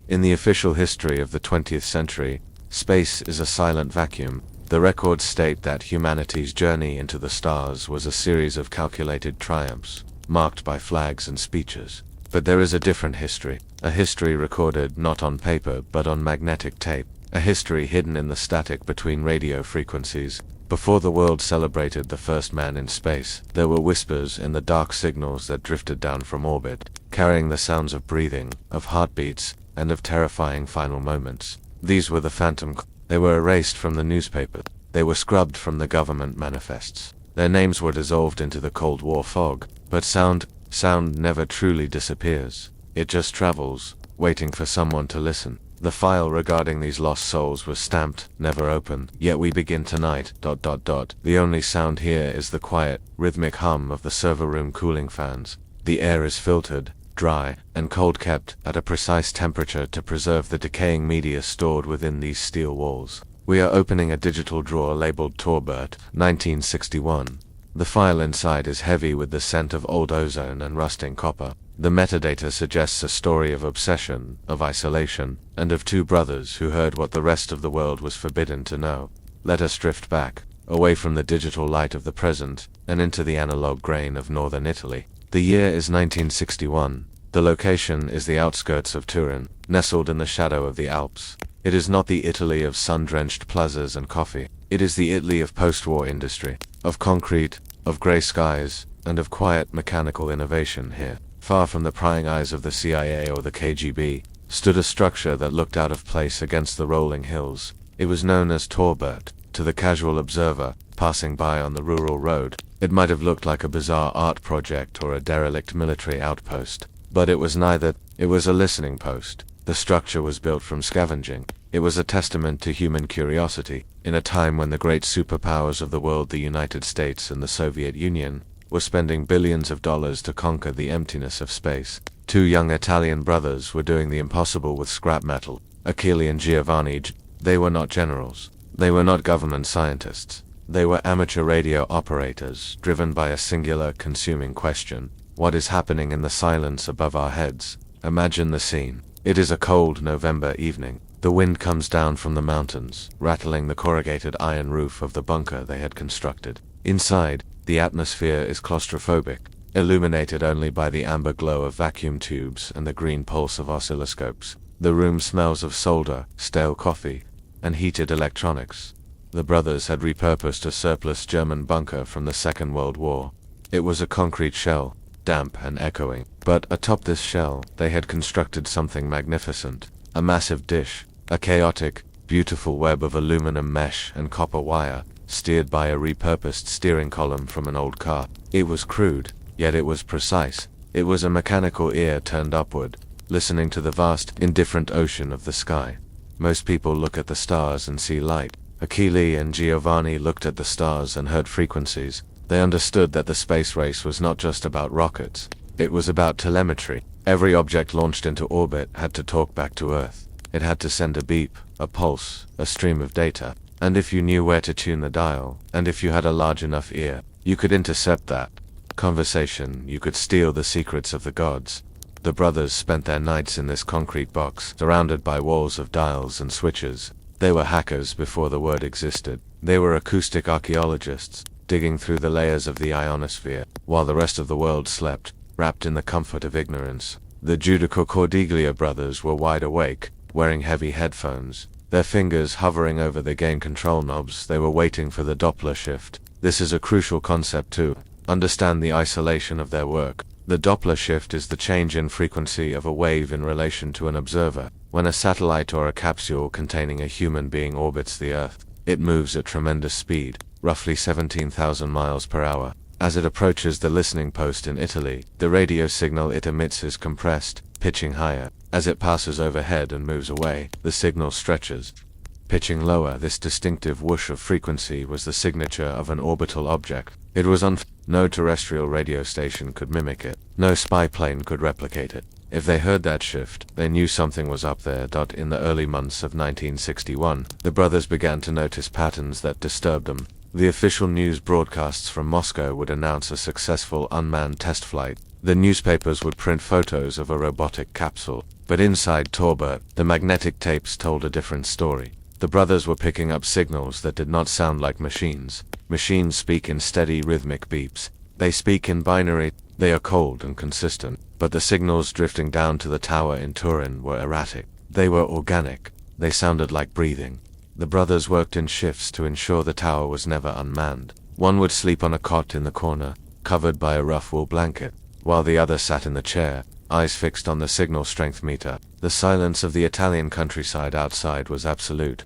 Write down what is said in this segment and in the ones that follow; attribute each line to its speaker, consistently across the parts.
Speaker 1: In the official history of the 20th century, space is a silent vacuum. The records state that humanity's journey into the stars was a series of calculated triumphs, marked by flags and speeches. But there is a different history, a history recorded not on paper but on magnetic tape, a history hidden in the static between radio frequencies. Before the world celebrated the first man in space, there were whispers in the dark signals that drifted down from orbit, carrying the sounds of breathing, of heartbeats, and of terrifying final moments. These were the phantom. They were erased from the newspaper. They were scrubbed from the government manifests. Their names were dissolved into the Cold War fog. But sound never truly disappears. It just travels, waiting for someone to listen. The file regarding these lost souls was stamped, never opened. Yet we begin tonight. The only sound here is the quiet, rhythmic hum of the server room cooling fans. The air is filtered, dry, and cold, kept at a precise temperature to preserve the decaying media stored within these steel walls. We are opening a digital drawer labeled Torbert, 1961. The file inside is heavy with the scent of old ozone and rusting copper. The metadata suggests a story of obsession, of isolation, and of two brothers who heard what the rest of the world was forbidden to know. Let us drift back, away from the digital light of the present, and into the analog grain of northern Italy. The year is 1961. The location is the outskirts of Turin, nestled in the shadow of the Alps. It is not the Italy of sun-drenched plazas and coffee. It is the Italy of post-war industry, of concrete, of grey skies, and of quiet mechanical innovation. Here, far from the prying eyes of the CIA or the KGB, stood a structure that looked out of place against the rolling hills. It was known as Torbert. To the casual observer, passing by on the rural road, it might have looked like a bizarre art project or a derelict military outpost. But it was neither. It was a listening post. The structure was built from scavenging. It was a testament to human curiosity. In a time when the great superpowers of the world, the United States and the Soviet Union, were spending billions of dollars to conquer the emptiness of space, two young Italian brothers were doing the impossible with scrap metal. Achille and Giovanni. They were not generals. They were not government scientists. They were amateur radio operators, driven by a singular, consuming question. What is happening in the silence above our heads? Imagine the scene. It is a cold November evening. The wind comes down from the mountains, rattling the corrugated iron roof of the bunker they had constructed. Inside, the atmosphere is claustrophobic, illuminated only by the amber glow of vacuum tubes and the green pulse of oscilloscopes. The room smells of solder, stale coffee, and heated electronics. The brothers had repurposed a surplus German bunker from the Second World War. It was a concrete shell, damp and echoing. But atop this shell, they had constructed something magnificent. A massive dish, a chaotic, beautiful web of aluminum mesh and copper wire, steered by a repurposed steering column from an old car. It was crude, yet it was precise. It was a mechanical ear turned upward, listening to the vast, indifferent ocean of the sky. Most people look at the stars and see light. Achille and Giovanni looked at the stars and heard frequencies. They understood that the space race was not just about rockets. It was about telemetry. Every object launched into orbit had to talk back to Earth. It had to send a beep, a pulse, a stream of data. And if you knew where to tune the dial, and if you had a large enough ear, you could intercept that conversation. You could steal the secrets of the gods. The brothers spent their nights in this concrete box, surrounded by walls of dials and switches. They were hackers before the word existed. They were acoustic archaeologists, digging through the layers of the ionosphere, while the rest of the world slept, wrapped in the comfort of ignorance. The Judica-Cordiglia brothers were wide awake, wearing heavy headphones, their fingers hovering over the gain control knobs. They were waiting for the Doppler shift. This is a crucial concept to understand the isolation of their work. The Doppler shift is the change in frequency of a wave in relation to an observer. When a satellite or a capsule containing a human being orbits the Earth, it moves at tremendous speed, roughly 17,000 miles per hour. As it approaches the listening post in Italy, the radio signal it emits is compressed, pitching higher. As it passes overhead and moves away, the signal stretches, pitching lower. This distinctive whoosh of frequency was the signature of an orbital object. It was no terrestrial radio station could mimic it. No spy plane could replicate it. If they heard that shift, they knew something was up there. In the early months of 1961, the brothers began to notice patterns that disturbed them. The official news broadcasts from Moscow would announce a successful unmanned test flight. The newspapers would print photos of a robotic capsule, but inside Torbert, the magnetic tapes told a different story. The brothers were picking up signals that did not sound like machines. Machines speak in steady rhythmic beeps. They speak in binary. They are cold and consistent, but the signals drifting down to the tower in Turin were erratic. They were organic. They sounded like breathing. The brothers worked in shifts to ensure the tower was never unmanned. One would sleep on a cot in the corner, covered by a rough wool blanket, while the other sat in the chair, eyes fixed on the signal strength meter. The silence of the Italian countryside outside was absolute,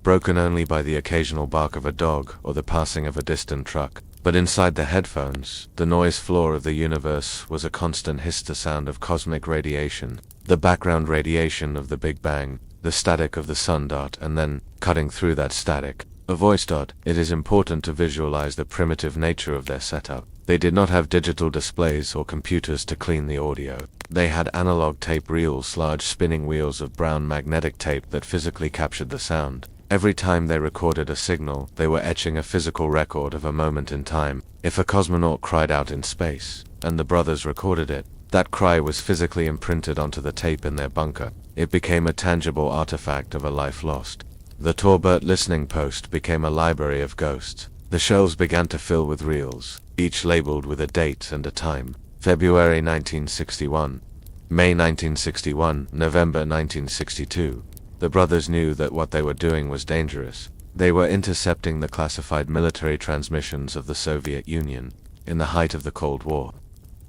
Speaker 1: broken only by the occasional bark of a dog or the passing of a distant truck. But inside the headphones, the noise floor of the universe was a constant hiss sound of cosmic radiation, the background radiation of the Big Bang, the static of the sun dot, and then, cutting through that static, a voice dot. It is important to visualize the primitive nature of their setup. They did not have digital displays or computers to clean the audio. They had analog tape reels, large spinning wheels of brown magnetic tape that physically captured the sound. Every time they recorded a signal, they were etching a physical record of a moment in time. If a cosmonaut cried out in space, and the brothers recorded it, that cry was physically imprinted onto the tape in their bunker. It became a tangible artifact of a life lost. The Torbert listening post became a library of ghosts. The shelves began to fill with reels, each labeled with a date and a time. February 1961, May 1961, November 1962. The brothers knew that what they were doing was dangerous. They were intercepting the classified military transmissions of the Soviet Union, in the height of the Cold War.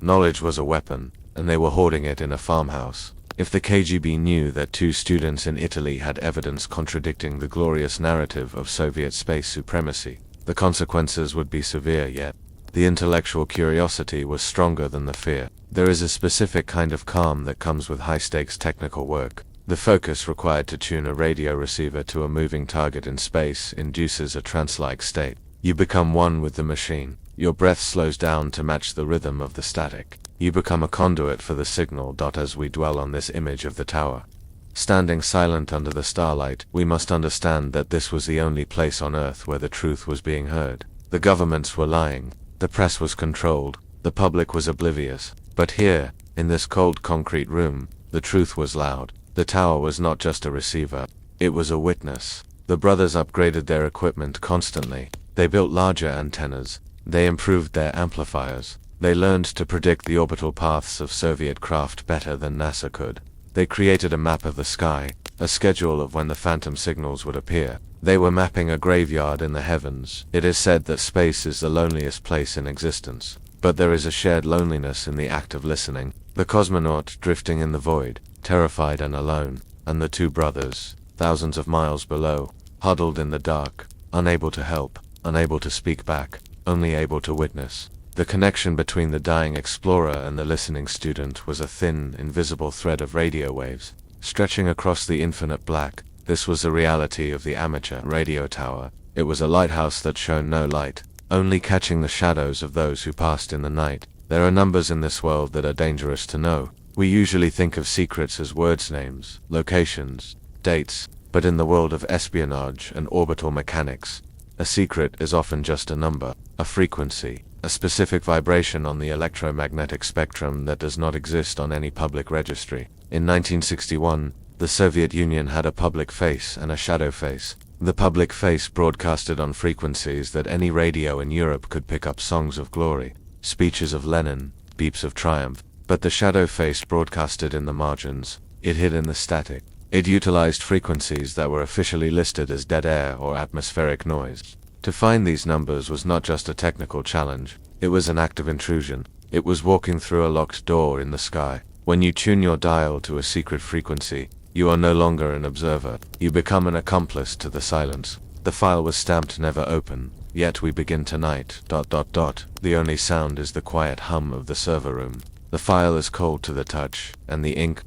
Speaker 1: Knowledge was a weapon, and they were hoarding it in a farmhouse. If the KGB knew that 2 students in Italy had evidence contradicting the glorious narrative of Soviet space supremacy, the consequences would be severe. Yet the intellectual curiosity was stronger than the fear. There is a specific kind of calm that comes with high-stakes technical work. The focus required to tune a radio receiver to a moving target in space induces a trance-like state. You become one with the machine. Your breath slows down to match the rhythm of the static. You become a conduit for the signal. As we dwell on this image of the tower, standing silent under the starlight, we must understand that this was the only place on Earth where the truth was being heard. The governments were lying. The press was controlled. The public was oblivious. But here, in this cold concrete room, the truth was loud. The tower was not just a receiver. It was a witness. The brothers upgraded their equipment constantly. They built larger antennas. They improved their amplifiers. They learned to predict the orbital paths of Soviet craft better than NASA could. They created a map of the sky, a schedule of when the phantom signals would appear. They were mapping a graveyard in the heavens. It is said that space is the loneliest place in existence. But there is a shared loneliness in the act of listening. The cosmonaut drifting in the void, terrified and alone, and the 2 brothers, thousands of miles below, huddled in the dark, unable to help, unable to speak back, only able to witness. The connection between the dying explorer and the listening student was a thin, invisible thread of radio waves, stretching across the infinite black. This was the reality of the amateur radio tower. It was a lighthouse that shone no light, only catching the shadows of those who passed in the night. There are numbers in this world that are dangerous to know. We usually think of secrets as words, names, locations, dates, but in the world of espionage and orbital mechanics, a secret is often just a number, a frequency, a specific vibration on the electromagnetic spectrum that does not exist on any public registry. In 1961, the Soviet Union had a public face and a shadow face. The public face broadcasted on frequencies that any radio in Europe could pick up: songs of glory, speeches of Lenin, beeps of triumph. But the shadow face broadcasted in the margins. It hid in the static. It utilized frequencies that were officially listed as dead air or atmospheric noise. To find these numbers was not just a technical challenge, it was an act of intrusion. It was walking through a locked door in the sky. When you tune your dial to a secret frequency, you are no longer an observer. You become an accomplice to the silence. The file was stamped "never open," yet we begin tonight. The only sound is the quiet hum of the server room. The file is cold to the touch, and the ink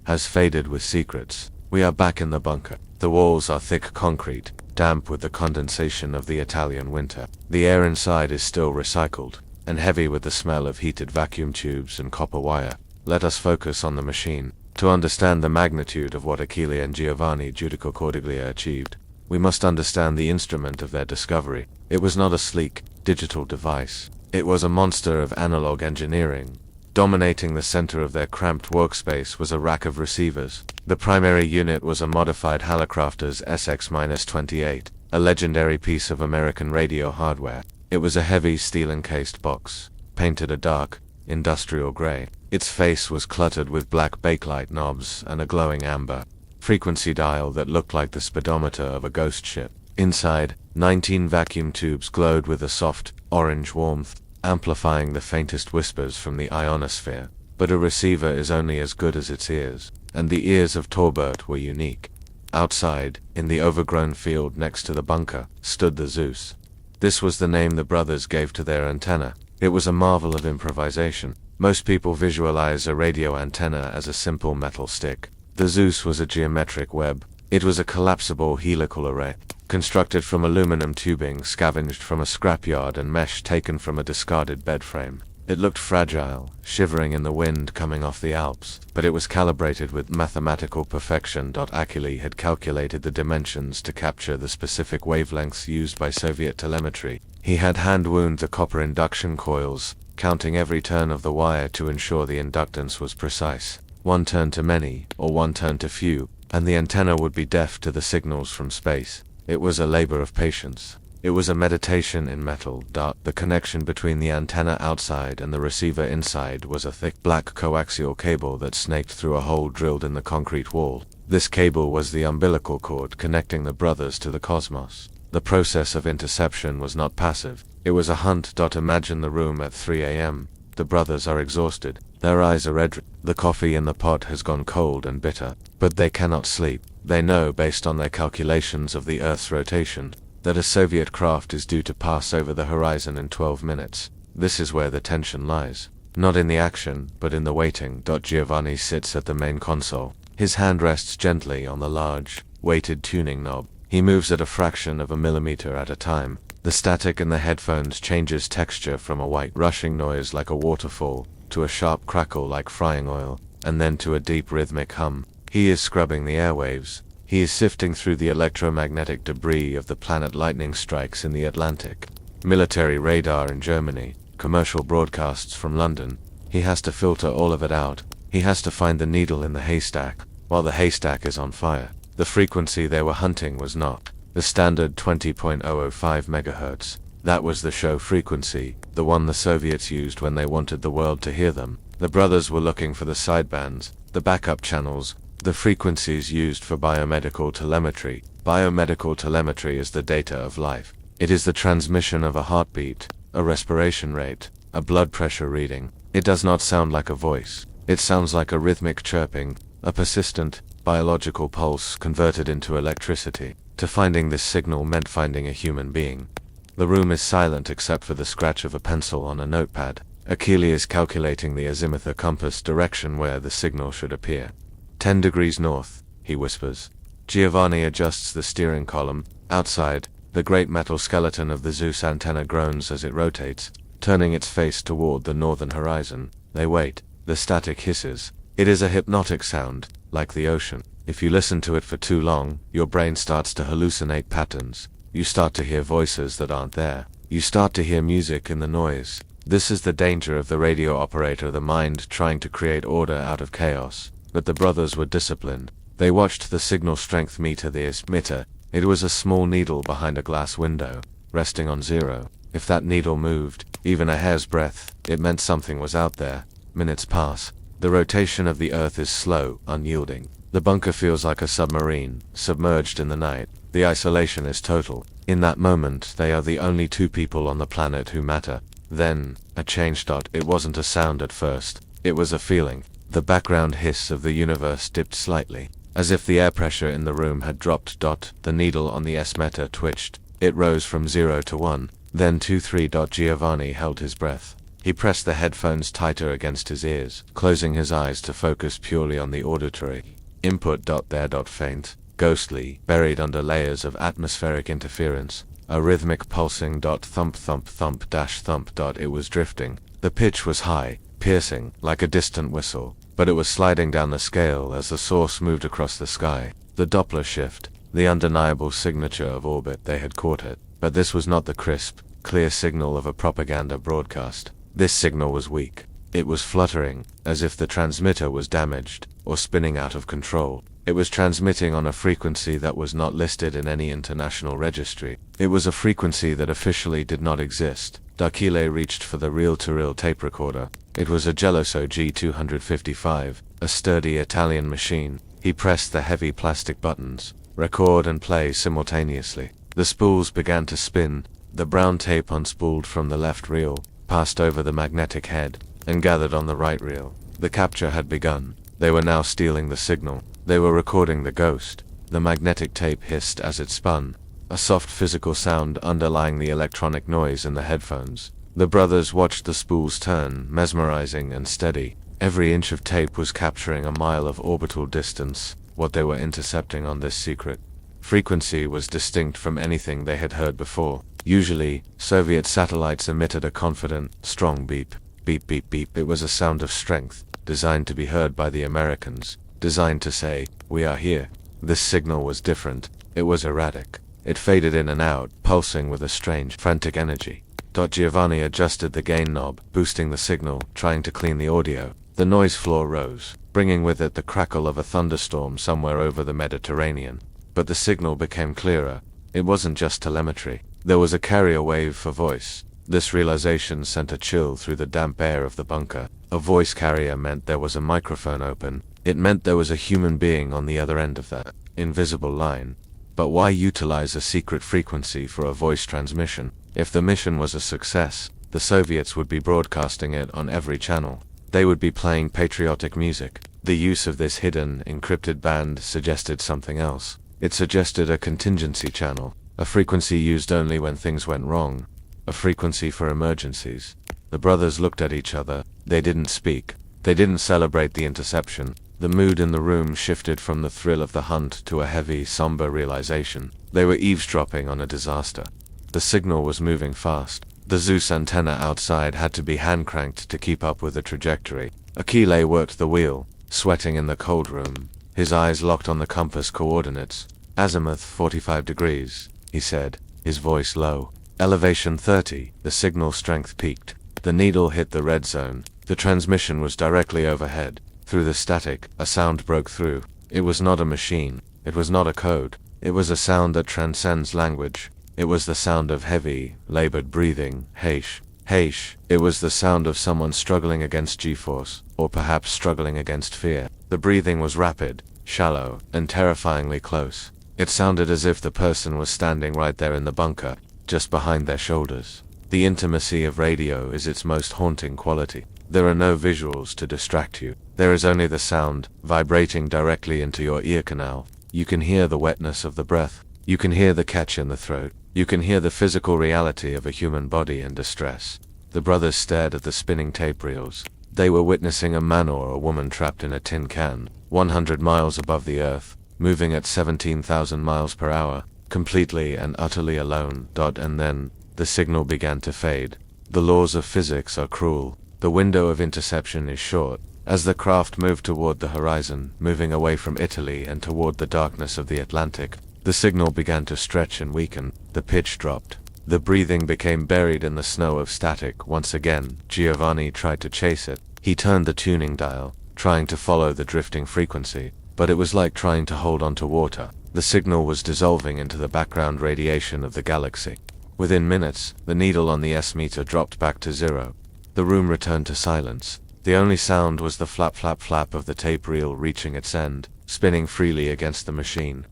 Speaker 1: has faded with secrets. We are back in the bunker. The walls are thick concrete, damp with the condensation of the Italian winter. The air inside is still recycled, and heavy with the smell of heated vacuum tubes and copper wire. Let us focus on the machine. To understand the magnitude of what Achille and Giovanni Judica-Cordiglia achieved, we must understand the instrument of their discovery. It was not a sleek, digital device. It was a monster of analog engineering, Dominating the center of their cramped workspace was a rack of receivers. The primary unit was a modified Hallicrafter's SX-28, a legendary piece of American radio hardware. It was a heavy steel-encased box, painted a dark, industrial gray. Its face was cluttered with black bakelite knobs and a glowing amber frequency dial that looked like the speedometer of a ghost ship. Inside, 19 vacuum tubes glowed with a soft, orange warmth, amplifying the faintest whispers from the ionosphere. But a receiver is only as good as its ears, and the ears of Torbert were unique. Outside, in the overgrown field next to the bunker, stood the Zeus. This was the name the brothers gave to their antenna. It was a marvel of improvisation. Most people visualize a radio antenna as a simple metal stick. The Zeus was a geometric web. It was a collapsible helical array, constructed from aluminum tubing scavenged from a scrapyard and mesh taken from a discarded bed frame. It looked fragile, shivering in the wind coming off the Alps, but it was calibrated with mathematical perfection. Achille had calculated the dimensions to capture the specific wavelengths used by Soviet telemetry. He had hand-wound the copper induction coils, counting every turn of the wire to ensure the inductance was precise. One turn to many, or one turn to few, and the antenna would be deaf to the signals from space. It was a labor of patience. It was a meditation in metal. The connection between the antenna outside and the receiver inside was a thick black coaxial cable that snaked through a hole drilled in the concrete wall. This cable was the umbilical cord connecting the brothers to the cosmos. The process of interception was not passive. It was a hunt. Imagine the room at 3 a.m. The brothers are exhausted. Their eyes are red. The coffee in the pot has gone cold and bitter. But they cannot sleep. They know, based on their calculations of the Earth's rotation, that a Soviet craft is due to pass over the horizon in 12 minutes. This is where the tension lies. Not in the action, but in the waiting. Giovanni sits at the main console. His hand rests gently on the large, weighted tuning knob. He moves at a fraction of a millimeter at a time. The static in the headphones changes texture from a white rushing noise like a waterfall, to a sharp crackle like frying oil, and then to a deep rhythmic hum. He is scrubbing the airwaves. He is sifting through the electromagnetic debris of the planet lightning strikes in the Atlantic, military radar in Germany, commercial broadcasts from London. He has to filter all of it out. He has to find the needle in the haystack, while the haystack is on fire. The frequency they were hunting was not the standard 20.005 MHz. That was the show frequency, the one the Soviets used when they wanted the world to hear them. The brothers were looking for the sidebands, the backup channels, the frequencies used for biomedical telemetry. Biomedical telemetry is the data of life. It is the transmission of a heartbeat, a respiration rate, a blood pressure reading. It does not sound like a voice. It sounds like a rhythmic chirping, a persistent, biological pulse converted into electricity. To finding this signal meant finding a human being. The room is silent except for the scratch of a pencil on a notepad. Achille is calculating the azimuth compass direction where the signal should appear. 10 degrees north, he whispers. Giovanni adjusts the steering column. Outside, the great metal skeleton of the Zeus antenna groans as it rotates, turning its face toward the northern horizon. They wait. The static hisses. It is a hypnotic sound, like the ocean. If you listen to it for too long, your brain starts to hallucinate patterns. You start to hear voices that aren't there. You start to hear music in the noise. This is the danger of the radio operator, the mind trying to create order out of chaos. But the brothers were disciplined. They watched the signal strength meter, the emitter. It was a small needle behind a glass window, resting on 0. If that needle moved, even a hair's breadth, it meant something was out there. Minutes pass. The rotation of the Earth is slow, unyielding. The bunker feels like a submarine, submerged in the night. The isolation is total. In that moment, they are the only two people on the planet who matter. Then, a change. It wasn't a sound at first. It was a feeling. The background hiss of the universe dipped slightly, as if the air pressure in the room had dropped. The needle on the S-meter twitched. It rose from 0 to 1, then 2, 3. Giovanni held his breath. He pressed the headphones tighter against his ears, closing his eyes to focus purely on the auditory input. There. Faint, ghostly, buried under layers of atmospheric interference. A rhythmic pulsing. Thump, thump, thump, thump. It was drifting. The pitch was high, piercing, like a distant whistle, but it was sliding down the scale as the source moved across the sky. The Doppler shift, the undeniable signature of orbit. They had caught it, but this was not the crisp, clear signal of a propaganda broadcast. This signal was weak. It was fluttering, as if the transmitter was damaged, or spinning out of control. It was transmitting on a frequency that was not listed in any international registry. It was a frequency that officially did not exist. D'Achille reached for the reel-to-reel tape recorder. It was a Geloso G255, a sturdy Italian machine. He pressed the heavy plastic buttons, record and play simultaneously. The spools began to spin. The brown tape unspooled from the left reel, passed over the magnetic head, and gathered on the right reel. The capture had begun. They were now stealing the signal. They were recording the ghost. The magnetic tape hissed as it spun, a soft physical sound underlying the electronic noise in the headphones. The brothers watched the spools turn, mesmerizing and steady. Every inch of tape was capturing a mile of orbital distance. What they were intercepting on this secret frequency was distinct from anything they had heard before. Usually, Soviet satellites emitted a confident, strong beep. Beep beep beep. It was a sound of strength, designed to be heard by the Americans, designed to say, "We are here." This signal was different. It was erratic. It faded in and out, pulsing with a strange, frantic energy. Giovanni adjusted the gain knob, boosting the signal, trying to clean the audio. The noise floor rose, bringing with it the crackle of a thunderstorm somewhere over the Mediterranean. But the signal became clearer. It wasn't just telemetry. There was a carrier wave for voice. This realization sent a chill through the damp air of the bunker. A voice carrier meant there was a microphone open. It meant there was a human being on the other end of that invisible line. But why utilize a secret frequency for a voice transmission? If the mission was a success, the Soviets would be broadcasting it on every channel. They would be playing patriotic music. The use of this hidden, encrypted band suggested something else. It suggested a contingency channel, a frequency used only when things went wrong, a frequency for emergencies. The brothers looked at each other. They didn't speak. They didn't celebrate the interception. The mood in the room shifted from the thrill of the hunt to a heavy, somber realization. They were eavesdropping on a disaster. The signal was moving fast. The Zeus antenna outside had to be hand-cranked to keep up with the trajectory. Achille worked the wheel, sweating in the cold room. His eyes locked on the compass coordinates. "Azimuth 45 degrees, he said, his voice low. "Elevation 30, the signal strength peaked. The needle hit the red zone. The transmission was directly overhead. Through the static, a sound broke through. It was not a machine. It was not a code. It was a sound that transcends language. It was the sound of heavy, labored breathing. Heish. Heish. It was the sound of someone struggling against G-force, or perhaps struggling against fear. The breathing was rapid, shallow, and terrifyingly close. It sounded as if the person was standing right there in the bunker, just behind their shoulders. The intimacy of radio is its most haunting quality. There are no visuals to distract you. There is only the sound, vibrating directly into your ear canal. You can hear the wetness of the breath. You can hear the catch in the throat. You can hear the physical reality of a human body in distress. The brothers stared at the spinning tape reels. They were witnessing a man or a woman trapped in a tin can, 100 miles above the earth, moving at 17,000 miles per hour, completely and utterly alone. And then, the signal began to fade. The laws of physics are cruel. The window of interception is short. As the craft moved toward the horizon, moving away from Italy and toward the darkness of the Atlantic, the signal began to stretch and weaken. The pitch dropped. The breathing became buried in the snow of static. Once again, Giovanni tried to chase it. He turned the tuning dial, trying to follow the drifting frequency, but it was like trying to hold onto water. The signal was dissolving into the background radiation of the galaxy. Within minutes, the needle on the S-meter dropped back to 0. The room returned to silence. The only sound was the flap flap flap of the tape reel reaching its end, spinning freely against the machine.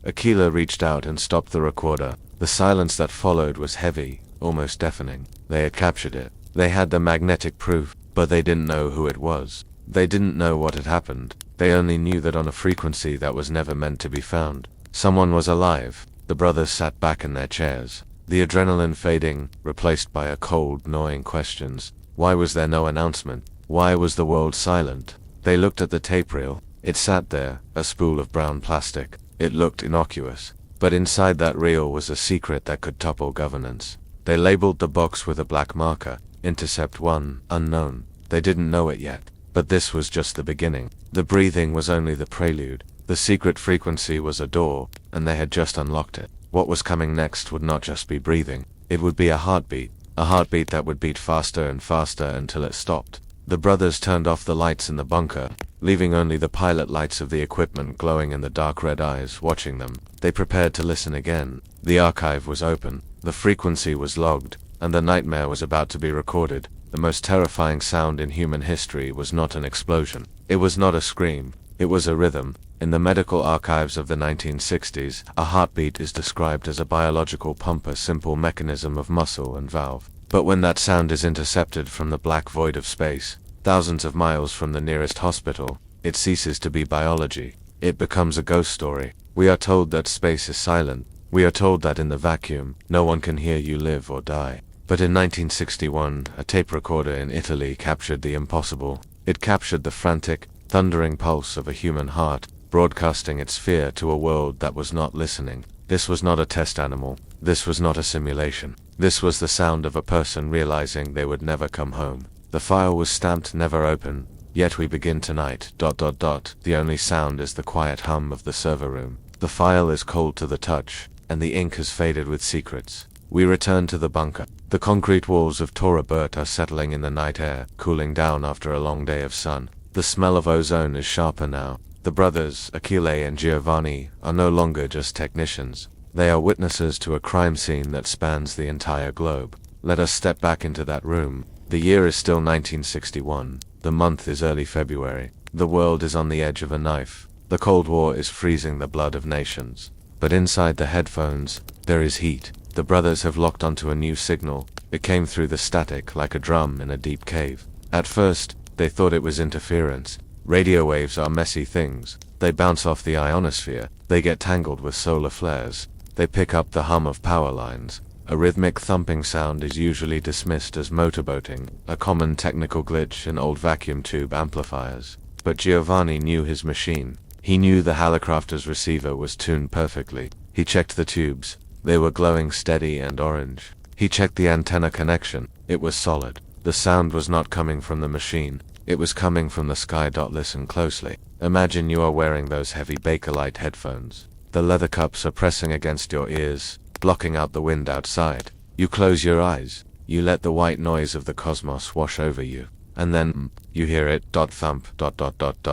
Speaker 1: Achille reached out and stopped the recorder. The silence that followed was heavy, almost deafening. They had captured it. They had the magnetic proof, but they didn't know who it was. They didn't know what had happened. They only knew that on a frequency that was never meant to be found, someone was alive. The brothers sat back in their chairs, the adrenaline fading, replaced by a cold, gnawing questions. Why was there no announcement? Why was the world silent? They looked at the tape reel. It sat there, a spool of brown plastic. It looked innocuous, but inside that reel was a secret that could topple governance. They labeled the box with a black marker, Intercept 1, unknown. They didn't know it yet, but this was just the beginning. The breathing was only the prelude. The secret frequency was a door, and they had just unlocked it. What was coming next would not just be breathing. It would be a heartbeat that would beat faster and faster until it stopped. The brothers turned off the lights in the bunker, leaving only the pilot lights of the equipment glowing in the dark red eyes watching them. They prepared to listen again. The archive was open, the frequency was logged, and the nightmare was about to be recorded. The most terrifying sound in human history was not an explosion. It was not a scream. It was a rhythm. In the medical archives of the 1960s, a heartbeat is described as a biological pump, a simple mechanism of muscle and valve. But when that sound is intercepted from the black void of space, thousands of miles from the nearest hospital, it ceases to be biology. It becomes a ghost story. We are told that space is silent. We are told that in the vacuum, no one can hear you live or die. But in 1961, a tape recorder in Italy captured the impossible. It captured the frantic, thundering pulse of a human heart, broadcasting its fear to a world that was not listening. This was not a test animal. This was not a simulation. This was the sound of a person realizing they would never come home. The file was stamped never open, yet we begin tonight. ... The only sound is the quiet hum of the server room. The file is cold to the touch, and the ink has faded with secrets. We return to the bunker. The concrete walls of Tora Burt are settling in the night air, cooling down after a long day of sun. The smell of ozone is sharper now. The brothers, Achille and Giovanni, are no longer just technicians. They are witnesses to a crime scene that spans the entire globe. Let us step back into that room. The year is still 1961. The month is early February. The world is on the edge of a knife. The Cold War is freezing the blood of nations. But inside the headphones, there is heat. The brothers have locked onto a new signal. It came through the static like a drum in a deep cave. At first, they thought it was interference. Radio waves are messy things. They bounce off the ionosphere. They get tangled with solar flares. They pick up the hum of power lines. A rhythmic thumping sound is usually dismissed as motorboating, a common technical glitch in old vacuum tube amplifiers. But Giovanni knew his machine. He knew the Hallicrafter's receiver was tuned perfectly. He checked the tubes. They were glowing steady and orange. He checked the antenna connection. It was solid. The sound was not coming from the machine. It was coming from the sky. Listen closely. Imagine you are wearing those heavy Bakelite headphones. The leather cups are pressing against your ears, blocking out the wind outside. You close your eyes. You let the white noise of the cosmos wash over you. And then, you hear it, thump, thump,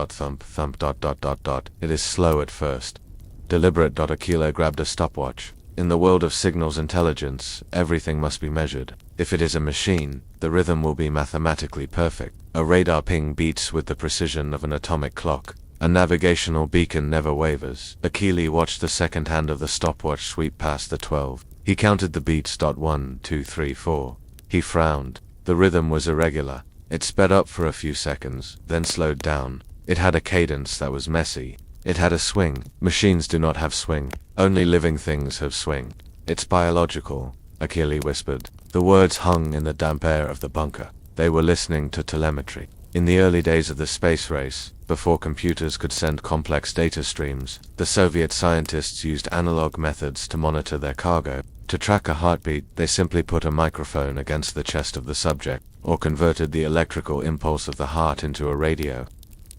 Speaker 1: thump. It is slow at first. Deliberate. Aquila grabbed a stopwatch. In the world of signals intelligence, everything must be measured. If it is a machine, the rhythm will be mathematically perfect. A radar ping beats with the precision of an atomic clock. A navigational beacon never wavers. Achille watched the second hand of the stopwatch sweep past the 12. He counted the beats. 1, 2, 3, 4. He frowned. The rhythm was irregular. It sped up for a few seconds, then slowed down. It had a cadence that was messy. It had a swing. Machines do not have swing. Only living things have swing. It's biological, Achille whispered. The words hung in the damp air of the bunker. They were listening to telemetry. In the early days of the space race, before computers could send complex data streams, the Soviet scientists used analog methods to monitor their cargo. To track a heartbeat, they simply put a microphone against the chest of the subject, or converted the electrical impulse of the heart into a radio.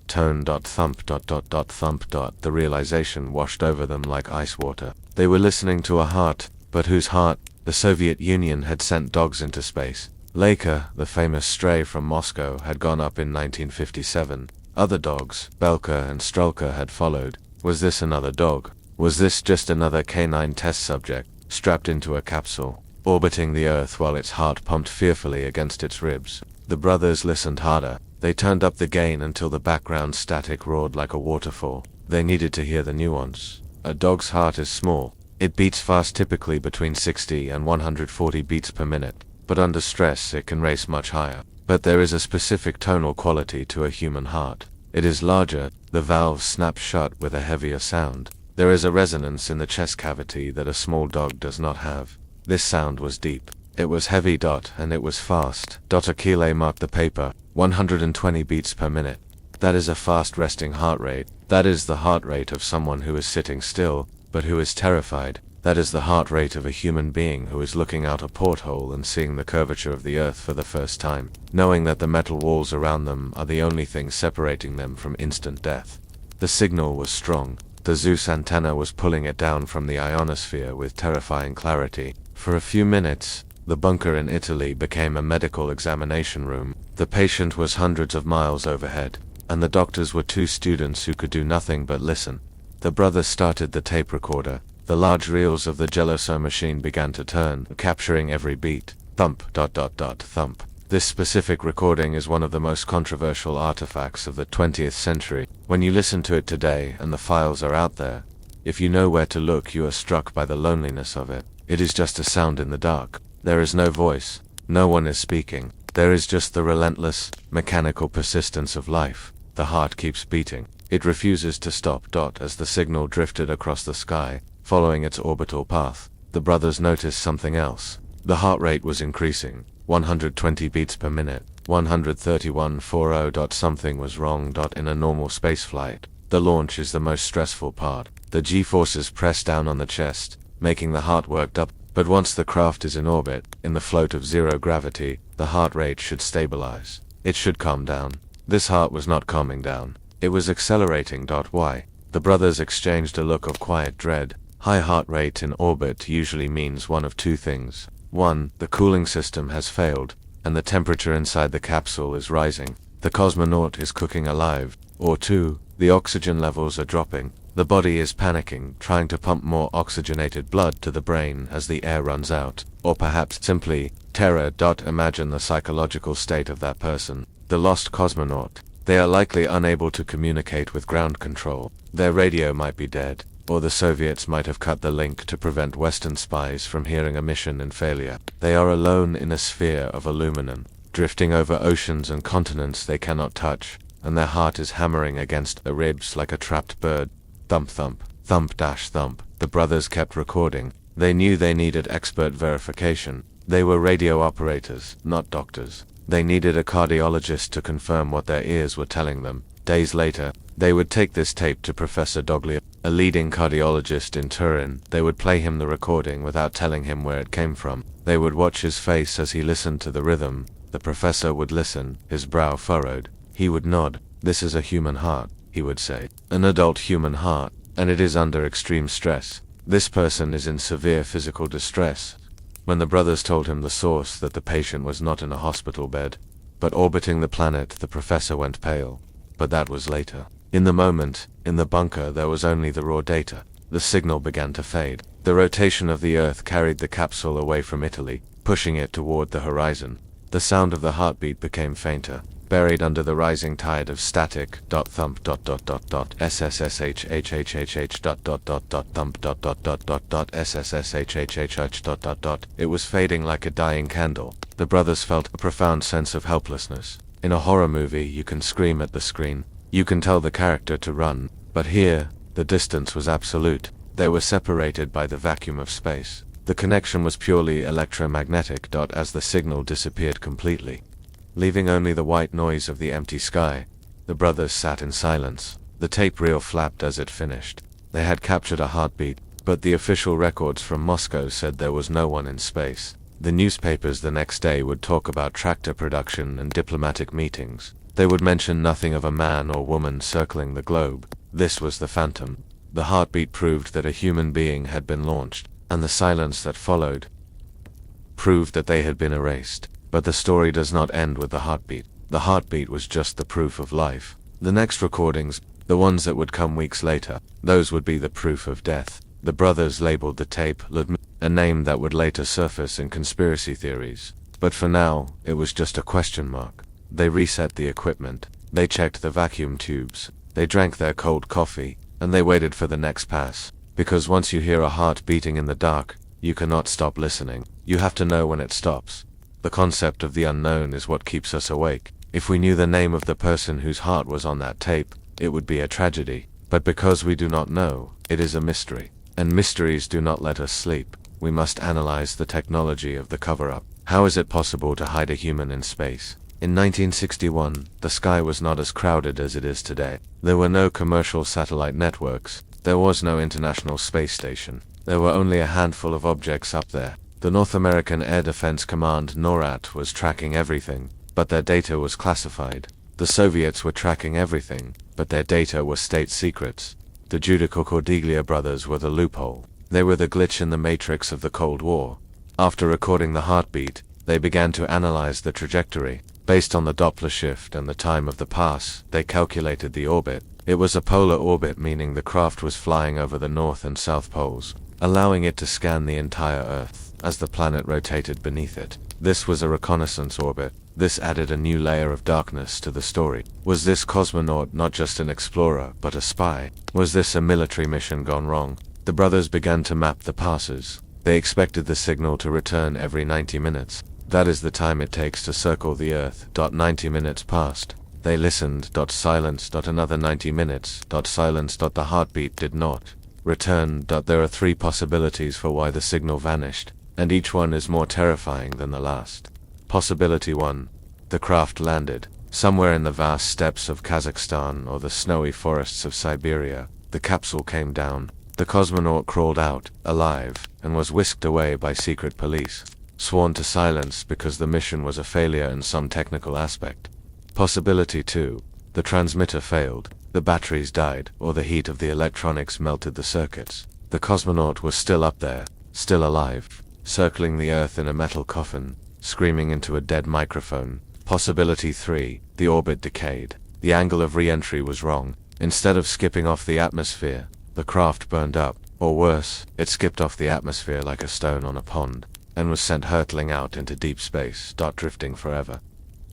Speaker 1: Tone. Thump. Thump. The realization washed over them like ice water. They were listening to a heart, but whose heart? The Soviet Union had sent dogs into space. Laika, the famous stray from Moscow, had gone up in 1957. Other dogs, Belka and Strelka, had followed. Was this another dog? Was this just another canine test subject, strapped into a capsule, orbiting the Earth while its heart pumped fearfully against its ribs? The brothers listened harder. They turned up the gain until the background static roared like a waterfall. They needed to hear the nuance. A dog's heart is small. It beats fast, typically between 60 and 140 beats per minute. But under stress it can race much higher. But there is a specific tonal quality to a human heart. It is larger, the valves snap shut with a heavier sound. There is a resonance in the chest cavity that a small dog does not have. This sound was deep. It was heavy. And it was fast. Achille marked the paper. 120 beats per minute. That is a fast resting heart rate. That is the heart rate of someone who is sitting still, but who is terrified. That is the heart rate of a human being who is looking out a porthole and seeing the curvature of the Earth for the first time, knowing that the metal walls around them are the only thing separating them from instant death. The signal was strong. The Zeus antenna was pulling it down from the ionosphere with terrifying clarity. For a few minutes, The bunker in Italy became a medical examination room. The patient was hundreds of miles overhead, and the doctors were two students who could do nothing but listen. The brothers started the tape recorder. The large reels of the Geloso machine began to turn, capturing every beat. Thump, ... thump. This specific recording is one of the most controversial artifacts of the 20th century. When you listen to it today and the files are out there, if you know where to look, you are struck by the loneliness of it. It is just a sound in the dark. There is no voice. No one is speaking. There is just the relentless, mechanical persistence of life. The heart keeps beating. It refuses to stop. As the signal drifted across the sky, following its orbital path, the brothers noticed something else. The heart rate was increasing. 120 beats per minute. 131.40. Something was wrong. In a normal spaceflight, the launch is the most stressful part. The G-forces press down on the chest, making the heart worked up. But once the craft is in orbit, in the float of zero gravity, the heart rate should stabilize. It should calm down. This heart was not calming down. It was accelerating. Why? The brothers exchanged a look of quiet dread. High heart rate in orbit usually means one of two things. 1. The cooling system has failed, and the temperature inside the capsule is rising. The cosmonaut is cooking alive. Or 2. The oxygen levels are dropping. The body is panicking, trying to pump more oxygenated blood to the brain as the air runs out. Or perhaps simply, terror. Imagine the psychological state of that person, the lost cosmonaut. They are likely unable to communicate with ground control. Their radio might be dead, or the Soviets might have cut the link to prevent Western spies from hearing a mission in failure. They are alone in a sphere of aluminum, drifting over oceans and continents they cannot touch, and their heart is hammering against their ribs like a trapped bird. Thump thump, thump dash thump. The brothers kept recording. They knew they needed expert verification. They were radio operators, not doctors. They needed a cardiologist to confirm what their ears were telling them. Days later, they would take this tape to Professor Doglia, a leading cardiologist in Turin. They would play him the recording without telling him where it came from. They would watch his face as he listened to the rhythm. The professor would listen, his brow furrowed. He would nod. "This is a human heart," he would say. "An adult human heart, and it is under extreme stress. This person is in severe physical distress." When the brothers told him the source, that the patient was not in a hospital bed, but orbiting the planet, the professor went pale. But that was later. In the moment, in the bunker, there was only the raw data. The signal began to fade. The rotation of the Earth carried the capsule away from Italy, pushing it toward the horizon. The sound of the heartbeat became fainter, buried under the rising tide of static. Thump. SSSHHHHH. Thump. SSSHHHH. It was fading like a dying candle. The brothers felt a profound sense of helplessness. In a horror movie, you can scream at the screen. You can tell the character to run. But here, the distance was absolute. They were separated by the vacuum of space. The connection was purely electromagnetic. As the signal disappeared completely, leaving only the white noise of the empty sky, the brothers sat in silence. The tape reel flapped as it finished. They had captured a heartbeat, but the official records from Moscow said there was no one in space. The newspapers the next day would talk about tractor production and diplomatic meetings. They would mention nothing of a man or woman circling the globe. This was the phantom. The heartbeat proved that a human being had been launched, and the silence that followed proved that they had been erased. But the story does not end with the heartbeat. The heartbeat was just the proof of life. The next recordings, the ones that would come weeks later, those would be the proof of death. The brothers labeled the tape Ludmilla, a name that would later surface in conspiracy theories. But for now, it was just a question mark. They reset the equipment. They checked the vacuum tubes. They drank their cold coffee, and they waited for the next pass. Because once you hear a heart beating in the dark, you cannot stop listening. You have to know when it stops. The concept of the unknown is what keeps us awake. If we knew the name of the person whose heart was on that tape, it would be a tragedy. But because we do not know, it is a mystery. And mysteries do not let us sleep. We must analyze the technology of the cover-up. How is it possible to hide a human in space? In 1961, the sky was not as crowded as it is today. There were no commercial satellite networks. There was no International Space Station. There were only a handful of objects up there. The North American Air Defense Command NORAD was tracking everything, but their data was classified. The Soviets were tracking everything, but their data was state secrets. The Judica-Cordiglia brothers were the loophole. They were the glitch in the matrix of the Cold War. After recording the heartbeat, they began to analyze the trajectory. Based on the Doppler shift and the time of the pass, they calculated the orbit. It was a polar orbit, meaning the craft was flying over the north and south poles, allowing it to scan the entire Earth as the planet rotated beneath it. This was a reconnaissance orbit. This added a new layer of darkness to the story. Was this cosmonaut not just an explorer, but a spy? Was this a military mission gone wrong? The brothers began to map the passes. They expected the signal to return every 90 minutes. That is the time it takes to circle the Earth. 90 minutes passed. They listened. Silence. Another 90 minutes. Silence. The heartbeat did not return. There are three possibilities for why the signal vanished, and each one is more terrifying than the last. Possibility 1. The craft landed somewhere in the vast steppes of Kazakhstan or the snowy forests of Siberia. The capsule came down. The cosmonaut crawled out, alive, and was whisked away by secret police, sworn to silence because the mission was a failure in some technical aspect. Possibility 2. The transmitter failed, the batteries died, or the heat of the electronics melted the circuits. The cosmonaut was still up there, still alive, circling the Earth in a metal coffin, screaming into a dead microphone. Possibility 3. The orbit decayed. The angle of re-entry was wrong. Instead of skipping off the atmosphere, the craft burned up, or worse, it skipped off the atmosphere like a stone on a pond, and was sent hurtling out into deep space, drifting forever.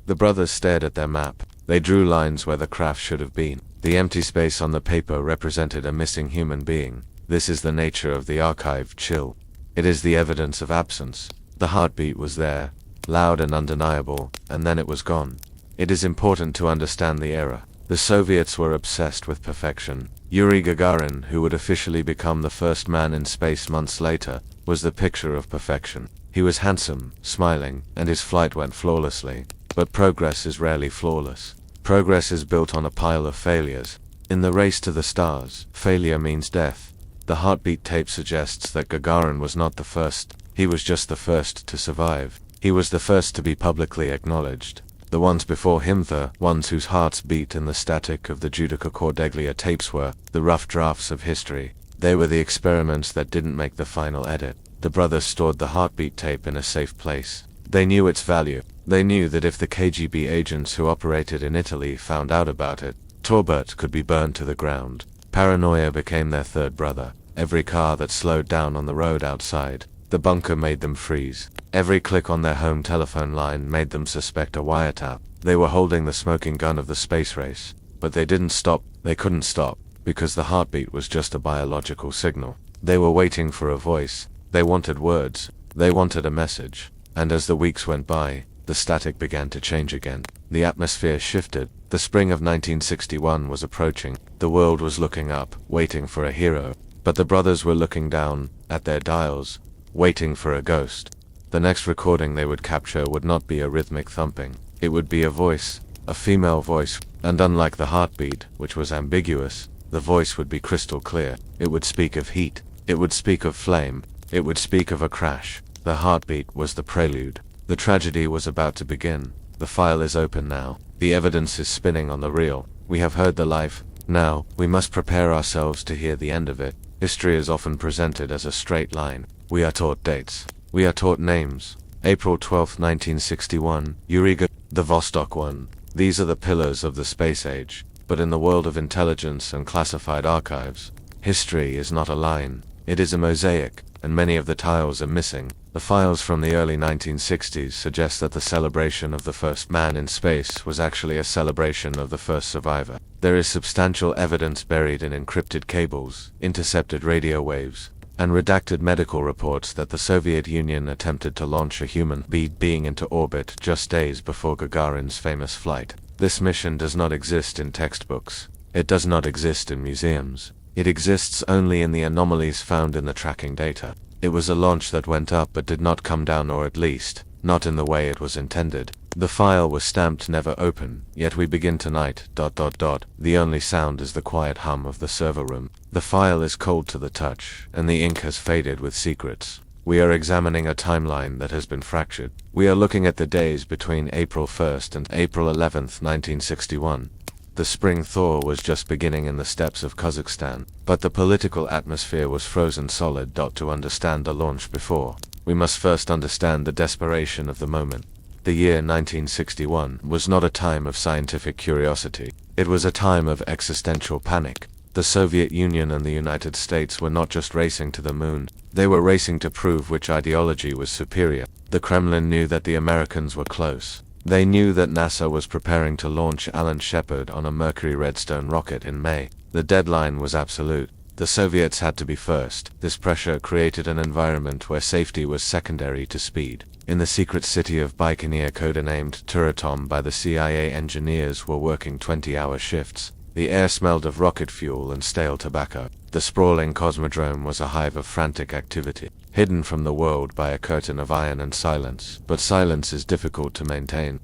Speaker 1: The brothers stared at their map. They drew lines where the craft should have been. The empty space on the paper represented a missing human being. This is the nature of the archived chill. It is the evidence of absence. The heartbeat was there, loud and undeniable, and then it was gone. It is important to understand the era. The Soviets were obsessed with perfection. Yuri Gagarin, who would officially become the first man in space months later, was the picture of perfection. He was handsome, smiling, and his flight went flawlessly. But progress is rarely flawless. Progress is built on a pile of failures. In the race to the stars, failure means death. The heartbeat tape suggests that Gagarin was not the first. He was just the first to survive. He was the first to be publicly acknowledged. The ones before him, the ones whose hearts beat in the static of the Judica-Cordiglia tapes, were the rough drafts of history. They were the experiments that didn't make the final edit. The brothers stored the heartbeat tape in a safe place. They knew its value. They knew that if the KGB agents who operated in Italy found out about it, Torbert could be burned to the ground. Paranoia became their third brother. Every car that slowed down on the road outside the bunker made them freeze. Every click on their home telephone line made them suspect a wiretap. They were holding the smoking gun of the space race, but they didn't stop. They couldn't stop, because the heartbeat was just a biological signal. They were waiting for a voice. They wanted words. They wanted a message. And as the weeks went by, the static began to change again. The atmosphere shifted. The spring of 1961 was approaching. The world was looking up, waiting for a hero. But the brothers were looking down at their dials, waiting for a ghost. The next recording they would capture would not be a rhythmic thumping. It would be a voice, a female voice, and unlike the heartbeat, which was ambiguous, the voice would be crystal clear. It would speak of heat. It would speak of flame. It would speak of a crash. The heartbeat was the prelude. The tragedy was about to begin. The file is open now. The evidence is spinning on the reel. We have heard the life. Now, we must prepare ourselves to hear the end of it. History is often presented as a straight line. We are taught dates. We are taught names. April 12, 1961, Yuri Gagarin, the Vostok 1. These are the pillars of the space age. But in the world of intelligence and classified archives, history is not a line. It is a mosaic, and many of the tiles are missing. The files from the early 1960s suggest that the celebration of the first man in space was actually a celebration of the first survivor. There is substantial evidence buried in encrypted cables, intercepted radio waves, and redacted medical reports that the Soviet Union attempted to launch a human being into orbit just days before Gagarin's famous flight. This mission does not exist in textbooks. It does not exist in museums. It exists only in the anomalies found in the tracking data. It was a launch that went up but did not come down, or at least, not in the way it was intended. The file was stamped never open, yet we begin tonight, ... The only sound is the quiet hum of the server room. The file is cold to the touch, and the ink has faded with secrets. We are examining a timeline that has been fractured. We are looking at the days between April 1st and April 11th, 1961. The spring thaw was just beginning in the steppes of Kazakhstan, but the political atmosphere was frozen solid. To understand the launch before we must first understand the desperation of the moment. The year 1961 was not a time of scientific curiosity. It was a time of existential panic. The Soviet Union and the United States were not just racing to the moon, they were racing to prove which ideology was superior. The Kremlin knew that the Americans were close. They knew that NASA was preparing to launch Alan Shepard on a Mercury Redstone rocket in May. The deadline was absolute. The Soviets had to be first. This pressure created an environment where safety was secondary to speed. In the secret city of Baikonur, codenamed Turatom by the CIA, engineers were working 20-hour shifts. The air smelled of rocket fuel and stale tobacco. The sprawling cosmodrome was a hive of frantic activity, hidden from the world by a curtain of iron and silence. But silence is difficult to maintain.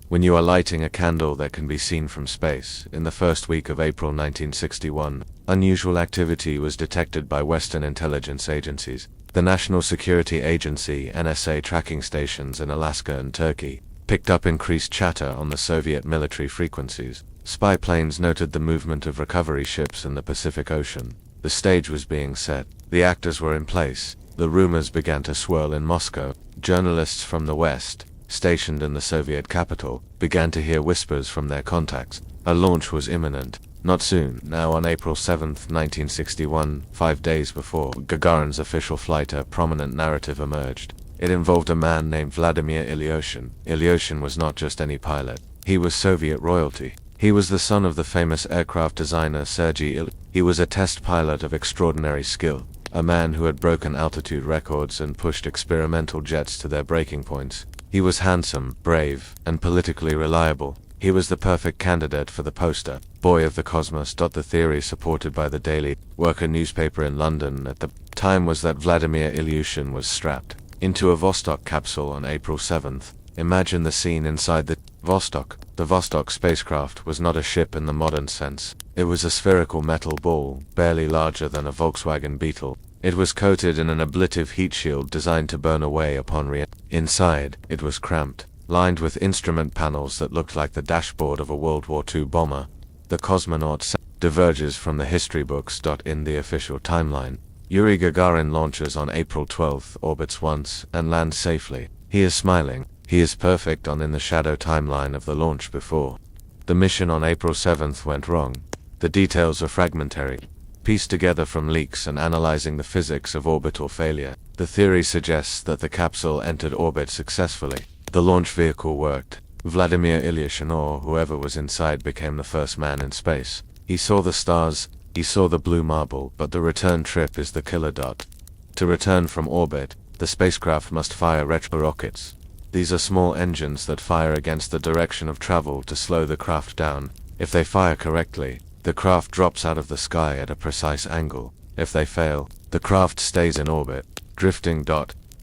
Speaker 1: When you are lighting a candle that can be seen from space, in the first week of April 1961, unusual activity was detected by Western intelligence agencies. The National Security Agency (NSA) tracking stations in Alaska and Turkey picked up increased chatter on the Soviet military frequencies. Spy planes noted the movement of recovery ships in the Pacific Ocean. The stage was being set. The actors were in place. The rumors began to swirl in Moscow. Journalists from the West, stationed in the Soviet capital, began to hear whispers from their contacts. A launch was imminent. Not soon. Now on April 7, 1961, 5 days before Gagarin's official flight, a prominent narrative emerged. It involved a man named Vladimir Ilyushin. Ilyushin was not just any pilot. He was Soviet royalty. He was the son of the famous aircraft designer Sergei Ilyushin. He was a test pilot of extraordinary skill, a man who had broken altitude records and pushed experimental jets to their breaking points. He was handsome, brave, and politically reliable. He was the perfect candidate for the poster boy of the cosmos. The theory supported by the Daily Worker newspaper in London at the time was that Vladimir Ilyushin was strapped into a Vostok capsule on April 7th. Imagine the scene inside the Vostok. The Vostok spacecraft was not a ship in the modern sense. It was a spherical metal ball, barely larger than a Volkswagen Beetle. It was coated in an ablative heat shield designed to burn away upon re-entry. Inside, it was cramped, lined with instrument panels that looked like the dashboard of a World War II bomber. The Cosmonaut diverges from the history books. In the official timeline, Yuri Gagarin launches on April 12, orbits once, and lands safely. He is smiling. He is perfect in the shadow timeline of the launch before. The mission on April 7th went wrong. The details are fragmentary, pieced together from leaks and analyzing the physics of orbital failure. The theory suggests that the capsule entered orbit successfully. The launch vehicle worked. Vladimir Ilyushin, or whoever was inside, became the first man in space. He saw the stars, he saw the blue marble, but the return trip is the killer. To return from orbit, the spacecraft must fire retro rockets. These are small engines that fire against the direction of travel to slow the craft down. If they fire correctly, the craft drops out of the sky at a precise angle. If they fail, the craft stays in orbit, drifting.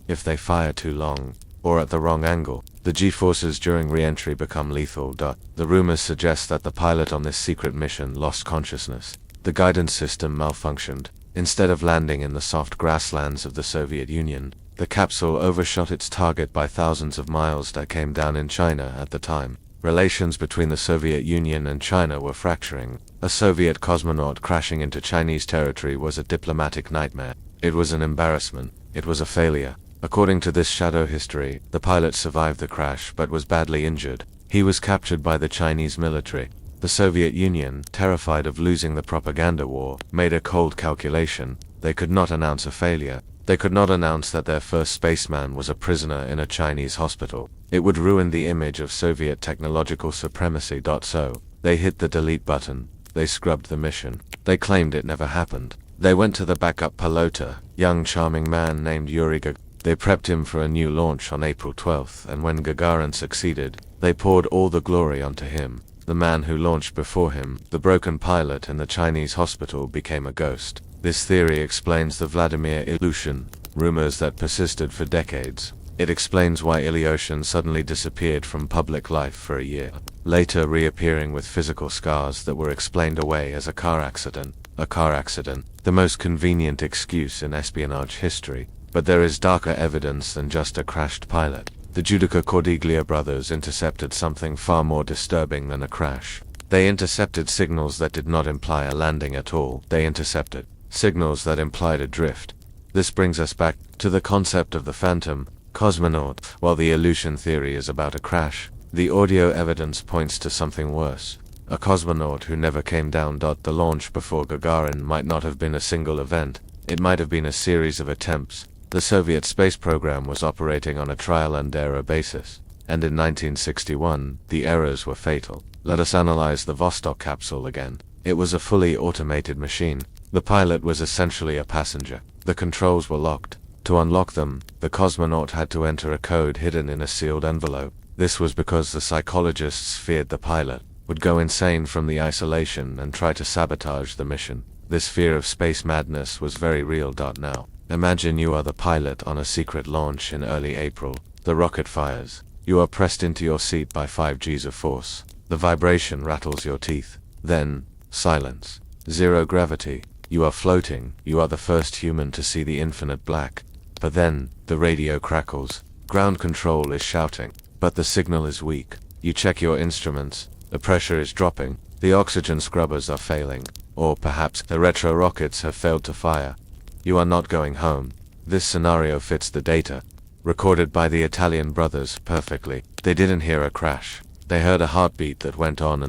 Speaker 1: If they fire too long, or at the wrong angle, the G-forces during re-entry become lethal. The rumors suggest that the pilot on this secret mission lost consciousness. The guidance system malfunctioned. Instead of landing in the soft grasslands of the Soviet Union, the capsule overshot its target by thousands of miles. That came down in China at the time. Relations between the Soviet Union and China were fracturing. A Soviet cosmonaut crashing into Chinese territory was a diplomatic nightmare. It was an embarrassment. It was a failure. According to this shadow history, the pilot survived the crash but was badly injured. He was captured by the Chinese military. The Soviet Union, terrified of losing the propaganda war, made a cold calculation. They could not announce a failure. They could not announce that their first spaceman was a prisoner in a Chinese hospital. It would ruin the image of Soviet technological supremacy. So, they hit the delete button. They scrubbed the mission. They claimed it never happened. They went to the backup pilota, young charming man named Yuri Gagarin. They prepped him for a new launch on April 12th, and when Gagarin succeeded, they poured all the glory onto him. The man who launched before him, the broken pilot in the Chinese hospital, became a ghost. This theory explains the Vladimir Ilyushin rumors that persisted for decades. It explains why Ilyushin suddenly disappeared from public life for a year, later reappearing with physical scars that were explained away as a car accident. A car accident, the most convenient excuse in espionage history. But there is darker evidence than just a crashed pilot. The Judica-Cordiglia brothers intercepted something far more disturbing than a crash. They intercepted signals that did not imply a landing at all. They intercepted signals that implied a drift. This brings us back to the concept of the phantom, Cosmonaut. While the illusion theory is about a crash, the audio evidence points to something worse. A cosmonaut who never came down. The launch before Gagarin might not have been a single event, it might have been a series of attempts. The Soviet space program was operating on a trial-and-error basis, and in 1961, the errors were fatal. Let us analyze the Vostok capsule again. It was a fully automated machine. The pilot was essentially a passenger. The controls were locked. To unlock them, the cosmonaut had to enter a code hidden in a sealed envelope. This was because the psychologists feared the pilot would go insane from the isolation and try to sabotage the mission. This fear of space madness was very real. Now, imagine you are the pilot on a secret launch in early April. The rocket fires. You are pressed into your seat by 5 Gs of force. The vibration rattles your teeth. Then, silence. Zero gravity. You are floating. You are the first human to see the infinite black. But then, the radio crackles. Ground control is shouting, but the signal is weak. You check your instruments. The pressure is dropping. The oxygen scrubbers are failing. Or perhaps the retro rockets have failed to fire. You are not going home. This scenario fits the data recorded by the Italian brothers perfectly. They didn't hear a crash. They heard a heartbeat that went on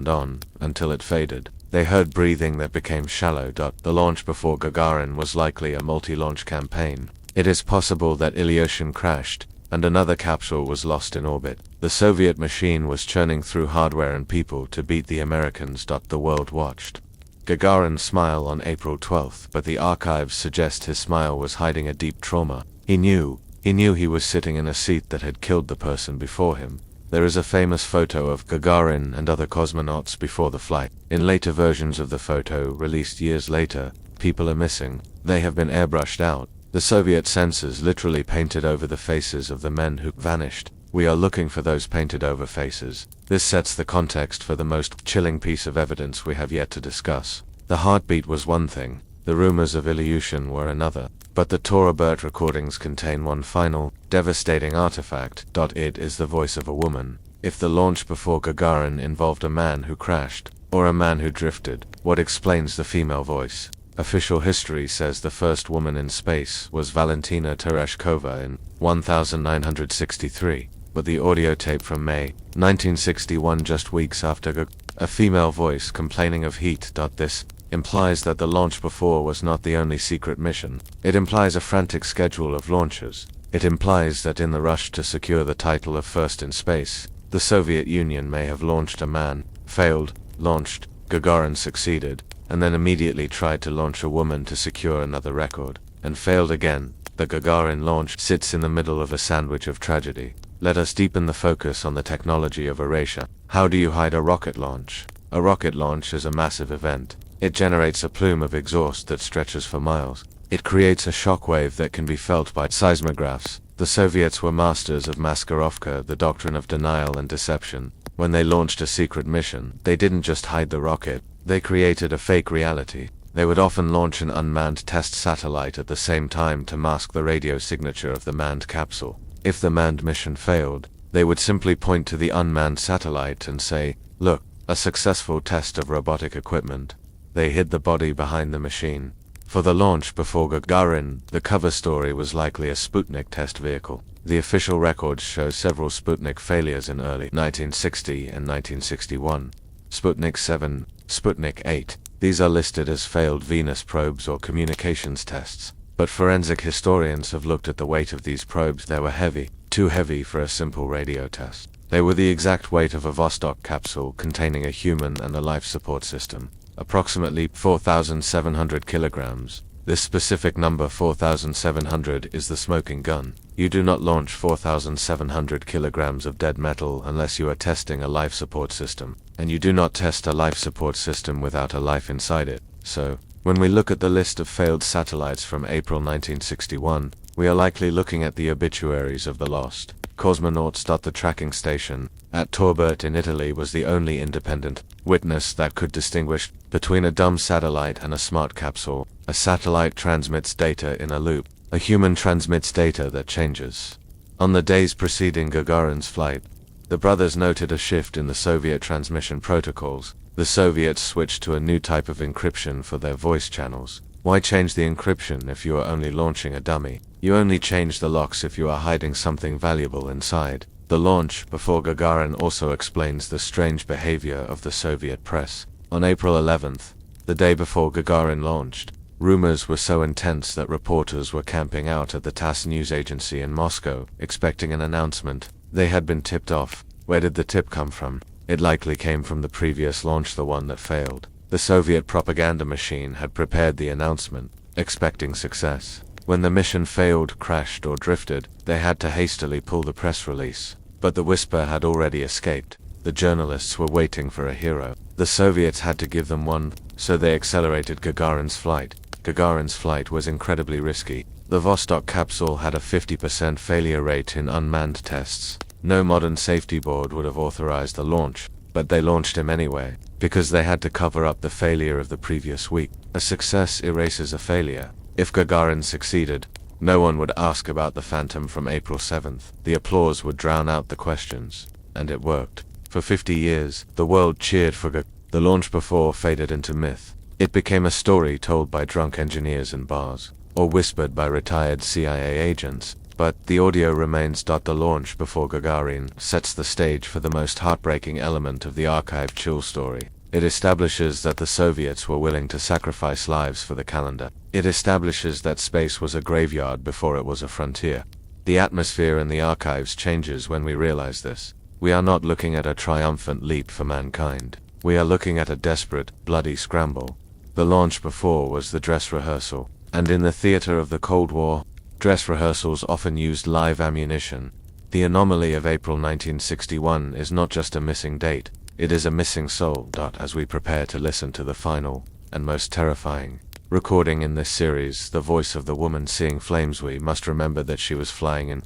Speaker 1: until it faded. They heard breathing that became shallow. The launch before Gagarin was likely a multi-launch campaign. It is possible that Ilyushin crashed, and another capsule was lost in orbit. The Soviet machine was churning through hardware and people to beat the Americans. The world watched Gagarin's smile on April 12th, but the archives suggest his smile was hiding a deep trauma. He knew he was sitting in a seat that had killed the person before him. There is a famous photo of Gagarin and other cosmonauts before the flight. In later versions of the photo, released years later, people are missing. They have been airbrushed out. The Soviet censors literally painted over the faces of the men who vanished. We are looking for those painted over faces. This sets the context for the most chilling piece of evidence we have yet to discuss. The heartbeat was one thing, the rumors of Ilyushin were another, but the Torabert recordings contain one final, devastating artifact. It is the voice of a woman. If the launch before Gagarin involved a man who crashed, or a man who drifted, what explains the female voice? Official history says the first woman in space was Valentina Tereshkova in 1963, but the audio tape from May 1961, just weeks after a female voice complaining of heat. This implies that the launch before was not the only secret mission. It implies a frantic schedule of launches. It implies that in the rush to secure the title of first in space, the Soviet Union may have launched a man, failed, launched, Gagarin succeeded, and then immediately tried to launch a woman to secure another record, and failed again. The Gagarin launch sits in the middle of a sandwich of tragedy. Let us deepen the focus on the technology of erasure. How do you hide a rocket launch? A rocket launch is a massive event. It generates a plume of exhaust that stretches for miles. It creates a shockwave that can be felt by seismographs. The Soviets were masters of maskirovka, the doctrine of denial and deception. When they launched a secret mission, they didn't just hide the rocket, they created a fake reality. They would often launch an unmanned test satellite at the same time to mask the radio signature of the manned capsule. If the manned mission failed, they would simply point to the unmanned satellite and say, "Look, a successful test of robotic equipment." They hid the body behind the machine. For the launch before Gagarin, the cover story was likely a Sputnik test vehicle. The official records show several Sputnik failures in early 1960 and 1961. Sputnik 7, Sputnik 8. These are listed as failed Venus probes or communications tests. But forensic historians have looked at the weight of these probes. They were heavy, too heavy for a simple radio test. They were the exact weight of a Vostok capsule containing a human and a life support system, approximately 4,700 kilograms. This specific number 4,700 is the smoking gun. You do not launch 4,700 kilograms of dead metal unless you are testing a life support system, and you do not test a life support system without a life inside it. So, when we look at the list of failed satellites from April 1961, we are likely looking at the obituaries of the lost cosmonauts. The tracking station at Torbert in Italy was the only independent witness that could distinguish between a dumb satellite and a smart capsule. A satellite transmits data in a loop. A human transmits data that changes. On the days preceding Gagarin's flight, the brothers noted a shift in the Soviet transmission protocols. The Soviets switched to a new type of encryption for their voice channels. Why change the encryption if you are only launching a dummy? You only change the locks if you are hiding something valuable inside. The launch before Gagarin also explains the strange behavior of the Soviet press. On April 11th, the day before Gagarin launched, rumors were so intense that reporters were camping out at the TASS news agency in Moscow, expecting an announcement. They had been tipped off. Where did the tip come from? It likely came from the previous launch, the one that failed. The Soviet propaganda machine had prepared the announcement, expecting success. When the mission failed, crashed, or drifted, they had to hastily pull the press release. But the whisper had already escaped. The journalists were waiting for a hero. The Soviets had to give them one, so they accelerated Gagarin's flight. Gagarin's flight was incredibly risky. The Vostok capsule had a 50% failure rate in unmanned tests. No modern safety board would have authorized the launch, but they launched him anyway, because they had to cover up the failure of the previous week. A success erases a failure. If Gagarin succeeded, no one would ask about the Phantom from April 7th. The applause would drown out the questions. And it worked. For 50 years, the world cheered for Gagarin. The launch before faded into myth. It became a story told by drunk engineers in bars, or whispered by retired CIA agents. But the audio remains. The launch before Gagarin sets the stage for the most heartbreaking element of the archive chill story. It establishes that the Soviets were willing to sacrifice lives for the calendar. It establishes that space was a graveyard before it was a frontier. The atmosphere in the archives changes when we realize this. We are not looking at a triumphant leap for mankind. We are looking at a desperate, bloody scramble. The launch before was the dress rehearsal. And in the theater of the Cold War, dress rehearsals often used live ammunition. The anomaly of April 1961 is not just a missing date, it is a missing soul. As we prepare to listen to the final, and most terrifying, recording in this series, the voice of the woman seeing flames, we must remember that she was flying in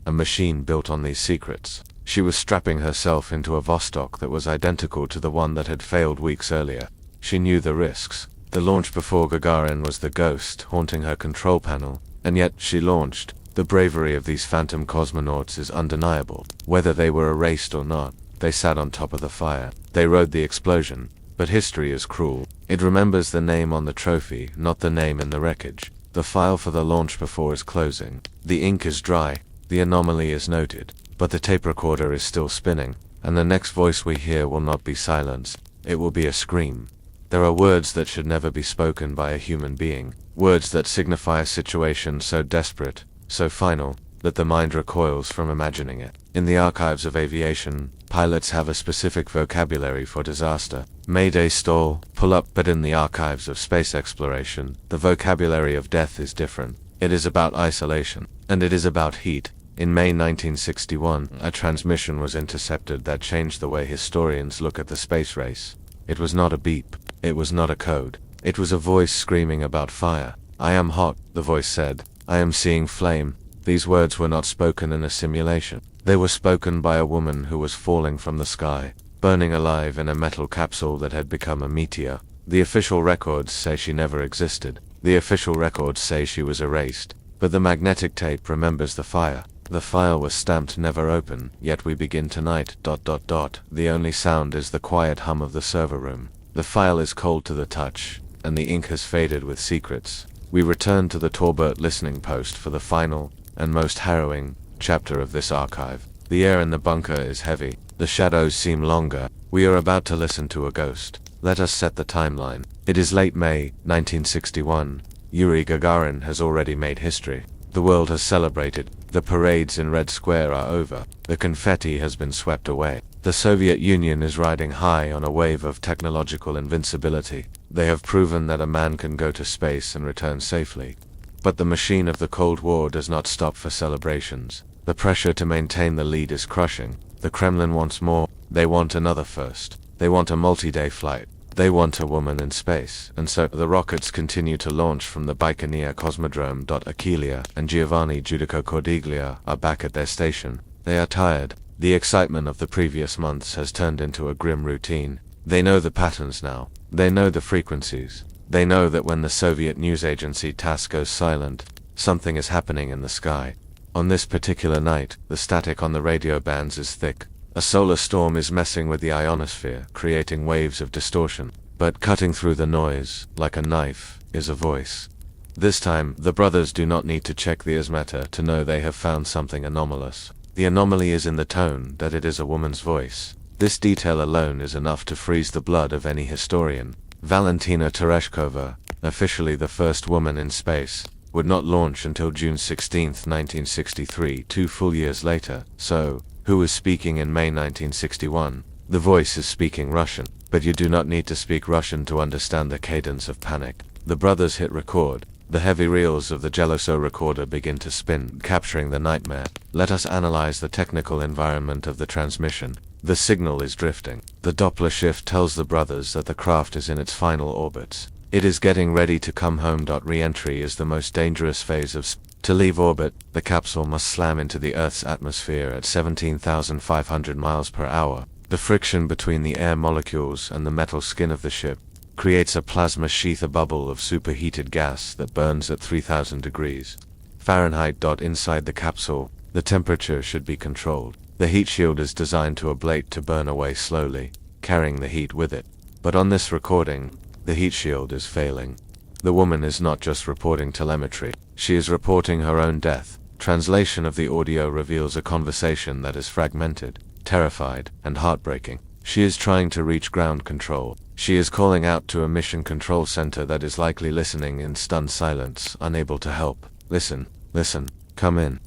Speaker 1: a machine built on these secrets. She was strapping herself into a Vostok that was identical to the one that had failed weeks earlier. She knew the risks. The launch before Gagarin was the ghost haunting her control panel, and yet she launched. The bravery of these phantom cosmonauts is undeniable. Whether they were erased or not, they sat on top of the fire. They rode the explosion. But history is cruel. It remembers the name on the trophy, not the name in the wreckage. The file for the launch before is closing. The ink is dry. The anomaly is noted. But the tape recorder is still spinning, and the next voice we hear will not be silence. It will be a scream. There are words that should never be spoken by a human being. Words that signify a situation so desperate, so final, that the mind recoils from imagining it. In the archives of aviation, pilots have a specific vocabulary for disaster. Mayday, stall, pull up. But in the archives of space exploration, the vocabulary of death is different. It is about isolation, and it is about heat. In May 1961, a transmission was intercepted that changed the way historians look at the space race. It was not a beep. It was not a code. It was a voice screaming about fire. "I am hot," the voice said. "I am seeing flame." These words were not spoken in a simulation. They were spoken by a woman who was falling from the sky, burning alive in a metal capsule that had become a meteor. The official records say she never existed. The official records say she was erased. But the magnetic tape remembers the fire. The file was stamped never open, yet we begin tonight. The only sound is the quiet hum of the server room. The file is cold to the touch, and the ink has faded with secrets. We return to the Torbert listening post for the final, and most harrowing, chapter of this archive. The air in the bunker is heavy. The shadows seem longer. We are about to listen to a ghost. Let us set the timeline. It is late May, 1961. Yuri Gagarin has already made history. The world has celebrated. The parades in Red Square are over. The confetti has been swept away. The Soviet Union is riding high on a wave of technological invincibility. They have proven that a man can go to space and return safely. But the machine of the Cold War does not stop for celebrations. The pressure to maintain the lead is crushing. The Kremlin wants more. They want another first. They want a multi-day flight. They want a woman in space, and so the rockets continue to launch from the Baikonur Cosmodrome. Achilea and Giovanni Judica-Cordiglia are back at their station. They are tired. The excitement of the previous months has turned into a grim routine. They know the patterns now. They know the frequencies. They know that when the Soviet news agency TASS goes silent, something is happening in the sky. On this particular night, the static on the radio bands is thick. A solar storm is messing with the ionosphere, creating waves of distortion. But cutting through the noise, like a knife, is a voice. This time, the brothers do not need to check the azimuth to know they have found something anomalous. The anomaly is in the tone that it is a woman's voice. This detail alone is enough to freeze the blood of any historian. Valentina Tereshkova, officially the first woman in space, would not launch until June 16, 1963, 2 full years later. So, who is speaking in May 1961? The voice is speaking Russian, but you do not need to speak Russian to understand the cadence of panic. The brothers hit record. The heavy reels of the Geloso recorder begin to spin, capturing the nightmare. Let us analyze the technical environment of the transmission. The signal is drifting. The Doppler shift tells the brothers that the craft is in its final orbits. It is getting ready to come home. Re-entry is the most dangerous phase of To leave orbit, the capsule must slam into the Earth's atmosphere at 17,500 miles per hour. The friction between the air molecules and the metal skin of the ship creates a plasma sheath, a bubble of superheated gas that burns at 3,000 degrees Fahrenheit. Inside the capsule, the temperature should be controlled. The heat shield is designed to ablate to burn away slowly, carrying the heat with it. But on this recording, the heat shield is failing. The woman is not just reporting telemetry, she is reporting her own death. Translation of the audio reveals a conversation that is fragmented, terrified, and heartbreaking. She is trying to reach ground control. She is calling out to a mission control center that is likely listening in stunned silence, unable to help. Listen, listen, come in,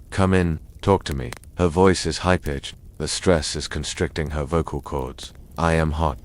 Speaker 1: talk to me. Her voice is high-pitched. The stress is constricting her vocal cords. I am hot,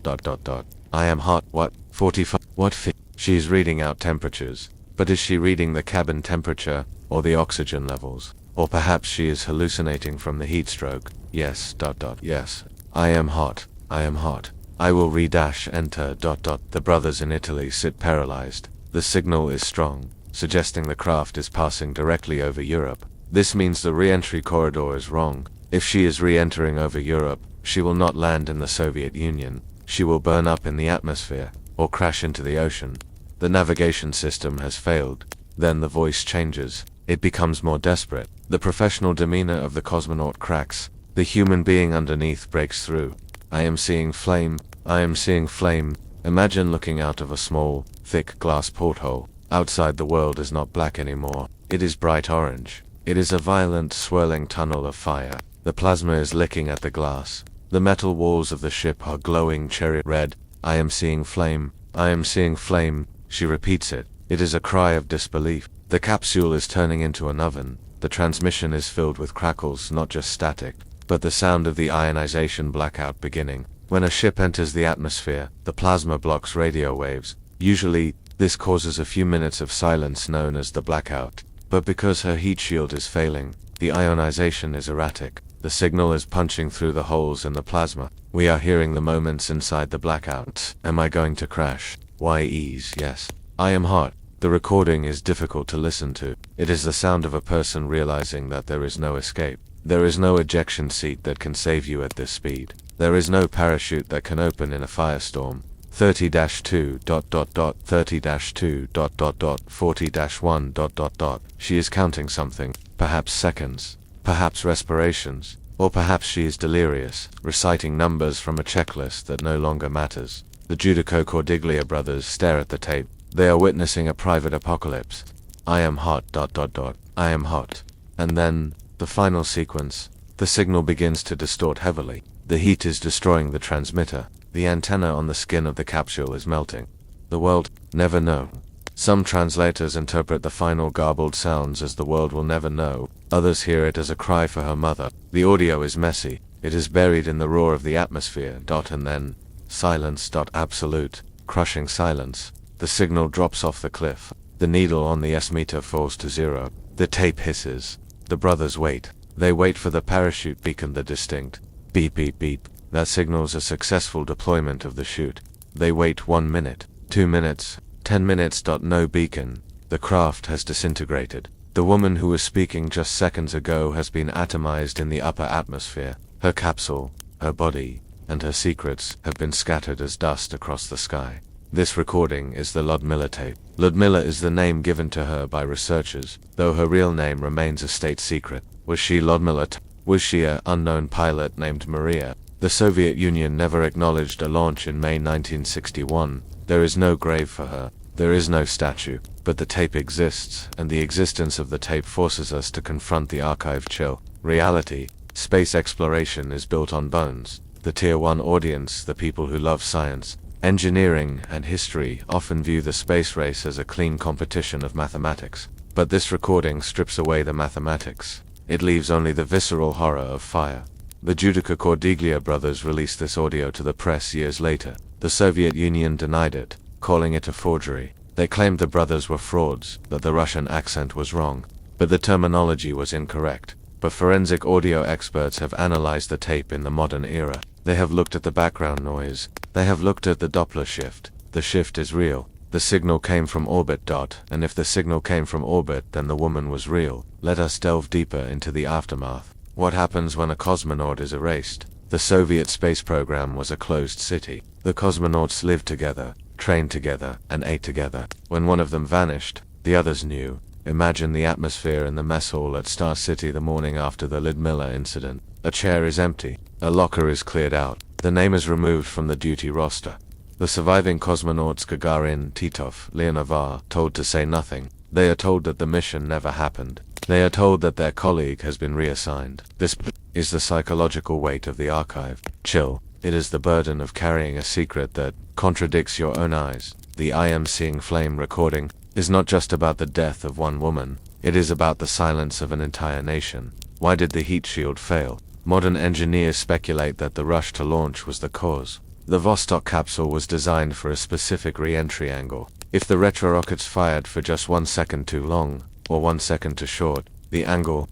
Speaker 1: I am hot, what, 45, what, She is reading out temperatures. But is she reading the cabin temperature, or the oxygen levels? Or perhaps she is hallucinating from the heat stroke. Yes, yes. I am hot, I am hot. I will enter. The brothers in Italy sit paralyzed. The signal is strong, suggesting the craft is passing directly over Europe. This means the re-entry corridor is wrong. If she is re-entering over Europe, she will not land in the Soviet Union. She will burn up in the atmosphere, or crash into the ocean. The navigation system has failed. Then the voice changes. It becomes more desperate. The professional demeanor of the cosmonaut cracks. The human being underneath breaks through. I am seeing flame. I am seeing flame. Imagine looking out of a small, thick glass porthole. Outside, the world is not black anymore. It is bright orange. It is a violent, swirling tunnel of fire. The plasma is licking at the glass. The metal walls of the ship are glowing cherry red. I am seeing flame. I am seeing flame. She repeats it. It is a cry of disbelief. The capsule is turning into an oven. The transmission is filled with crackles, not just static, but the sound of the ionization blackout beginning. When a ship enters the atmosphere, the plasma blocks radio waves. Usually, this causes a few minutes of silence known as the blackout. But because her heat shield is failing, the ionization is erratic. The signal is punching through the holes in the plasma. We are hearing the moments inside the blackout. Am I going to crash? Yes. I am hot. The recording is difficult to listen to. It is the sound of a person realizing that there is no escape. There is no ejection seat that can save you at this speed. There is no parachute that can open in a firestorm. 30-2 30-2 40-1 She is counting something, perhaps seconds, perhaps respirations, or perhaps she is delirious, reciting numbers from a checklist that no longer matters. The Judica-Cordiglia brothers stare at the tape. They are witnessing a private apocalypse. I am hot. I am hot. And then, the final sequence. The signal begins to distort heavily. The heat is destroying the transmitter. The antenna on the skin of the capsule is melting. The world never know. Some translators interpret the final garbled sounds as the world will never know. Others hear it as a cry for her mother. The audio is messy. It is buried in the roar of the atmosphere. And then, silence. Absolute, crushing silence. The signal drops off the cliff. The needle on the S-meter falls to 0. The tape hisses. The brothers wait. They wait for the parachute beacon, the distinct beep beep beep. That signals a successful deployment of the chute. They wait 1 minute, 2 minutes, 10 minutes. No beacon. The craft has disintegrated. The woman who was speaking just seconds ago has been atomized in the upper atmosphere. Her capsule, her body, and her secrets have been scattered as dust across the sky. This recording is the Ludmilla tape. Ludmilla is the name given to her by researchers, though her real name remains a state secret. Was she Ludmilla? Was she an unknown pilot named Maria? The Soviet Union never acknowledged a launch in May 1961. There is no grave for her. There is no statue, but the tape exists, and the existence of the tape forces us to confront the archive chill. Reality, space exploration is built on bones. The Tier 1 audience, the people who love science, engineering, and history, often view the space race as a clean competition of mathematics. But this recording strips away the mathematics. It leaves only the visceral horror of fire. The Judica-Cordiglia brothers released this audio to the press years later. The Soviet Union denied it, calling it a forgery. They claimed the brothers were frauds, that the Russian accent was wrong, but the terminology was incorrect. But forensic audio experts have analyzed the tape in the modern era. They have looked at the background noise. They have looked at the Doppler shift. The shift is real. The signal came from orbit. And if the signal came from orbit, then the woman was real. Let us delve deeper into the aftermath. What happens when a cosmonaut is erased? The Soviet space program was a closed city. The cosmonauts lived together, trained together, and ate together. When one of them vanished, the others knew. Imagine the atmosphere in the mess hall at Star City the morning after the Lyudmila incident. A chair is empty. A locker is cleared out. The name is removed from the duty roster. The surviving cosmonauts Gagarin, Titov, Leonov are told to say nothing. They are told that the mission never happened. They are told that their colleague has been reassigned. This is the psychological weight of the archive. Chill. It is the burden of carrying a secret that contradicts your own eyes. The I Am Seeing Flame recording is not just about the death of one woman. It is about the silence of an entire nation. Why did the heat shield fail? Modern engineers speculate that the rush to launch was the cause. The Vostok capsule was designed for a specific re-entry angle. If the retrorockets fired for just 1 second too long, or 1 second too short, the angle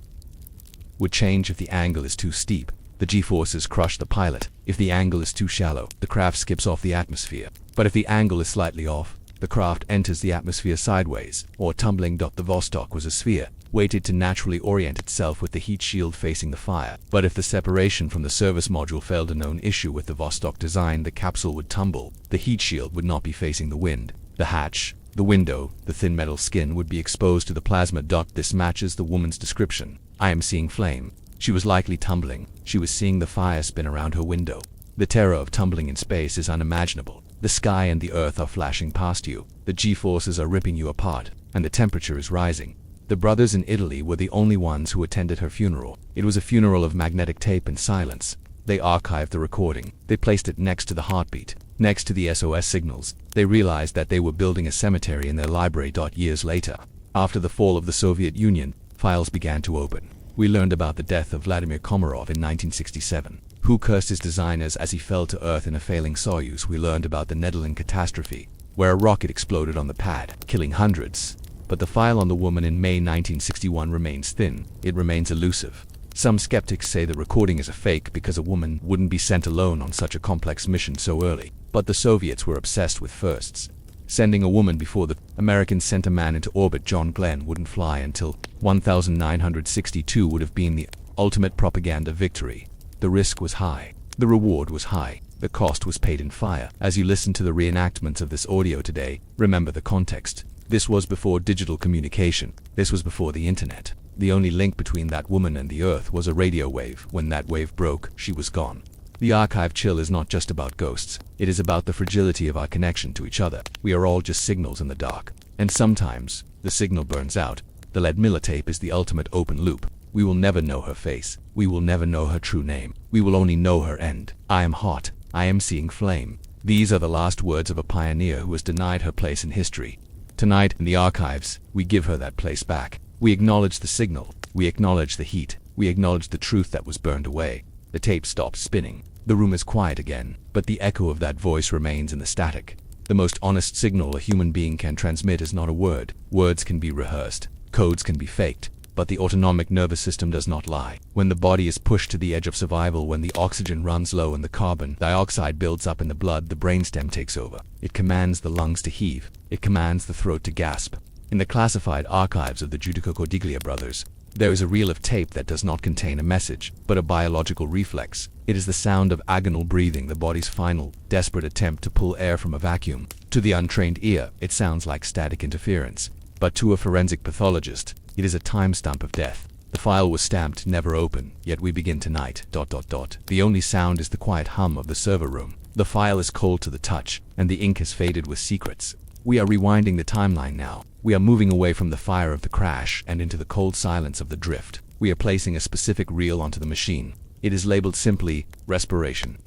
Speaker 2: would change. If the angle is too steep, the G-forces crush the pilot. If the angle is too shallow, the craft skips off the atmosphere. But if the angle is slightly off, the craft enters the atmosphere sideways, or tumbling. The Vostok was a sphere, weighted to naturally orient itself with the heat shield facing the fire. But if the separation from the service module failed, a known issue with the Vostok design, the capsule would tumble. The heat shield would not be facing the wind. The hatch, the window, the thin metal skin would be exposed to the plasma. This matches the woman's description. I am seeing flame. She was likely tumbling. She was seeing the fire spin around her window. The terror of tumbling in space is unimaginable. The sky and the earth are flashing past you. The G-forces are ripping you apart, and the temperature is rising. The brothers in Italy were the only ones who attended her funeral. It was a funeral of magnetic tape and silence. They archived the recording. They placed it next to the heartbeat, next to the SOS signals. They realized that they were building a cemetery in their library. Years later, after the fall of the Soviet Union, files began to open. We learned about the death of Vladimir Komarov in 1967, who cursed his designers as he fell to earth in a failing Soyuz. We learned about the Netherlands catastrophe, where a rocket exploded on the pad, killing hundreds. But the file on the woman in May 1961 remains thin. It remains elusive. Some skeptics say the recording is a fake because a woman wouldn't be sent alone on such a complex mission so early. But the Soviets were obsessed with firsts. Sending a woman before the Americans sent a man into orbit. John Glenn wouldn't fly until 1962 would have been the ultimate propaganda victory. The risk was high. The reward was high. The cost was paid in fire. As you listen to the reenactments of this audio today, remember the context. This was before digital communication. This was before the internet. The only link between that woman and the earth was a radio wave. When that wave broke, she was gone. The archive chill is not just about ghosts. It is about the fragility of our connection to each other. We are all just signals in the dark. And sometimes, the signal burns out. The Lyudmila tape is the ultimate open loop. We will never know her face. We will never know her true name. We will only know her end. I am hot. I am seeing flame. These are the last words of a pioneer who was denied her place in history. Tonight, in the archives, we give her that place back. We acknowledge the signal. We acknowledge the heat. We acknowledge the truth that was burned away. The tape stops spinning. The room is quiet again, but the echo of that voice remains in the static. The most honest signal a human being can transmit is not a word. Words can be rehearsed. Codes can be faked. But the autonomic nervous system does not lie. When the body is pushed to the edge of survival, when the oxygen runs low and the carbon dioxide builds up in the blood, the brainstem takes over. It commands the lungs to heave. It commands the throat to gasp. In the classified archives of the Judica-Cordiglia brothers, there is a reel of tape that does not contain a message, but a biological reflex. It is the sound of agonal breathing, the body's final, desperate attempt to pull air from a vacuum. To the untrained ear, it sounds like static interference. But to a forensic pathologist, it is a timestamp of death. The file was stamped never open, yet we begin tonight. The only sound is the quiet hum of the server room. The file is cold to the touch, and the ink has faded with secrets. We are rewinding the timeline now. We are moving away from the fire of the crash and into the cold silence of the drift. We are placing a specific reel onto the machine. It is labeled simply respiration.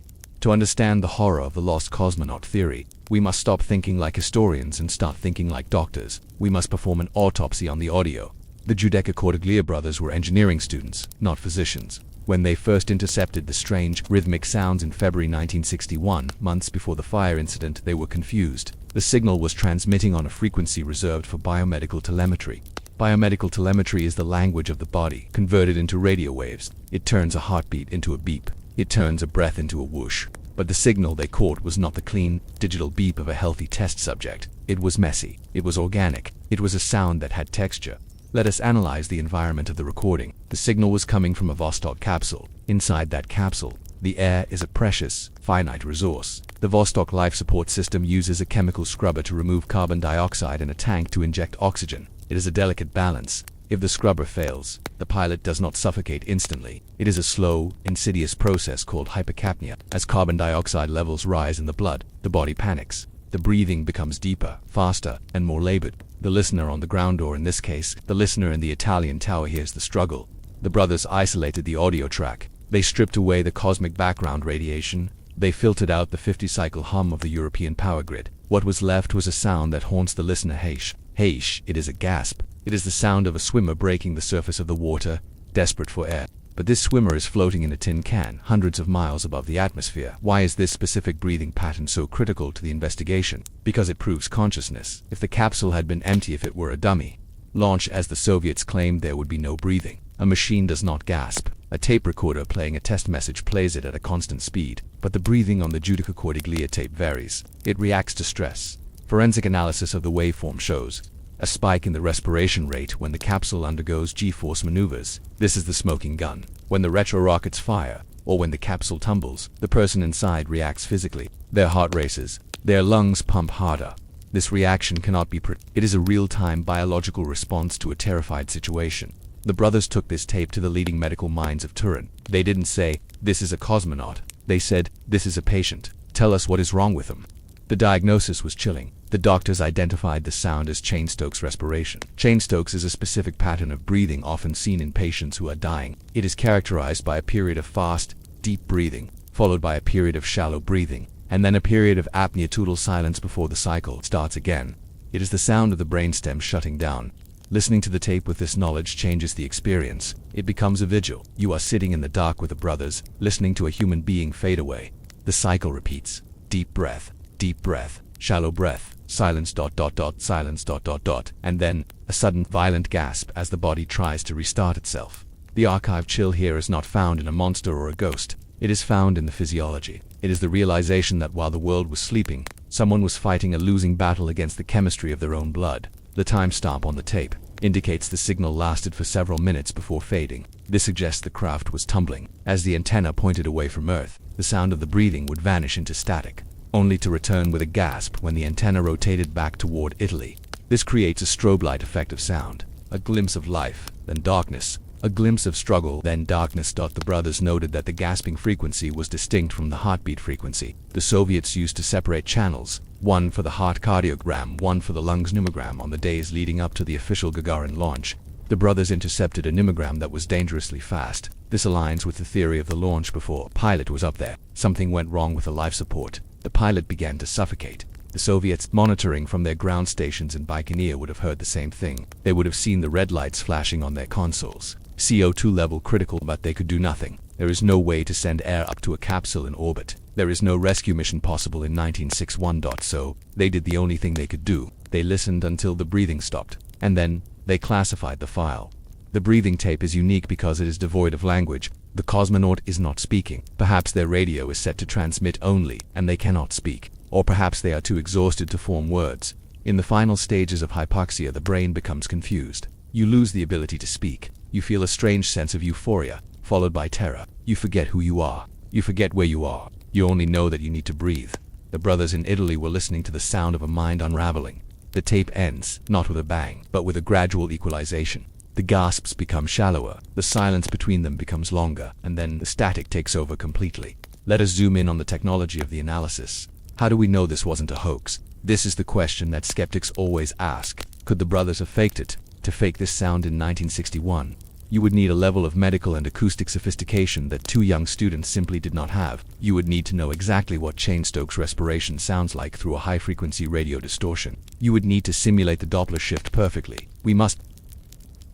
Speaker 2: To understand the horror of the lost cosmonaut theory, we must stop thinking like historians and start thinking like doctors. We must perform an autopsy on the audio. The Judica-Cordiglia brothers were engineering students, not physicians. When they first intercepted the strange, rhythmic sounds in February 1961, months before the fire incident, they were confused. The signal was transmitting on a frequency reserved for biomedical telemetry. Biomedical telemetry is the language of the body, converted into radio waves. It turns a heartbeat into a beep. It turns a breath into a whoosh. But the signal they caught was not the clean, digital beep of a healthy test subject. It was messy. It was organic. It was a sound that had texture. Let us analyze the environment of the recording. The signal was coming from a Vostok capsule. Inside that capsule, the air is a precious, finite resource. The Vostok life support system uses a chemical scrubber to remove carbon dioxide and a tank to inject oxygen. It is a delicate balance. If the scrubber fails, the pilot does not suffocate instantly. It is a slow, insidious process called hypercapnia. As carbon dioxide levels rise in the blood, the body panics. The breathing becomes deeper, faster, and more labored. The listener on the ground, or in this case, the listener in the Italian tower, hears the struggle. The brothers isolated the audio track. They stripped away the cosmic background radiation. They filtered out the 50-cycle hum of the European power grid. What was left was a sound that haunts the listener. Heish. Heish, it is a gasp. It is the sound of a swimmer breaking the surface of the water, desperate for air. But this swimmer is floating in a tin can, hundreds of miles above the atmosphere. Why is this specific breathing pattern so critical to the investigation? Because it proves consciousness. If the capsule had been empty, if it were a dummy launch, as the Soviets claimed, there would be no breathing. A machine does not gasp. A tape recorder playing a test message plays it at a constant speed. But the breathing on the Judica-Cordiglia tape varies. It reacts to stress. Forensic analysis of the waveform shows a spike in the respiration rate when the capsule undergoes G-force maneuvers. This is the smoking gun. When the retro rockets fire, or when the capsule tumbles, the person inside reacts physically. Their heart races. Their lungs pump harder. This reaction cannot be predicted. It is a real-time biological response to a terrified situation. The brothers took this tape to the leading medical minds of Turin. They didn't say, "This is a cosmonaut." They said, "This is a patient. Tell us what is wrong with him." The diagnosis was chilling. The doctors identified the sound as Cheyne-Stokes respiration. Cheyne-Stokes is a specific pattern of breathing often seen in patients who are dying. It is characterized by a period of fast, deep breathing, followed by a period of shallow breathing, and then a period of apnea, total silence before the cycle starts again. It is the sound of the brainstem shutting down. Listening to the tape with this knowledge changes the experience. It becomes a vigil. You are sitting in the dark with the brothers, listening to a human being fade away. The cycle repeats. Deep breath, shallow breath, silence, silence, and then a sudden violent gasp as the body tries to restart itself. The archive chill here is not found in a monster or a ghost. It is found in the physiology. It is the realization that while the world was sleeping, someone was fighting a losing battle against the chemistry of their own blood. The timestamp on the tape indicates the signal lasted for several minutes before fading. This suggests the craft was tumbling. As the antenna pointed away from Earth, the sound of the breathing would vanish into static, only to return with a gasp when the antenna rotated back toward Italy. This creates a strobe light effect of sound. A glimpse of life, then darkness. A glimpse of struggle, then darkness. The brothers noted that the gasping frequency was distinct from the heartbeat frequency. The Soviets used to separate channels, one for the heart cardiogram, one for the lungs pneumogram, on the days leading up to the official Gagarin launch. The brothers intercepted a pneumogram that was dangerously fast. This aligns with the theory of the launch before pilot was up there. Something went wrong with the life support. The pilot began to suffocate. The Soviets, monitoring from their ground stations in Baikonur, would have heard the same thing. They would have seen the red lights flashing on their consoles. CO2 level critical, but they could do nothing. There is no way to send air up to a capsule in orbit. There is no rescue mission possible in 1961. So they did the only thing they could do. They listened until the breathing stopped, and then they classified the file. The breathing tape is unique because it is devoid of language. The cosmonaut is not speaking. Perhaps their radio is set to transmit only, and they cannot speak. Or perhaps they are too exhausted to form words. In the final stages of hypoxia, the brain becomes confused. You lose the ability to speak. You feel a strange sense of euphoria, followed by terror. You forget who you are. You forget where you are. You only know that you need to breathe. The brothers in Italy were listening to the sound of a mind unraveling. The tape ends, not with a bang, but with a gradual equalization. The gasps become shallower, the silence between them becomes longer, and then the static takes over completely. Let us zoom in on the technology of the analysis. How do we know this wasn't a hoax? This is the question that skeptics always ask. Could the brothers have faked it? To fake this sound in 1961, you would need a level of medical and acoustic sophistication that two young students simply did not have. You would need to know exactly what Cheyne-Stokes respiration sounds like through a high-frequency radio distortion. You would need to simulate the Doppler shift perfectly. We must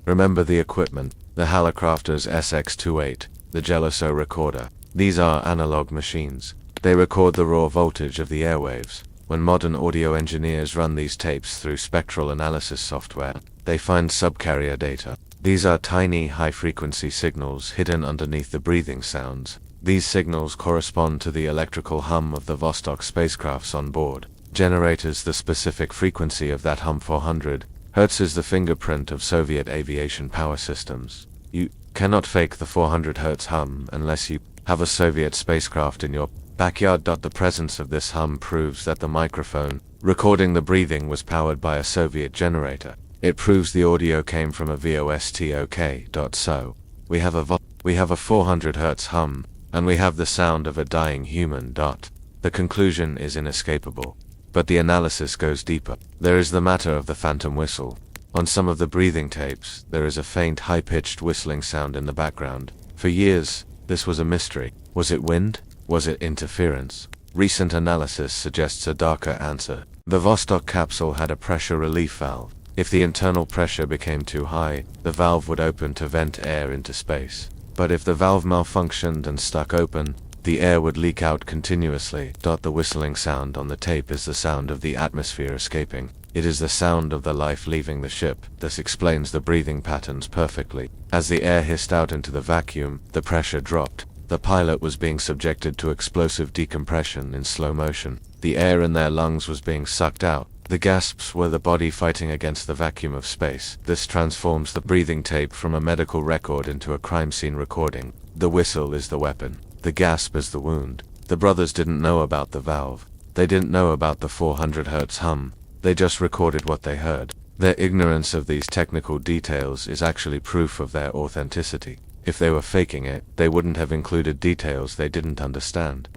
Speaker 1: Remember the equipment, the Hallicrafters SX28, the Geloso recorder. These are analog machines. They record the raw voltage of the airwaves. When modern audio engineers run these tapes through spectral analysis software, they find subcarrier data. These are tiny high-frequency signals hidden underneath the breathing sounds. These signals correspond to the electrical hum of the Vostok spacecrafts on board. Generators the specific frequency of that hum. 400 Hertz is the fingerprint of Soviet aviation power systems. You cannot fake the 400 Hz hum unless you have a Soviet spacecraft in your backyard. The presence of this hum proves that the microphone recording the breathing was powered by a Soviet generator. It proves the audio came from a VOSTOK. So we have a 400 Hz hum, and we have the sound of a dying human. The conclusion is inescapable. But the analysis goes deeper. There is the matter of the phantom whistle. On some of the breathing tapes, there is a faint, high-pitched whistling sound in the background. For years, this was a mystery. Was it wind? Was it interference? Recent analysis suggests a darker answer. The Vostok capsule had a pressure relief valve. If the internal pressure became too high, the valve would open to vent air into space. But if the valve malfunctioned and stuck open, the air would leak out continuously. The whistling sound on the tape is the sound of the atmosphere escaping. It is the sound of the life leaving the ship. This explains the breathing patterns perfectly. As the air hissed out into the vacuum, the pressure dropped. The pilot was being subjected to explosive decompression in slow motion. The air in their lungs was being sucked out. The gasps were the body fighting against the vacuum of space. This transforms the breathing tape from a medical record into a crime scene recording. The whistle is the weapon. The gasp is the wound. The brothers didn't know about the valve. They didn't know about the 400 Hz hum. They just recorded what they heard. Their ignorance of these technical details is actually proof of their authenticity. If they were faking it, they wouldn't have included details they didn't understand.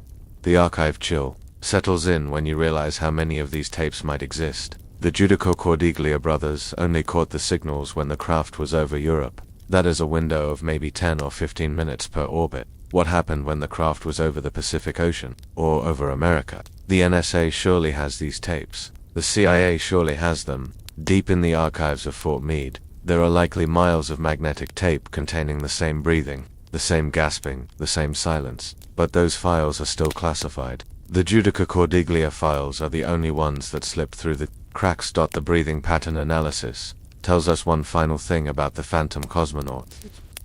Speaker 1: The archive chill settles in when you realize how many of these tapes might exist. The Judica-Cordiglia brothers only caught the signals when the craft was over Europe. That is a window of maybe 10 or 15 minutes per orbit. What happened when the craft was over the Pacific Ocean, or over America? The NSA surely has these tapes. The CIA surely has them. Deep in the archives of Fort Meade, there are likely miles of magnetic tape containing the same breathing, the same gasping, the same silence. But those files are still classified. The Judica-Cordiglia files are the only ones that slip through the cracks. The breathing pattern analysis tells us one final thing about the Phantom Cosmonaut.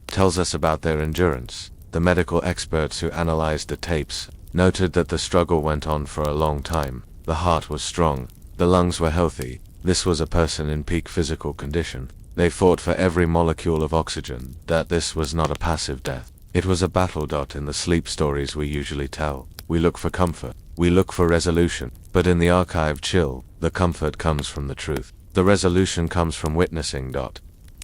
Speaker 1: Tells us about their endurance. The medical experts who analyzed the tapes noted that the struggle went on for a long time. The heart was strong. The lungs were healthy. This was a person in peak physical condition. They fought for every molecule of oxygen. That this was not a passive death. It was a battle. In the sleep stories we usually tell, we look for comfort. We look for resolution. But in the archive chill, the comfort comes from the truth. The resolution comes from witnessing.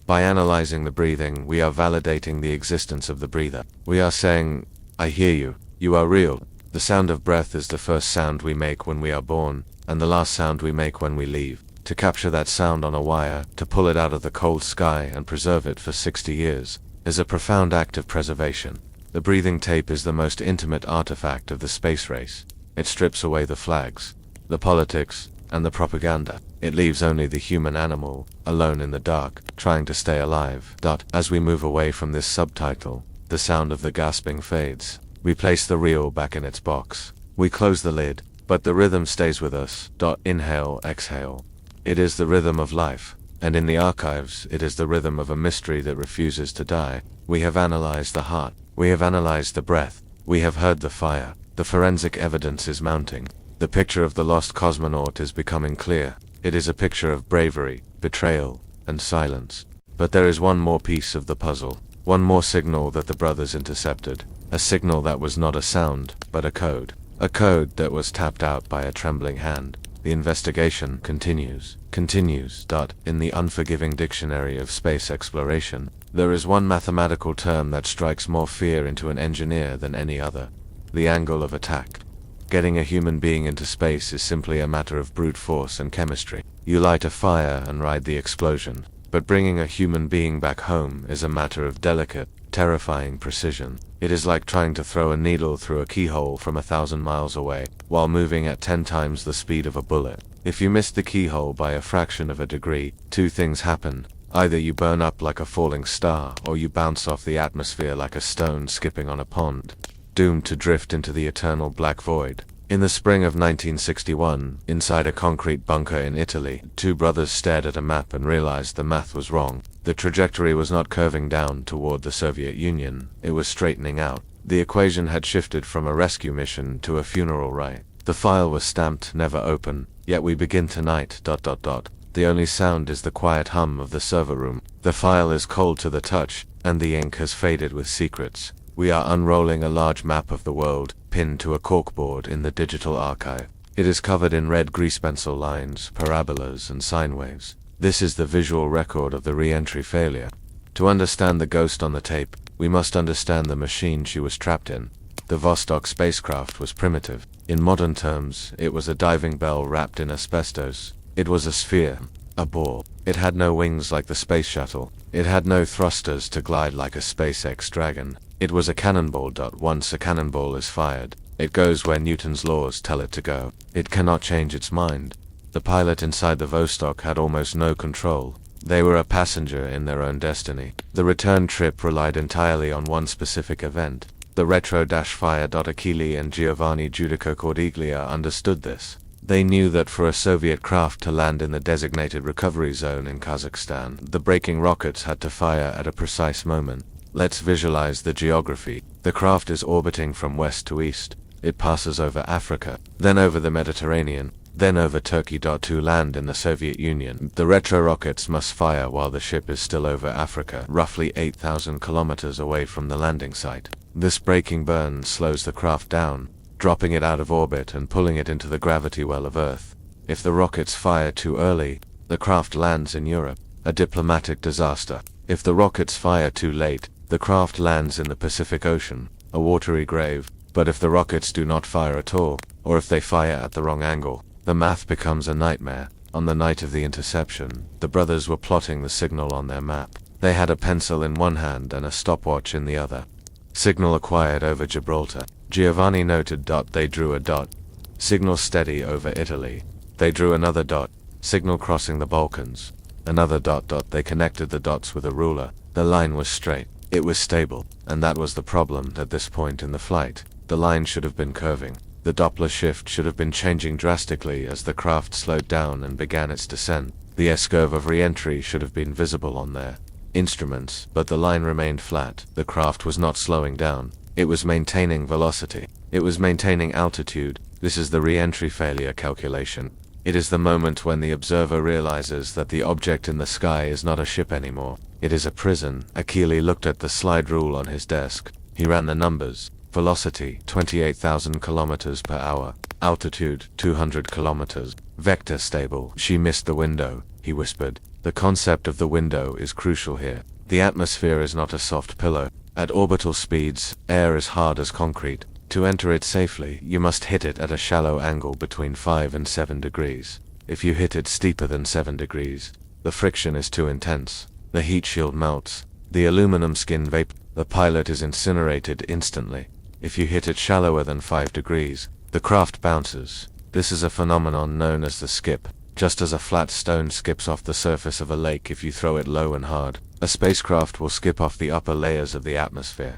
Speaker 1: By analyzing the breathing, we are validating the existence of the breather. We are saying, I hear you. You are real. The sound of breath is the first sound we make when we are born, and the last sound we make when we leave. To capture that sound on a wire, to pull it out of the cold sky and preserve it for 60 years, is a profound act of preservation. The breathing tape is the most intimate artifact of the space race. It strips away the flags, the politics, and the propaganda. It leaves only the human animal, alone in the dark, trying to stay alive. As we move away from this subtitle, the sound of the gasping fades. We place the reel back in its box. We close the lid, but the rhythm stays with us. Inhale, exhale. It is the rhythm of life, and in the archives, it is the rhythm of a mystery that refuses to die. We have analyzed the heart. We have analyzed the breath. We have heard the fire. The forensic evidence is mounting. The picture of the lost cosmonaut is becoming clear. It is a picture of bravery, betrayal, and silence. But there is one more piece of the puzzle. One more signal that the brothers intercepted. A signal that was not a sound, but a code. A code that was tapped out by a trembling hand. The investigation continues. In the unforgiving dictionary of space exploration, there is one mathematical term that strikes more fear into an engineer than any other. The angle of attack. Getting a human being into space is simply a matter of brute force and chemistry. You light a fire and ride the explosion. But bringing a human being back home is a matter of delicate, terrifying precision. It is like trying to throw a needle through a keyhole from 1,000 miles away, while moving at 10 times the speed of a bullet. If you miss the keyhole by a fraction of a degree, two things happen. Either you burn up like a falling star, or you bounce off the atmosphere like a stone skipping on a pond, doomed to drift into the eternal black void. In the spring of 1961, inside a concrete bunker in Italy, two brothers stared at a map and realized the math was wrong. The trajectory was not curving down toward the Soviet Union, it was straightening out. The equation had shifted from a rescue mission to a funeral rite. The file was stamped, never open, yet we begin tonight, ... The only sound is the quiet hum of the server room. The file is cold to the touch, and the ink has faded with secrets. We are unrolling a large map of the world, pinned to a corkboard in the digital archive. It is covered in red grease pencil lines, parabolas, and sine waves. This is the visual record of the re-entry failure. To understand the ghost on the tape, we must understand the machine she was trapped in. The Vostok spacecraft was primitive. In modern terms, it was a diving bell wrapped in asbestos. It was a sphere, a ball. It had no wings like the space shuttle. It had no thrusters to glide like a SpaceX Dragon. It was a cannonball. Once a cannonball is fired, it goes where Newton's laws tell it to go. It cannot change its mind. The pilot inside the Vostok had almost no control. They were a passenger in their own destiny. The return trip relied entirely on one specific event. The retro-fire. Achille and Giovanni Judica-Cordiglia understood this. They knew that for a Soviet craft to land in the designated recovery zone in Kazakhstan, the braking rockets had to fire at a precise moment. Let's visualize the geography. The craft is orbiting from west to east. It passes over Africa, then over the Mediterranean, then over Turkey. To land in the Soviet Union, the retro rockets must fire while the ship is still over Africa, roughly 8,000 kilometers away from the landing site. This braking burn slows the craft down, dropping it out of orbit and pulling it into the gravity well of Earth. If the rockets fire too early, the craft lands in Europe, a diplomatic disaster. If the rockets fire too late, the craft lands in the Pacific Ocean, a watery grave. But if the rockets do not fire at all, or if they fire at the wrong angle, the math becomes a nightmare. On the night of the interception, the brothers were plotting the signal on their map. They had a pencil in one hand and a stopwatch in the other. Signal acquired over Gibraltar. Giovanni noted. They drew a dot. Signal steady over Italy. They drew another dot. Signal crossing the Balkans. Another dot. They connected the dots with a ruler. The line was straight. It was stable. And that was the problem at this point in the flight. The line should have been curving. The Doppler shift should have been changing drastically as the craft slowed down and began its descent. The S-curve of re-entry should have been visible on their instruments, but the line remained flat. The craft was not slowing down. It was maintaining velocity. It was maintaining altitude. This is the re-entry failure calculation. It is the moment when the observer realizes that the object in the sky is not a ship anymore. It is a prison. Achille looked at the slide rule on his desk. He ran the numbers. Velocity, 28,000 kilometers per hour. Altitude, 200 kilometers. Vector stable. She missed the window, he whispered. The concept of the window is crucial here. The atmosphere is not a soft pillow. At orbital speeds, air is hard as concrete. To enter it safely, you must hit it at a shallow angle between 5 and 7 degrees. If you hit it steeper than 7 degrees, the friction is too intense. The heat shield melts. The aluminum skin vapor. The pilot is incinerated instantly. If you hit it shallower than 5 degrees, the craft bounces. This is a phenomenon known as the skip. Just as a flat stone skips off the surface of a lake if you throw it low and hard, a spacecraft will skip off the upper layers of the atmosphere.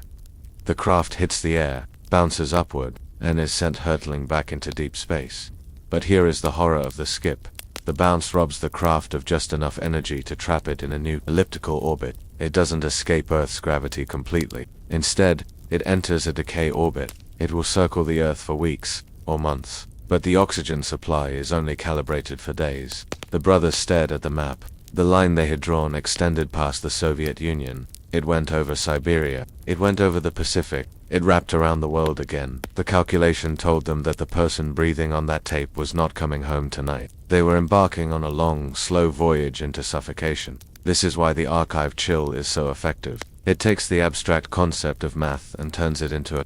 Speaker 1: The craft hits the air, bounces upward, and is sent hurtling back into deep space. But here is the horror of the skip. The bounce robs the craft of just enough energy to trap it in a new elliptical orbit. It doesn't escape Earth's gravity completely. Instead, it enters a decay orbit. It will circle the Earth for weeks, or months. But the oxygen supply is only calibrated for days. The brothers stared at the map. The line they had drawn extended past the Soviet Union. It went over Siberia. It went over the Pacific. It wrapped around the world again. The calculation told them that the person breathing on that tape was not coming home tonight. They were embarking on a long, slow voyage into suffocation. This is why the archive chill is so effective. It takes the abstract concept of math and turns it into a...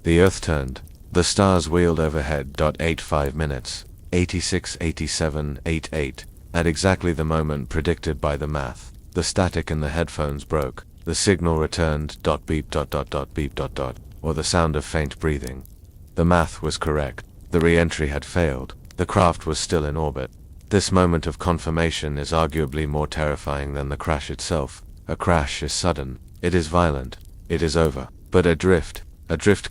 Speaker 1: The Earth turned. The stars wheeled overhead. 85 minutes. 86, 87, 88. At exactly the moment predicted by the math, the static in the headphones broke. The signal returned. Beep. Beep. Or the sound of faint breathing. The math was correct. The re-entry had failed. The craft was still in orbit. This moment of confirmation is arguably more terrifying than the crash itself. A crash is sudden. It is violent. It is over. But a drift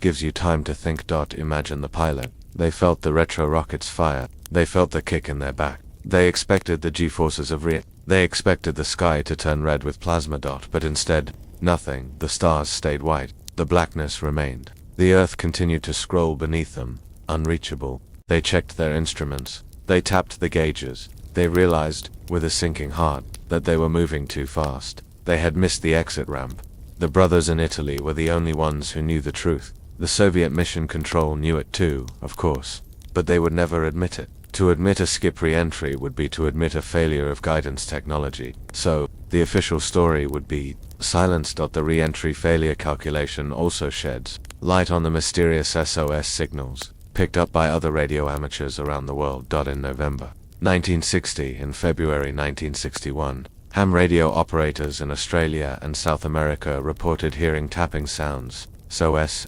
Speaker 1: gives you time to think. Imagine the pilot. They felt the retro rockets fire. They felt the kick in their back. They expected the G-forces of They expected the sky to turn red with plasma. But instead, nothing. The stars stayed white. The blackness remained. The earth continued to scroll beneath them, unreachable. They checked their instruments. They tapped the gauges. They realized, with a sinking heart, that they were moving too fast. They had missed the exit ramp. The brothers in Italy were the only ones who knew the truth. The Soviet mission control knew it too, of course. But they would never admit it. To admit a skip re-entry would be to admit a failure of guidance technology. So, the official story would be silence. The re-entry failure calculation also sheds light on the mysterious SOS signals, picked up by other radio amateurs around the world. In November 1960 and February 1961, ham radio operators in Australia and South America reported hearing tapping sounds. SOS.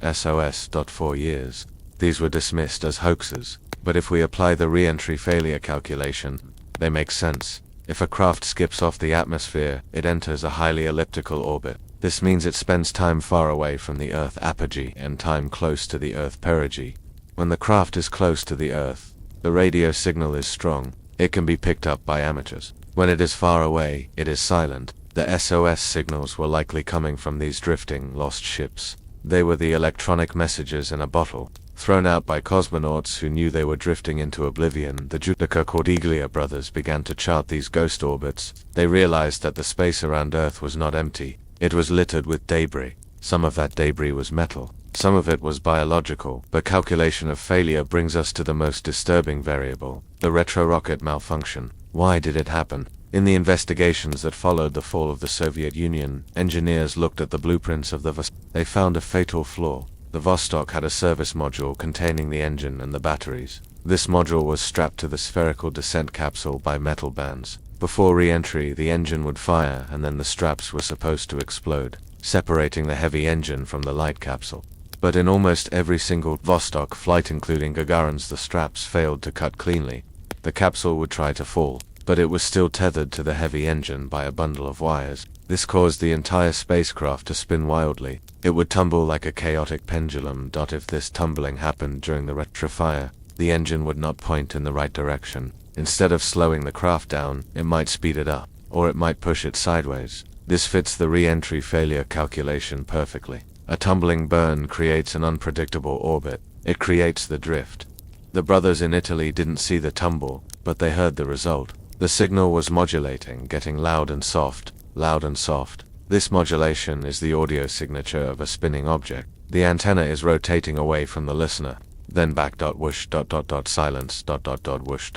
Speaker 1: For years, these were dismissed as hoaxes. But if we apply the re-entry failure calculation, they make sense. If a craft skips off the atmosphere, it enters a highly elliptical orbit. This means it spends time far away from the Earth apogee and time close to the Earth perigee. When the craft is close to the Earth, the radio signal is strong. It can be picked up by amateurs. When it is far away, it is silent. The SOS signals were likely coming from these drifting, lost ships. They were the electronic messages in a bottle, thrown out by cosmonauts who knew they were drifting into oblivion. The Judica-Cordiglia brothers began to chart these ghost orbits. They realized that the space around Earth was not empty. It was littered with debris. Some of that debris was metal. Some of it was biological. But calculation of failure brings us to the most disturbing variable, the retro-rocket malfunction. Why did it happen? In the investigations that followed the fall of the Soviet Union, engineers looked at the blueprints of the Vostok. They found a fatal flaw. The Vostok had a service module containing the engine and the batteries. This module was strapped to the spherical descent capsule by metal bands. Before re-entry, the engine would fire and then the straps were supposed to explode, separating the heavy engine from the light capsule. But in almost every single Vostok flight, including Gagarin's, the straps failed to cut cleanly. The capsule would try to fall, but it was still tethered to the heavy engine by a bundle of wires. This caused the entire spacecraft to spin wildly. It would tumble like a chaotic pendulum. If this tumbling happened during the retrofire, the engine would not point in the right direction. Instead of slowing the craft down, it might speed it up, or it might push it sideways. This fits the re-entry failure calculation perfectly. A tumbling burn creates an unpredictable orbit. It creates the drift. The brothers in Italy didn't see the tumble, but they heard the result. The signal was modulating, getting loud and soft, loud and soft. This modulation is the audio signature of a spinning object. The antenna is rotating away from the listener. Then back. Whoosh. Silence. Whoosh.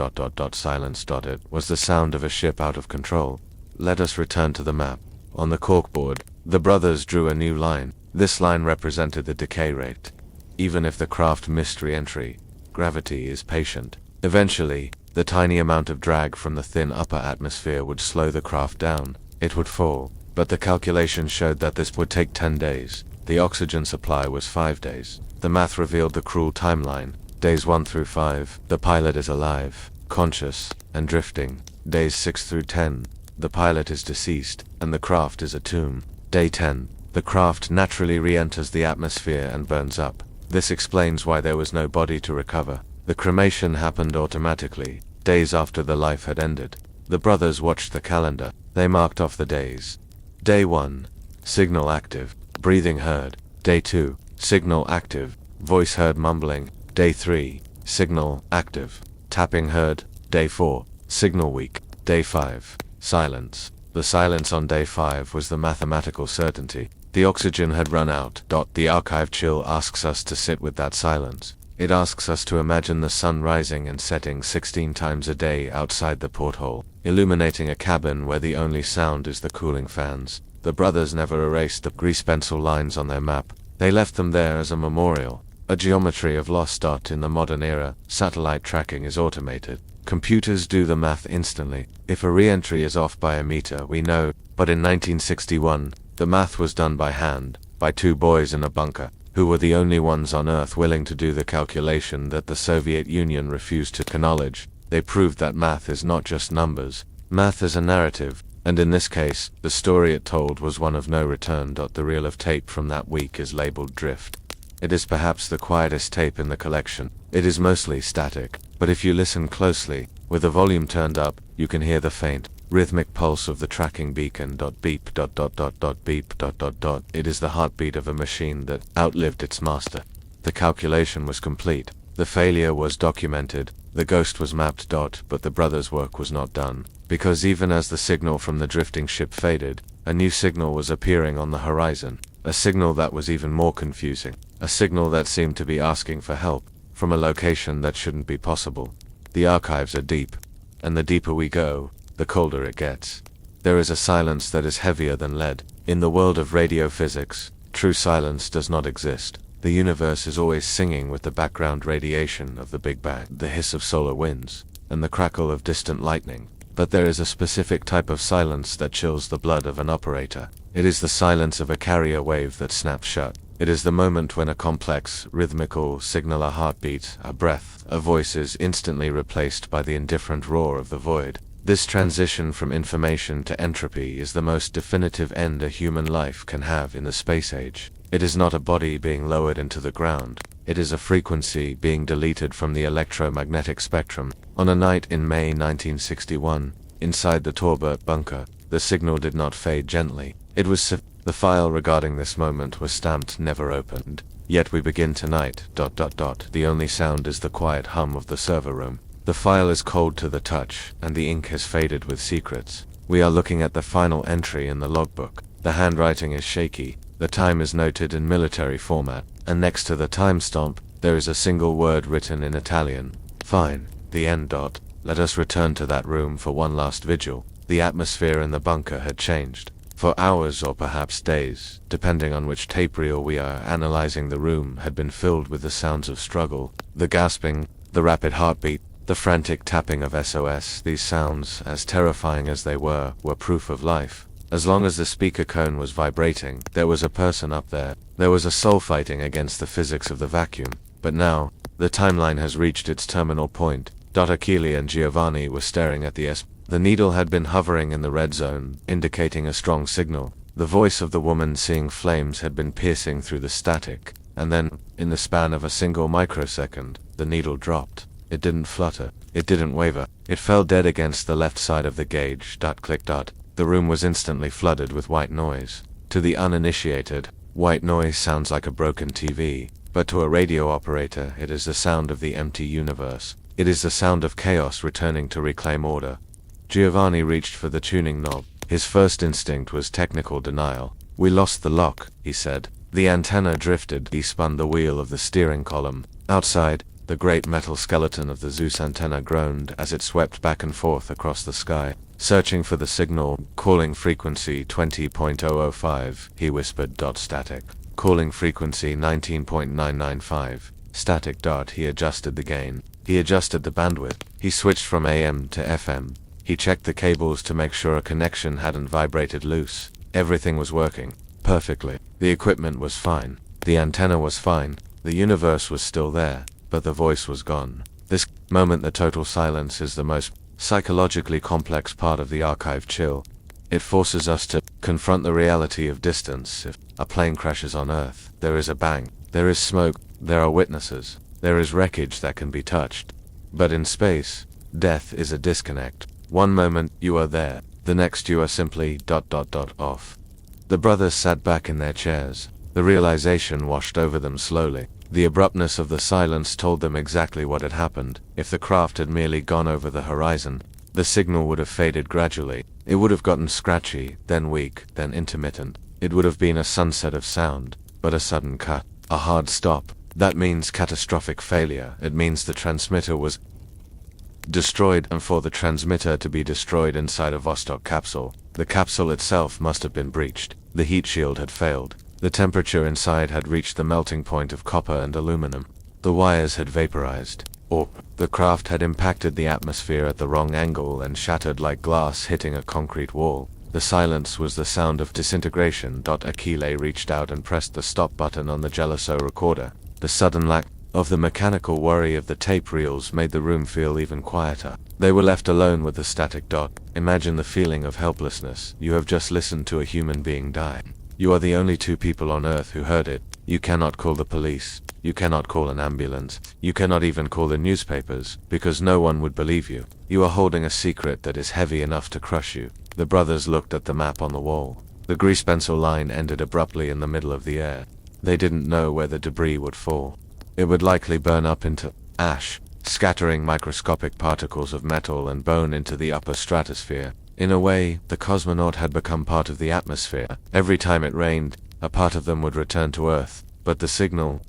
Speaker 1: Silence. It was the sound of a ship out of control. Let us return to the map. On the corkboard, the brothers drew a new line. This line represented the decay rate. Even if the craft missed re-entry, gravity is patient. Eventually, the tiny amount of drag from the thin upper atmosphere would slow the craft down. It would fall. But the calculation showed that this would take 10 days. The oxygen supply was 5 days. The math revealed the cruel timeline. Days 1 through 5, the pilot is alive, conscious, and drifting. Days 6 through 10, the pilot is deceased, and the craft is a tomb. Day 10, the craft naturally re-enters the atmosphere and burns up. This explains why there was no body to recover. The cremation happened automatically, days after the life had ended. The brothers watched the calendar. They marked off the days. Day 1, signal active, breathing heard. Day 2, signal active, voice heard mumbling. Day 3, signal active, tapping heard. Day 4, signal weak. Day 5, silence. The silence on day 5 was the mathematical certainty. The oxygen had run out. The archive chill asks us to sit with that silence. It asks us to imagine the sun rising and setting 16 times a day outside the porthole, illuminating a cabin where the only sound is the cooling fans. The brothers never erased the grease pencil lines on their map. They left them there as a memorial. A geometry of lost. In the modern era, satellite tracking is automated. Computers do the math instantly. If a re-entry is off by a meter, we know. But in 1961, the math was done by hand, by two boys in a bunker, who were the only ones on Earth willing to do the calculation that the Soviet Union refused to acknowledge. They proved that math is not just numbers. Math is a narrative, and in this case, the story it told was one of no return. The reel of tape from that week is labeled Drift. It is perhaps the quietest tape in the collection. It is mostly static, but if you listen closely, with the volume turned up, you can hear the faint, rhythmic pulse of the tracking beacon. Beep. Beep. It is the heartbeat of a machine that outlived its master. The calculation was complete. The failure was documented. The ghost was mapped. But the brothers' work was not done, because even as the signal from the drifting ship faded, a new signal was appearing on the horizon. A signal that was even more confusing. A signal that seemed to be asking for help, from a location that shouldn't be possible. The archives are deep, and the deeper we go, the colder it gets. There is a silence that is heavier than lead. In the world of radio physics, true silence does not exist. The universe is always singing with the background radiation of the Big Bang, the hiss of solar winds, and the crackle of distant lightning. But there is a specific type of silence that chills the blood of an operator. It is the silence of a carrier wave that snaps shut. It is the moment when a complex, rhythmical signal, a heartbeat, a breath, a voice is instantly replaced by the indifferent roar of the void. This transition from information to entropy is the most definitive end a human life can have in the space age. It is not a body being lowered into the ground. It is a frequency being deleted from the electromagnetic spectrum. On a night in May 1961, inside the Torbert bunker, the signal did not fade gently. It was the file regarding this moment was stamped never opened. Yet we begin tonight. The only sound is the quiet hum of the server room. The file is cold to the touch, and the ink has faded with secrets. We are looking at the final entry in the logbook. The handwriting is shaky. The time is noted in military format, and next to the timestamp, there is a single word written in Italian. Fine. The end. Let us return to that room for one last vigil. The atmosphere in the bunker had changed. For hours or perhaps days, depending on which tape reel we are analyzing, the room had been filled with the sounds of struggle, the gasping, the rapid heartbeat, the frantic tapping of SOS. These sounds, as terrifying as they were proof of life. As long as the speaker cone was vibrating, there was a person up there. There was a soul fighting against the physics of the vacuum. But now, the timeline has reached its terminal point. Achille and Giovanni were staring at the The needle had been hovering in the red zone, indicating a strong signal. The voice of the woman seeing flames had been piercing through the static, and then, in the span of a single microsecond, the needle dropped. It didn't flutter. It didn't waver. It fell dead against the left side of the gauge. Click. The room was instantly flooded with white noise. To the uninitiated, white noise sounds like a broken TV, but to a radio operator it is the sound of the empty universe. It is the sound of chaos returning to reclaim order. Giovanni reached for the tuning knob. His first instinct was technical denial. We lost the lock, he said. The antenna drifted. He spun the wheel of the steering column. Outside, the great metal skeleton of the Zeus antenna groaned as it swept back and forth across the sky, searching for the signal. Calling frequency 20.005, he whispered. Static. Calling frequency 19.995. Static. He adjusted the gain. He adjusted the bandwidth. He switched from AM to FM. He checked the cables to make sure a connection hadn't vibrated loose. Everything was working perfectly. The equipment was fine. The antenna was fine. The universe was still there, but the voice was gone. This moment, the total silence, is the most psychologically complex part of the archive chill. It forces us to confront the reality of distance. If a plane crashes on Earth, there is a bang. There is smoke. There are witnesses. There is wreckage that can be touched. But in space, death is a disconnect. One moment, you are there. The next, you are simply ... off. The brothers sat back in their chairs. The realization washed over them slowly. The abruptness of the silence told them exactly what had happened. If the craft had merely gone over the horizon, the signal would have faded gradually. It would have gotten scratchy, then weak, then intermittent. It would have been a sunset of sound, but a sudden cut. A hard stop. That means catastrophic failure. It means the transmitter was destroyed, and for the transmitter to be destroyed inside a Vostok capsule, the capsule itself must have been breached. The heat shield had failed. The temperature inside had reached the melting point of copper and aluminum. The wires had vaporized. Or, the craft had impacted the atmosphere at the wrong angle and shattered like glass hitting a concrete wall. The silence was the sound of disintegration. Achille reached out and pressed the stop button on the Geloso recorder. The sudden lack of the mechanical worry of the tape reels made the room feel even quieter. They were left alone with the static. Imagine the feeling of helplessness. You have just listened to a human being die. You are the only two people on Earth who heard it. You cannot call the police. You cannot call an ambulance. You cannot even call the newspapers, because no one would believe you. You are holding a secret that is heavy enough to crush you. The brothers looked at the map on the wall. The grease pencil line ended abruptly in the middle of the air. They didn't know where the debris would fall. It would likely burn up into ash, scattering microscopic particles of metal and bone into the upper stratosphere. In a way, the Cosmonaut had become part of the atmosphere. Every time it rained, a part of them would return to Earth. But the signal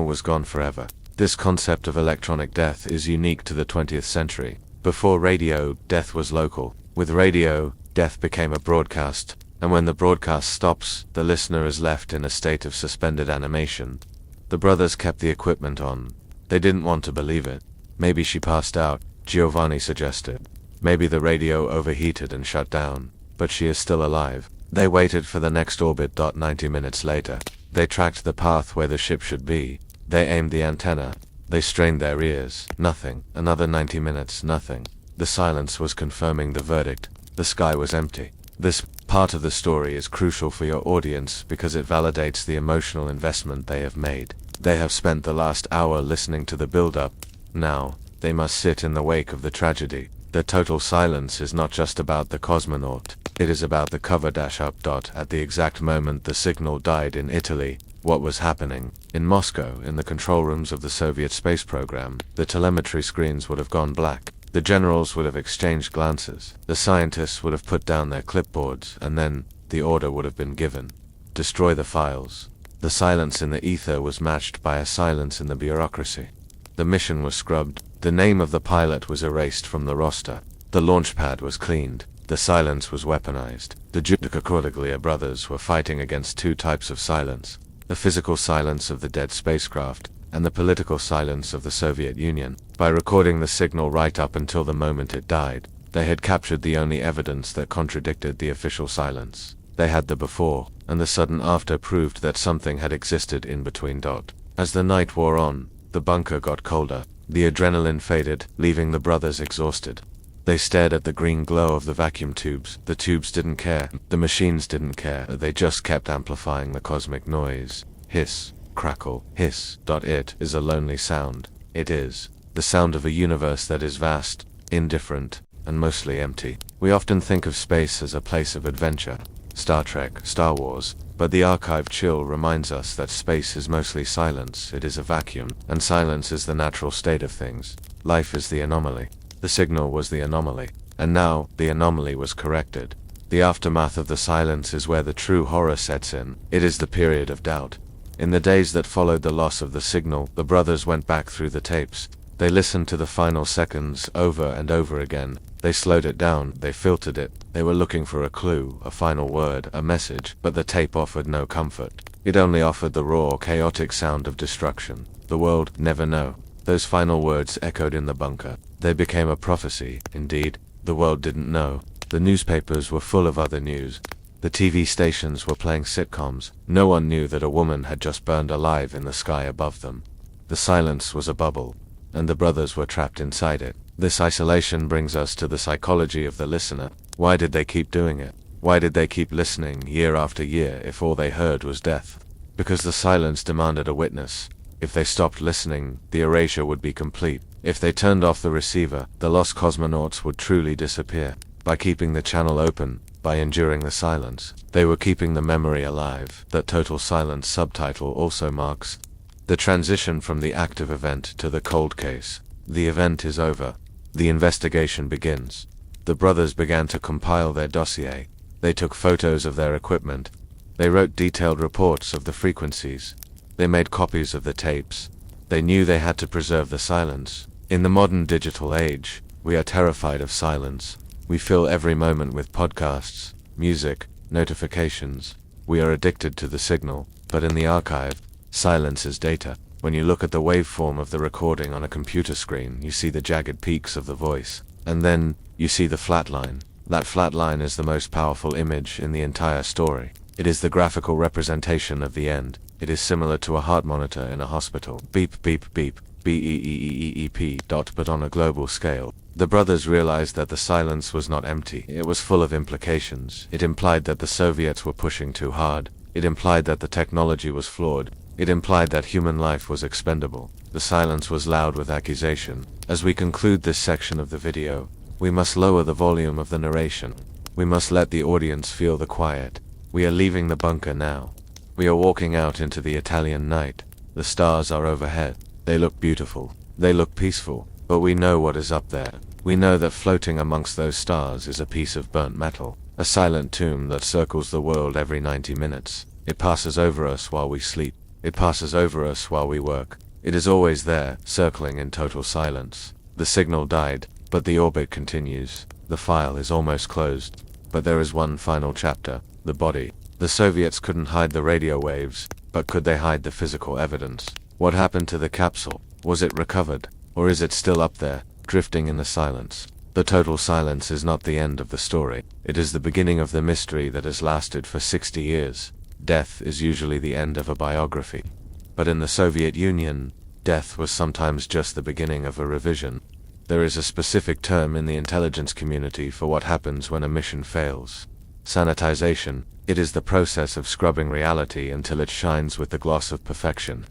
Speaker 1: was gone forever. This concept of electronic death is unique to the 20th century. Before radio, death was local. With radio, death became a broadcast, and when the broadcast stops, the listener is left in a state of suspended animation. The brothers kept the equipment on. They didn't want to believe it. Maybe she passed out, Giovanni suggested. Maybe the radio overheated and shut down, but she is still alive. They waited for the next orbit. 90 minutes later, they tracked the path where the ship should be. They aimed the antenna. They strained their ears. Nothing. Another 90 minutes, nothing. The silence was confirming the verdict. The sky was empty. This part of the story is crucial for your audience because it validates the emotional investment they have made. They have spent the last hour listening to the build-up. Now, they must sit in the wake of the tragedy. The total silence is not just about the Cosmonaut. It is about the cover-up. At the exact moment the signal died in Italy, what was happening? In Moscow, in the control rooms of the Soviet space program, the telemetry screens would have gone black. The generals would have exchanged glances. The scientists would have put down their clipboards, and then the order would have been given. Destroy the files. The silence in the ether was matched by a silence in the bureaucracy. The mission was scrubbed. The name of the pilot was erased from the roster. The launch pad was cleaned. The silence was weaponized. The Judica-Cordiglia brothers were fighting against two types of silence: the physical silence of the dead spacecraft, and the political silence of the Soviet Union. By recording the signal right up until the moment it died, they had captured the only evidence that contradicted the official silence. They had the before, and the sudden after proved that something had existed in between. As the night wore on, the bunker got colder. The adrenaline faded, leaving the brothers exhausted. They stared at the green glow of the vacuum tubes. The tubes didn't care. The machines didn't care. They just kept amplifying the cosmic noise. Hiss, crackle, hiss. It is a lonely sound. It is the sound of a universe that is vast, indifferent, and mostly empty. We often think of space as a place of adventure. Star Trek, Star Wars, but the archive chill reminds us that space is mostly silence. It is a vacuum, and silence is the natural state of things. Life is the anomaly. The signal was the anomaly, and now the anomaly was corrected. The aftermath of the silence is where the true horror sets in. It is the period of doubt. In the days that followed the loss of the signal, the brothers went back through the tapes. They listened to the final seconds over and over again. They slowed it down, they filtered it. They were looking for a clue, a final word, a message, but the tape offered no comfort. It only offered the raw, chaotic sound of destruction. The world never know. Those final words echoed in the bunker. They became a prophecy. Indeed, the world didn't know. The newspapers were full of other news. The TV stations were playing sitcoms. No one knew that a woman had just burned alive in the sky above them. The silence was a bubble, and the brothers were trapped inside it. This isolation brings us to the psychology of the listener. Why did they keep doing it? Why did they keep listening year after year if all they heard was death? Because the silence demanded a witness. If they stopped listening, the erasure would be complete. If they turned off the receiver, the lost cosmonauts would truly disappear. By keeping the channel open, by enduring the silence, they were keeping the memory alive. That total silence subtitle also marks the transition from the active event to the cold case. The event is over. The investigation begins. The brothers began to compile their dossier. They took photos of their equipment. They wrote detailed reports of the frequencies. They made copies of the tapes. They knew they had to preserve the silence. In the modern digital age, we are terrified of silence. We fill every moment with podcasts, music, notifications. We are addicted to the signal, but in the archive, silence is data. When you look at the waveform of the recording on a computer screen, you see the jagged peaks of the voice. And then, you see the flat line. That flat line is the most powerful image in the entire story. It is the graphical representation of the end. It is similar to a heart monitor in a hospital. Beep, beep, beep, beep, but on a global scale. The brothers realized that the silence was not empty. It was full of implications. It implied that the Soviets were pushing too hard. It implied that the technology was flawed. It implied that human life was expendable. The silence was loud with accusation. As we conclude this section of the video, we must lower the volume of the narration. We must let the audience feel the quiet. We are leaving the bunker now. We are walking out into the Italian night. The stars are overhead. They look beautiful. They look peaceful. But we know what is up there. We know that floating amongst those stars is a piece of burnt metal. A silent tomb that circles the world every 90 minutes. It passes over us while we sleep. It passes over us while we work. It is always there, circling in total silence. The signal died, but the orbit continues. The file is almost closed. But there is one final chapter, the body. The Soviets couldn't hide the radio waves, but could they hide the physical evidence? What happened to the capsule? Was it recovered? Or is it still up there, drifting in the silence? The total silence is not the end of the story. It is the beginning of the mystery that has lasted for 60 years. Death is usually the end of a biography. But in the Soviet Union, death was sometimes just the beginning of a revision. There is a specific term in the intelligence community for what happens when a mission fails. Sanitization. It is the process of scrubbing reality until it shines with the gloss of perfection.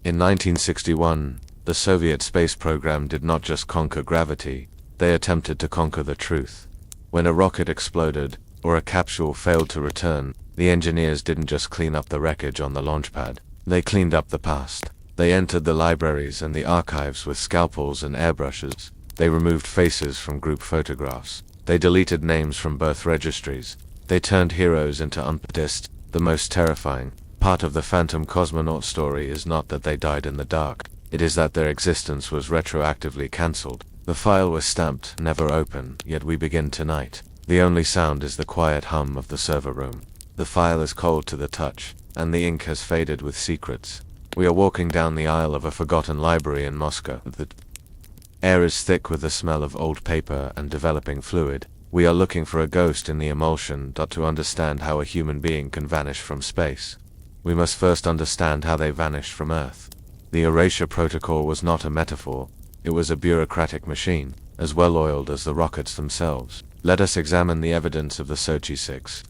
Speaker 1: In 1961, the Soviet space program did not just conquer gravity, they attempted to conquer the truth. When a rocket exploded, or a capsule failed to return, the engineers didn't just clean up the wreckage on the launch pad. They cleaned up the past. They entered the libraries and the archives with scalpels and airbrushes. They removed faces from group photographs. They deleted names from birth registries. They turned heroes into unpedest. The most terrifying part of the Phantom Cosmonaut story is not that they died in the dark. It is that their existence was retroactively cancelled. The file was stamped, never open, yet we begin tonight. The only sound is the quiet hum of the server room. The file is cold to the touch, and the ink has faded with secrets. We are walking down the aisle of a forgotten library in Moscow. The air is thick with the smell of old paper and developing fluid. We are looking for a ghost in the emulsion. To understand how a human being can vanish from space, we must first understand how they vanished from Earth. The Erasure Protocol was not a metaphor. It was a bureaucratic machine, as well-oiled as the rockets themselves. Let us examine the evidence of the Sochi 6.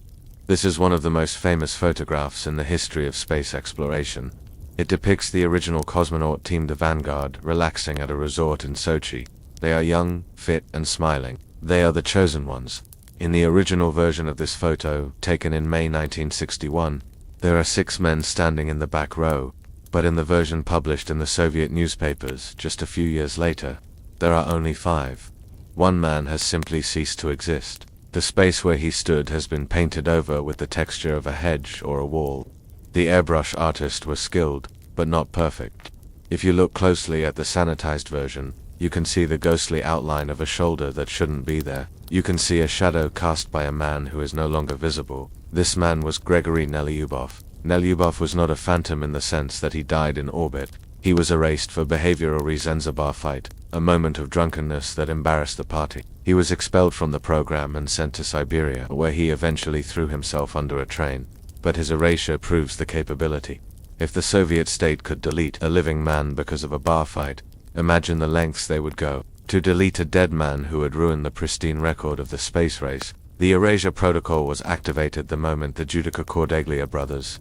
Speaker 1: This is one of the most famous photographs in the history of space exploration. It depicts the original cosmonaut team, the Vanguard, relaxing at a resort in Sochi. They are young, fit, and smiling. They are the chosen ones. In the original version of this photo, taken in May 1961, there are 6 men standing in the back row. But in the version published in the Soviet newspapers just a few years later, there are only 5. One man has simply ceased to exist. The space where he stood has been painted over with the texture of a hedge or a wall. The airbrush artist was skilled, but not perfect. If you look closely at the sanitized version, you can see the ghostly outline of a shoulder that shouldn't be there. You can see a shadow cast by a man who is no longer visible. This man was Gregory Nelyubov. Nelyubov was not a phantom in the sense that he died in orbit. He was erased for behavioral reasons. Zanzibar fight, a moment of drunkenness that embarrassed the party. He was expelled from the program and sent to Siberia, where he eventually threw himself under a train. But his erasure proves the capability. If the Soviet state could delete a living man because of a bar fight, imagine the lengths they would go to delete a dead man who had ruined the pristine record of the space race. The Erasure Protocol was activated the moment the Judica-Cordiglia brothers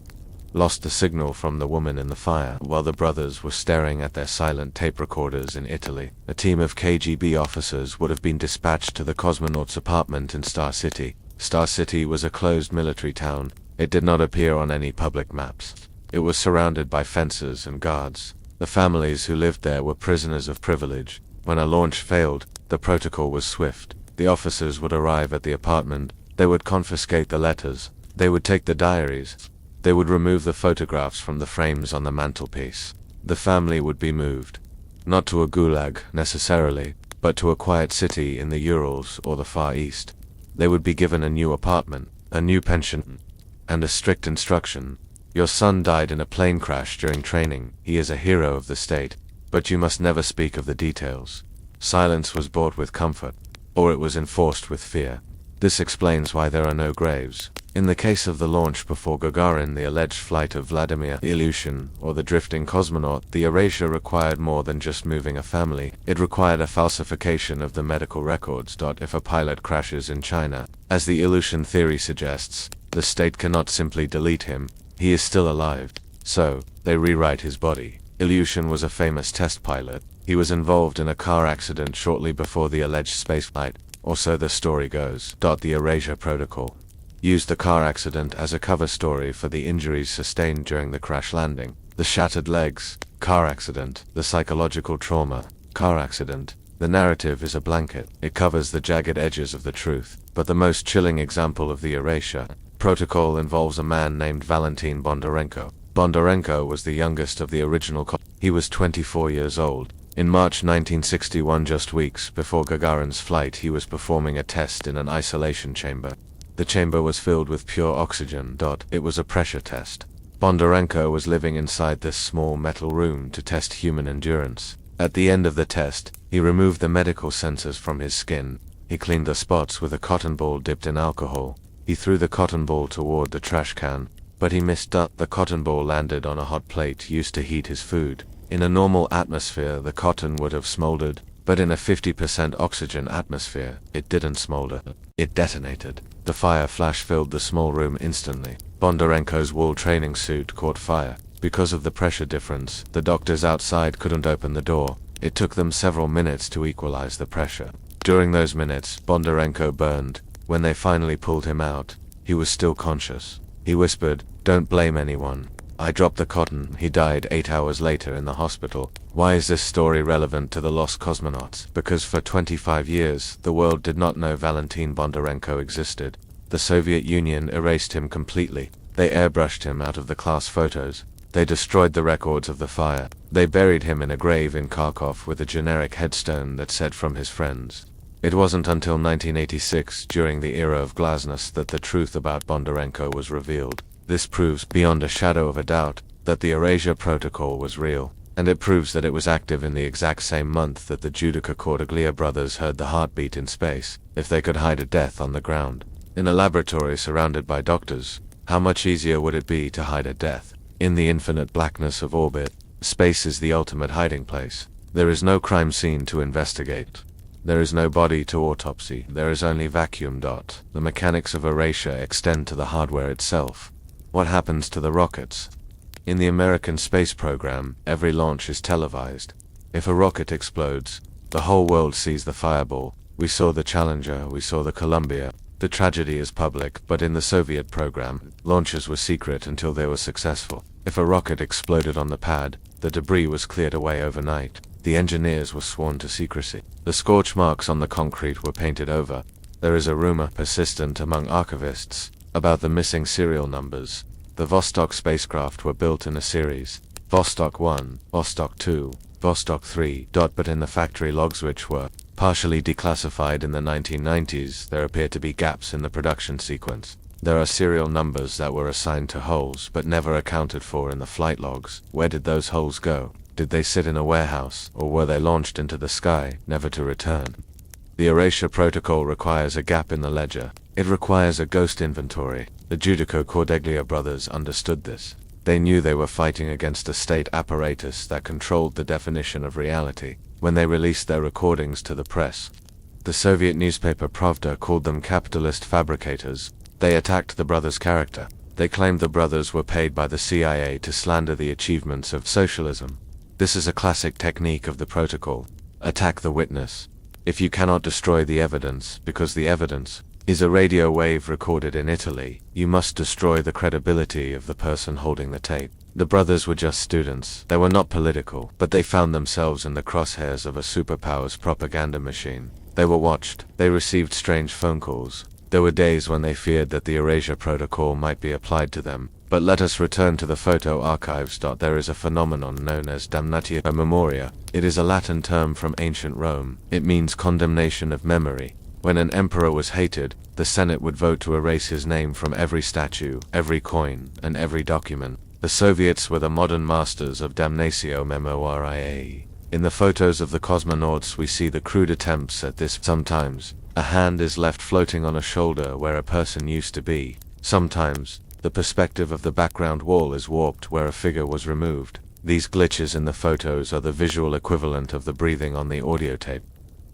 Speaker 1: lost the signal from the woman in the fire. While the brothers were staring at their silent tape recorders in Italy, a team of KGB officers would have been dispatched to the cosmonaut's apartment in Star City. Star City was a closed military town. It did not appear on any public maps. It was surrounded by fences and guards. The families who lived there were prisoners of privilege. When a launch failed, the protocol was swift. The officers would arrive at the apartment. They would confiscate the letters. They would take the diaries. They would remove the photographs from the frames on the mantelpiece. The family would be moved. Not to a gulag, necessarily, but to a quiet city in the Urals or the Far East. They would be given a new apartment, a new pension, and a strict instruction. Your son died in a plane crash during training. He is a hero of the state, but you must never speak of the details. Silence was bought with comfort, or it was enforced with fear. This explains why there are no graves. In the case of the launch before Gagarin, the alleged flight of Vladimir Ilyushin, or the drifting cosmonaut, the erasure required more than just moving a family. It required a falsification of the medical records. If a pilot crashes in China, as the Ilyushin theory suggests, the state cannot simply delete him. He is still alive. So, they rewrite his body. Ilyushin was a famous test pilot. He was involved in a car accident shortly before the alleged spaceflight, or so the story goes. The Erasure Protocol used the car accident as a cover story for the injuries sustained during the crash landing. The shattered legs, car accident. The psychological trauma, car accident. The narrative is a blanket. It covers the jagged edges of the truth. But the most chilling example of the Erasure Protocol involves a man named Valentin Bondarenko. Bondarenko was the youngest of the original. He was 24 years old. In March 1961, just weeks before Gagarin's flight, he was performing a test in an isolation chamber. The chamber was filled with pure oxygen. It was a pressure test. Bondarenko was living inside this small metal room to test human endurance. At the end of the test, he removed the medical sensors from his skin. He cleaned the spots with a cotton ball dipped in alcohol. He threw the cotton ball toward the trash can, but he missed. The cotton ball landed on a hot plate used to heat his food. In a normal atmosphere, the cotton would have smoldered, but in a 50% oxygen atmosphere, it didn't smolder. It detonated. The fire flash filled the small room instantly. Bondarenko's wool training suit caught fire. Because of the pressure difference, the doctors outside couldn't open the door. It took them several minutes to equalize the pressure. During those minutes, Bondarenko burned. When they finally pulled him out, he was still conscious. He whispered, "Don't blame anyone. I dropped the cotton." He died 8 hours later in the hospital. Why is this story relevant to the lost cosmonauts? Because for 25 years, the world did not know Valentin Bondarenko existed. The Soviet Union erased him completely. They airbrushed him out of the class photos. They destroyed the records of the fire. They buried him in a grave in Kharkov with a generic headstone that said "from his friends." It wasn't until 1986, during the era of glasnost, that the truth about Bondarenko was revealed. This proves, beyond a shadow of a doubt, that the Erasure Protocol was real, and it proves that it was active in the exact same month that the Judica-Cordiglia brothers heard the heartbeat in space. If they could hide a death on the ground, in a laboratory surrounded by doctors, how much easier would it be to hide a death? In the infinite blackness of orbit, space is the ultimate hiding place. There is no crime scene to investigate. There is no body to autopsy. There is only vacuum. The mechanics of erasure extend to the hardware itself. What happens to the rockets? In the American space program, every launch is televised. If a rocket explodes, the whole world sees the fireball. We saw the Challenger, we saw the Columbia. The tragedy is public, but in the Soviet program, launches were secret until they were successful. If a rocket exploded on the pad, the debris was cleared away overnight. The engineers were sworn to secrecy. The scorch marks on the concrete were painted over. There is a rumor, persistent among archivists, about the missing serial numbers. The Vostok spacecraft were built in a series. Vostok 1, Vostok 2, Vostok 3. But in the factory logs, which were partially declassified in the 1990s, there appear to be gaps in the production sequence. There are serial numbers that were assigned to holes but never accounted for in the flight logs. Where did those holes go? Did they sit in a warehouse, or were they launched into the sky, never to return? The Erasure Protocol requires a gap in the ledger. It requires a ghost inventory. The Judica-Cordiglia brothers understood this. They knew they were fighting against a state apparatus that controlled the definition of reality. When they released their recordings to the press, the Soviet newspaper Pravda called them capitalist fabricators. They attacked the brothers' character. They claimed the brothers were paid by the CIA to slander the achievements of socialism. This is a classic technique of the protocol. Attack the witness. If you cannot destroy the evidence, because the evidence is a radio wave recorded in Italy, you must destroy the credibility of the person holding the tape. The brothers were just students. They were not political, but they found themselves in the crosshairs of a superpower's propaganda machine. They were watched. They received strange phone calls. There were days when they feared that the Erasure Protocol might be applied to them. But let us return to the photo archives. There is a phenomenon known as damnatio memoria. It is a Latin term from ancient Rome. It means condemnation of memory. When an emperor was hated, the Senate would vote to erase his name from every statue, every coin, and every document. The Soviets were the modern masters of damnatio memoriae. In the photos of the cosmonauts we see the crude attempts at this. Sometimes, a hand is left floating on a shoulder where a person used to be. Sometimes, the perspective of the background wall is warped where a figure was removed. These glitches in the photos are the visual equivalent of the breathing on the audio tape.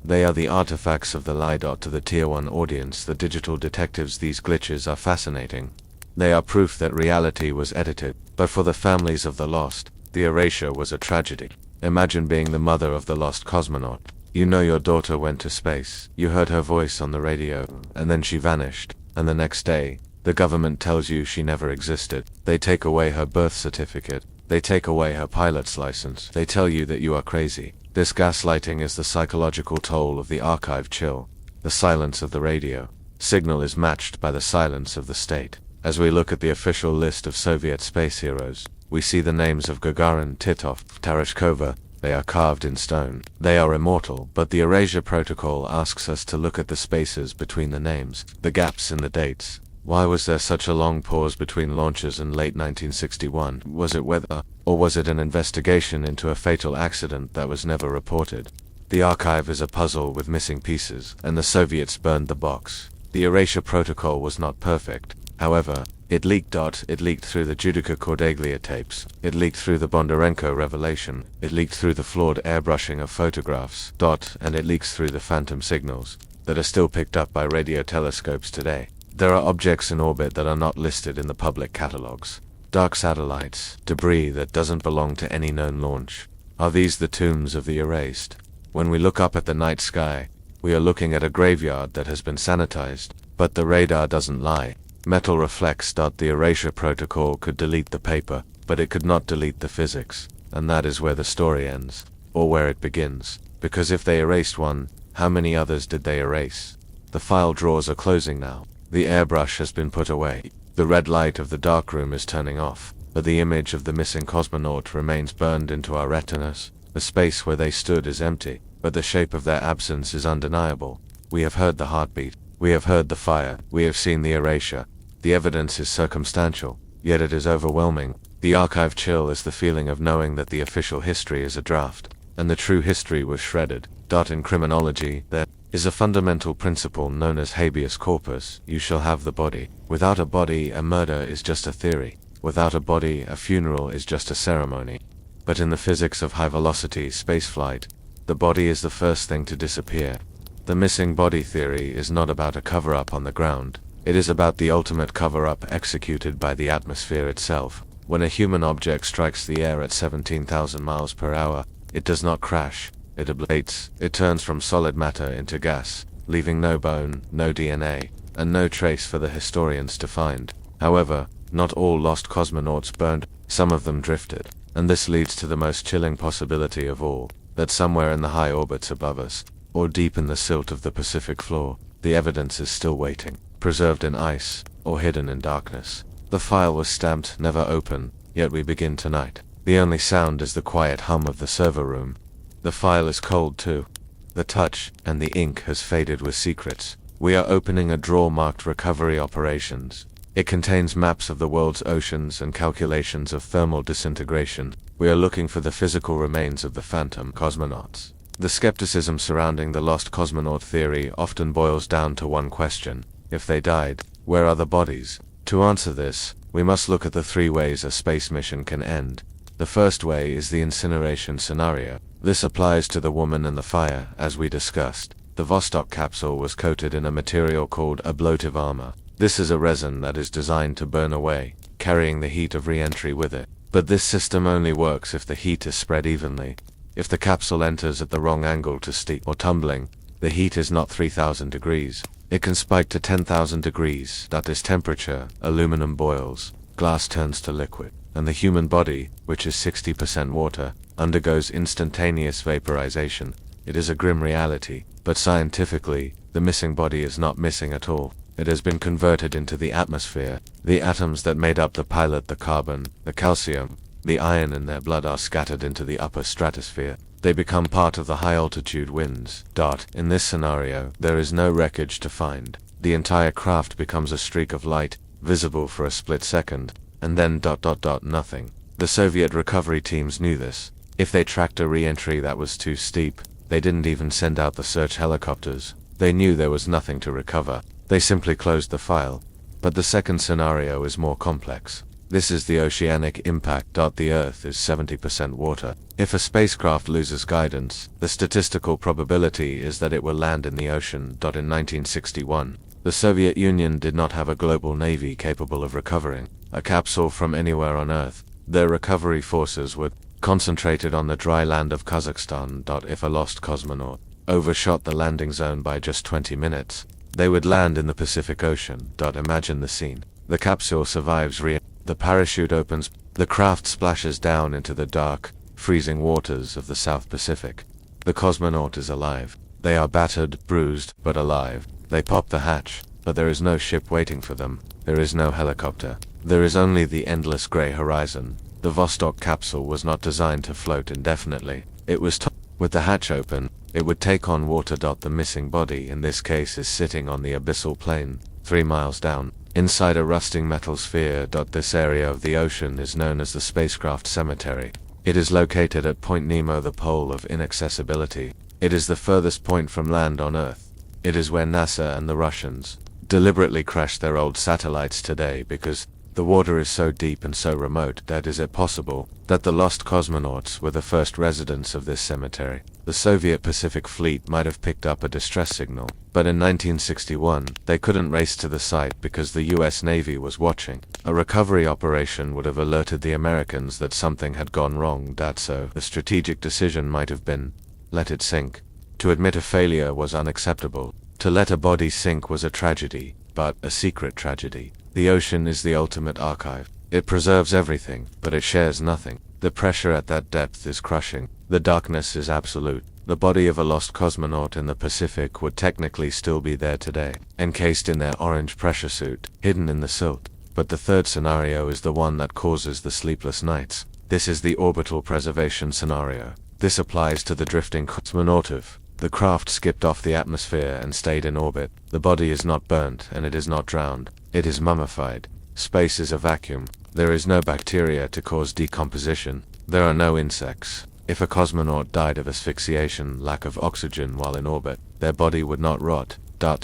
Speaker 1: They are the artifacts of the lie. To the Tier 1 audience, the digital detectives, these glitches are fascinating. They are proof that reality was edited, but for the families of the lost, the erasure was a tragedy. Imagine being the mother of the lost cosmonaut. You know your daughter went to space, you heard her voice on the radio, and then she vanished, and the next day, the government tells you she never existed. They take away her birth certificate, they take away her pilot's license, they tell you that you are crazy. This gaslighting is the psychological toll of the archive chill. The silence of the radio signal is matched by the silence of the state. As we look at the official list of Soviet space heroes, we see the names of Gagarin, Titov, Tereshkova. They are carved in stone. They are immortal, but the Erasure Protocol asks us to look at the spaces between the names, the gaps in the dates. Why was there such a long pause between launches in late 1961? Was it weather, or was it an investigation into a fatal accident that was never reported? The archive is a puzzle with missing pieces, and the Soviets burned the box. The Erasure Protocol was not perfect. However, it leaked. It leaked through the Judica-Cordiglia tapes. It leaked through the Bondarenko revelation. It leaked through the flawed airbrushing of photographs. And it leaks through the phantom signals that are still picked up by radio telescopes today. There are objects in orbit that are not listed in the public catalogs. Dark satellites, debris that doesn't belong to any known launch. Are these the tombs of the erased? When we look up at the night sky, we are looking at a graveyard that has been sanitized, but the radar doesn't lie. Metal reflects. The Erasure Protocol could delete the paper, but it could not delete the physics, and that is where the story ends, or where it begins, because if they erased one, how many others did they erase? The file drawers are closing now. The airbrush has been put away. The red light of the darkroom is turning off, but the image of the missing cosmonaut remains burned into our retinas. The space where they stood is empty, but the shape of their absence is undeniable. We have heard the heartbeat, we have heard the fire, we have seen the erasure. The evidence is circumstantial, yet it is overwhelming. The archive chill is the feeling of knowing that the official history is a draft, and the true history was shredded. In criminology, there is a fundamental principle known as habeas corpus. You shall have the body. Without a body, a murder is just a theory. Without a body, a funeral is just a ceremony. But in the physics of high-velocity spaceflight, the body is the first thing to disappear. The missing body theory is not about a cover-up on the ground. It is about the ultimate cover-up executed by the atmosphere itself. When a human object strikes the air at 17,000 miles per hour, it does not crash. It ablates. It turns from solid matter into gas, leaving no bone, no DNA, and no trace for the historians to find. However, not all lost cosmonauts burned, some of them drifted. And this leads to the most chilling possibility of all, that somewhere in the high orbits above us, or deep in the silt of the Pacific floor, the evidence is still waiting, preserved in ice, or hidden in darkness. The file was stamped never open, yet we begin tonight. The only sound is the quiet hum of the server room. The file is cold too. The touch and the ink has faded with secrets. We are opening a drawer marked recovery operations. It contains maps of the world's oceans and calculations of thermal disintegration. We are looking for the physical remains of the phantom cosmonauts. The skepticism surrounding the lost cosmonaut theory often boils down to one question. If they died, where are the bodies? To answer this, we must look at the three ways a space mission can end. The first way is the incineration scenario. This applies to the woman and the fire, as we discussed. The Vostok capsule was coated in a material called ablative armor. This is a resin that is designed to burn away, carrying the heat of re-entry with it. But this system only works if the heat is spread evenly. If the capsule enters at the wrong angle to steep or tumbling, the heat is not 3,000 degrees. It can spike to 10,000 degrees. At this temperature, aluminum boils, glass turns to liquid, and the human body, which is 60% water, undergoes instantaneous vaporization. It is a grim reality, but scientifically, the missing body is not missing at all. It has been converted into the atmosphere. The atoms that made up the pilot, the carbon, the calcium, the iron in their blood are scattered into the upper stratosphere. They become part of the high-altitude winds. In this scenario, there is no wreckage to find. The entire craft becomes a streak of light, visible for a split second, and then nothing. The Soviet recovery teams knew this. If they tracked a re-entry that was too steep, they didn't even send out the search helicopters. They knew there was nothing to recover. They simply closed the file. But the second scenario is more complex. This is the oceanic impact. The Earth is 70% water. If a spacecraft loses guidance, the statistical probability is that it will land in the ocean. In 1961, the Soviet Union did not have a global navy capable of recovering a capsule from anywhere on Earth. Their recovery forces were concentrated on the dry land of Kazakhstan. If a lost cosmonaut overshot the landing zone by just 20 minutes, they would land in the Pacific Ocean. Imagine the scene. The capsule survives the parachute opens, the craft splashes down into the dark, freezing waters of the South Pacific. The cosmonaut is alive. They are battered, bruised, but alive. They pop the hatch, but there is no ship waiting for them. There is no helicopter. There is only the endless gray horizon. The Vostok capsule was not designed to float indefinitely. It was with the hatch open, it would take on water. The missing body in this case is sitting on the abyssal plain, 3 miles down, inside a rusting metal sphere. This area of the ocean is known as the spacecraft cemetery. It is located at Point Nemo, the pole of inaccessibility. It is the furthest point from land on Earth. It is where NASA and the Russians deliberately crashed their old satellites today because the water is so deep and so remote that is it possible that the lost cosmonauts were the first residents of this cemetery. The Soviet Pacific Fleet might have picked up a distress signal, but in 1961, they couldn't race to the site because the US Navy was watching. A recovery operation would have alerted the Americans that something had gone wrong. So the strategic decision might have been, let it sink. To admit a failure was unacceptable. To let a body sink was a tragedy, but a secret tragedy. The ocean is the ultimate archive. It preserves everything, but it shares nothing. The pressure at that depth is crushing. The darkness is absolute. The body of a lost cosmonaut in the Pacific would technically still be there today, encased in their orange pressure suit, hidden in the silt. But the third scenario is the one that causes the sleepless nights. This is the orbital preservation scenario. This applies to the drifting cosmonaut. The craft skipped off the atmosphere and stayed in orbit. The body is not burnt and it is not drowned. It is mummified. Space is a vacuum. There is no bacteria to cause decomposition. There are no insects. If a cosmonaut died of asphyxiation, lack of oxygen while in orbit, their body would not rot.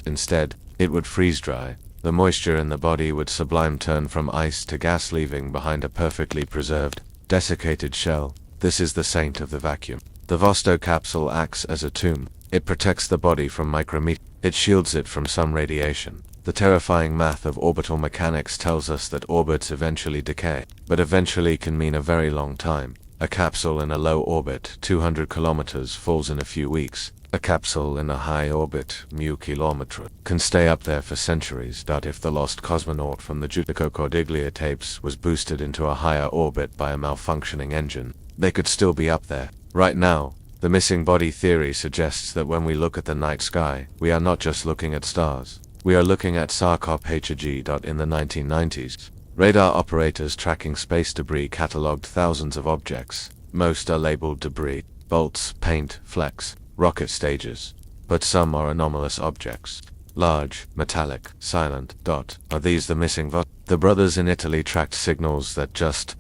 Speaker 1: Instead, it would freeze dry. The moisture in the body would sublime turn from ice to gas, leaving behind a perfectly preserved, desiccated shell. This is the saint of the vacuum. The Vostok capsule acts as a tomb. It protects the body from micrometeors. It shields it from some radiation. The terrifying math of orbital mechanics tells us that orbits eventually decay, but eventually can mean a very long time. A capsule in a low orbit, 200 kilometers, falls in a few weeks. A capsule in a high orbit, kilometer, can stay up there for centuries. If the lost cosmonaut from the Judica-Cordiglia tapes was boosted into a higher orbit by a malfunctioning engine, they could still be up there. Right now, the missing body theory suggests that when we look at the night sky, we are not just looking at stars. We are looking at Sarkop-HG. In the 1990s, radar operators tracking space debris catalogued thousands of objects. Most are labeled debris, bolts, paint, flecks, rocket stages. But some are anomalous objects. Large, metallic, silent. Are these the missing The brothers in Italy tracked signals that just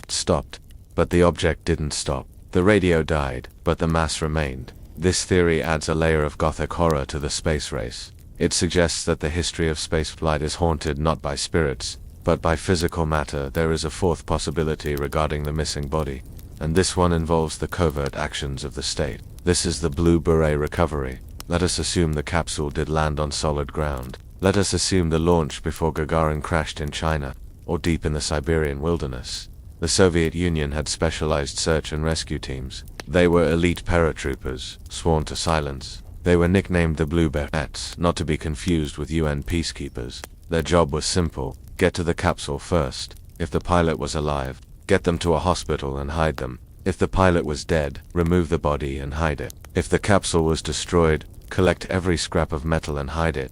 Speaker 1: stopped. But the object didn't stop. The radio died, but the mass remained. This theory adds a layer of gothic horror to the space race. It suggests that the history of spaceflight is haunted not by spirits, but by physical matter. There is a fourth possibility regarding the missing body, and this one involves the covert actions of the state. This is the Blue Beret recovery. Let us assume the capsule did land on solid ground. Let us assume the launch before Gagarin crashed in China, or deep in the Siberian wilderness. The Soviet Union had specialized search and rescue teams. They were elite paratroopers, sworn to silence. They were nicknamed the Blue Berets, not to be confused with UN peacekeepers. Their job was simple: get to the capsule first. If the pilot was alive, get them to a hospital and hide them. If the pilot was dead, remove the body and hide it. If the capsule was destroyed, collect every scrap of metal and hide it.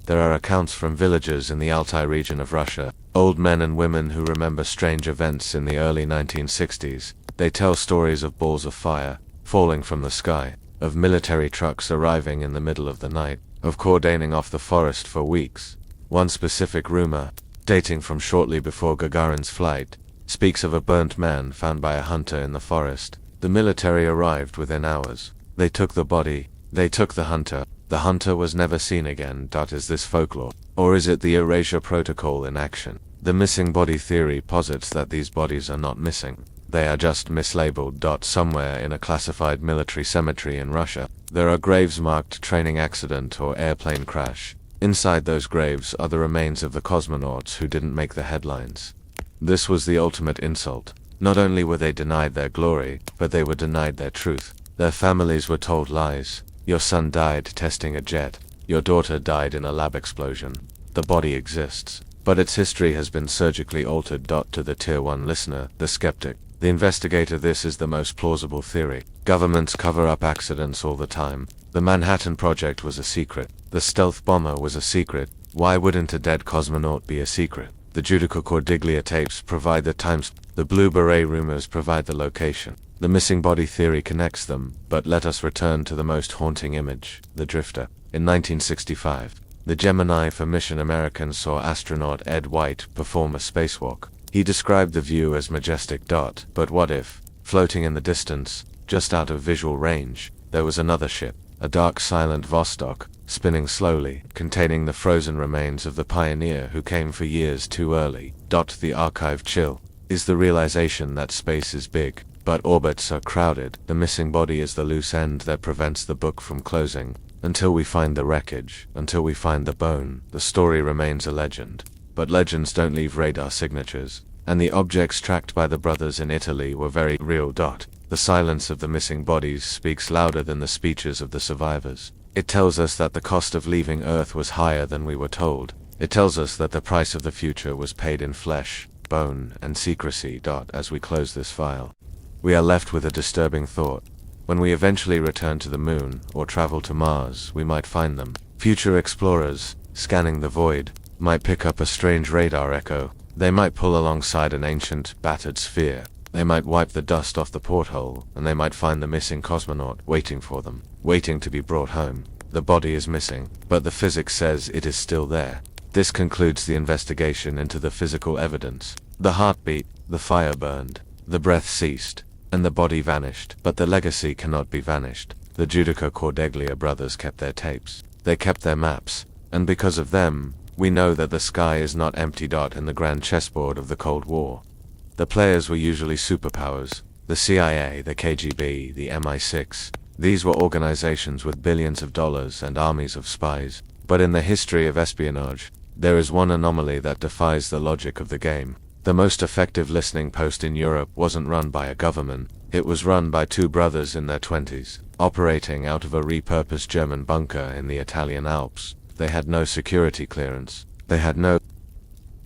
Speaker 1: There are accounts from villagers in the Altai region of Russia, old men and women who remember strange events in the early 1960s. They tell stories of balls of fire, falling from the sky, of military trucks arriving in the middle of the night, of cordoning off the forest for weeks. One specific rumor, dating from shortly before Gagarin's flight, speaks of a burnt man found by a hunter in the forest. The military arrived within hours. They took the body, they took the hunter. The hunter was never seen again. Is this folklore? Or is it the Erasure Protocol in action? The missing body theory posits that these bodies are not missing. They are just mislabeled. Somewhere in a classified military cemetery in Russia, there are graves marked training accident or airplane crash. Inside those graves are the remains of the cosmonauts who didn't make the headlines. This was the ultimate insult. Not only were they denied their glory, but they were denied their truth. Their families were told lies. Your son died testing a jet. Your daughter died in a lab explosion. The body exists, but its history has been surgically altered. To the Tier 1 listener, the skeptic, the investigator, this is the most plausible theory. Governments cover up accidents all the time. The Manhattan Project was a secret. The stealth bomber was a secret. Why wouldn't a dead cosmonaut be a secret? The Judica-Cordiglia tapes provide the times. The Blue Beret rumors provide the location. The missing body theory connects them, but let us return to the most haunting image, the drifter. In 1965, the Gemini for Mission American saw astronaut Ed White perform a spacewalk. He described the view as majestic. But what if, floating in the distance, just out of visual range, there was another ship, a dark silent Vostok, spinning slowly, containing the frozen remains of the pioneer who came for years too early. The archive chill is the realization that space is big, but orbits are crowded. The missing body is the loose end that prevents the book from closing. Until we find the wreckage, until we find the bone, the story remains a legend. But legends don't leave radar signatures, and the objects tracked by the brothers in Italy were very real. The silence of the missing bodies speaks louder than the speeches of the survivors. It tells us that the cost of leaving Earth was higher than we were told. It tells us that the price of the future was paid in flesh, bone, and secrecy. As we close this file, we are left with a disturbing thought. When we eventually return to the moon, or travel to Mars, we might find them. Future explorers, scanning the void, might pick up a strange radar echo. They might pull alongside an ancient, battered sphere. They might wipe the dust off the porthole, and they might find the missing cosmonaut waiting for them, waiting to be brought home. The body is missing, but the physics says it is still there. This concludes the investigation into the physical evidence. The heartbeat, the fire burned, the breath ceased, and the body vanished. But the legacy cannot be vanished. The Judica-Cordiglia brothers kept their tapes. They kept their maps, and because of them, we know that the sky is not empty. In the grand chessboard of the Cold War, the players were usually superpowers. The CIA, the KGB, the MI6. These were organizations with billions of dollars and armies of spies. But in the history of espionage, there is one anomaly that defies the logic of the game. The most effective listening post in Europe wasn't run by a government. It was run by two brothers in their 20s, operating out of a repurposed German bunker in the Italian Alps. They had no security clearance. They had no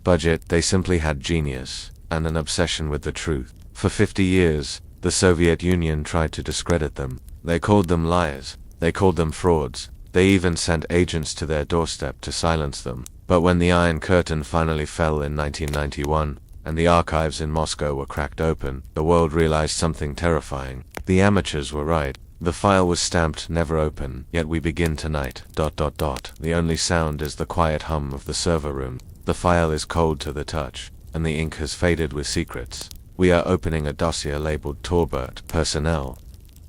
Speaker 1: budget. They simply had genius and an obsession with the truth. For 50 years, the Soviet Union tried to discredit them. They called them liars. They called them frauds. They even sent agents to their doorstep to silence them. But when the Iron Curtain finally fell in 1991, and the archives in Moscow were cracked open, the world realized something terrifying. The amateurs were right. The file was stamped never open, yet we begin tonight. The only sound is the quiet hum of the server room. The file is cold to the touch, and the ink has faded with secrets. We are opening a dossier labeled Torbert Personnel.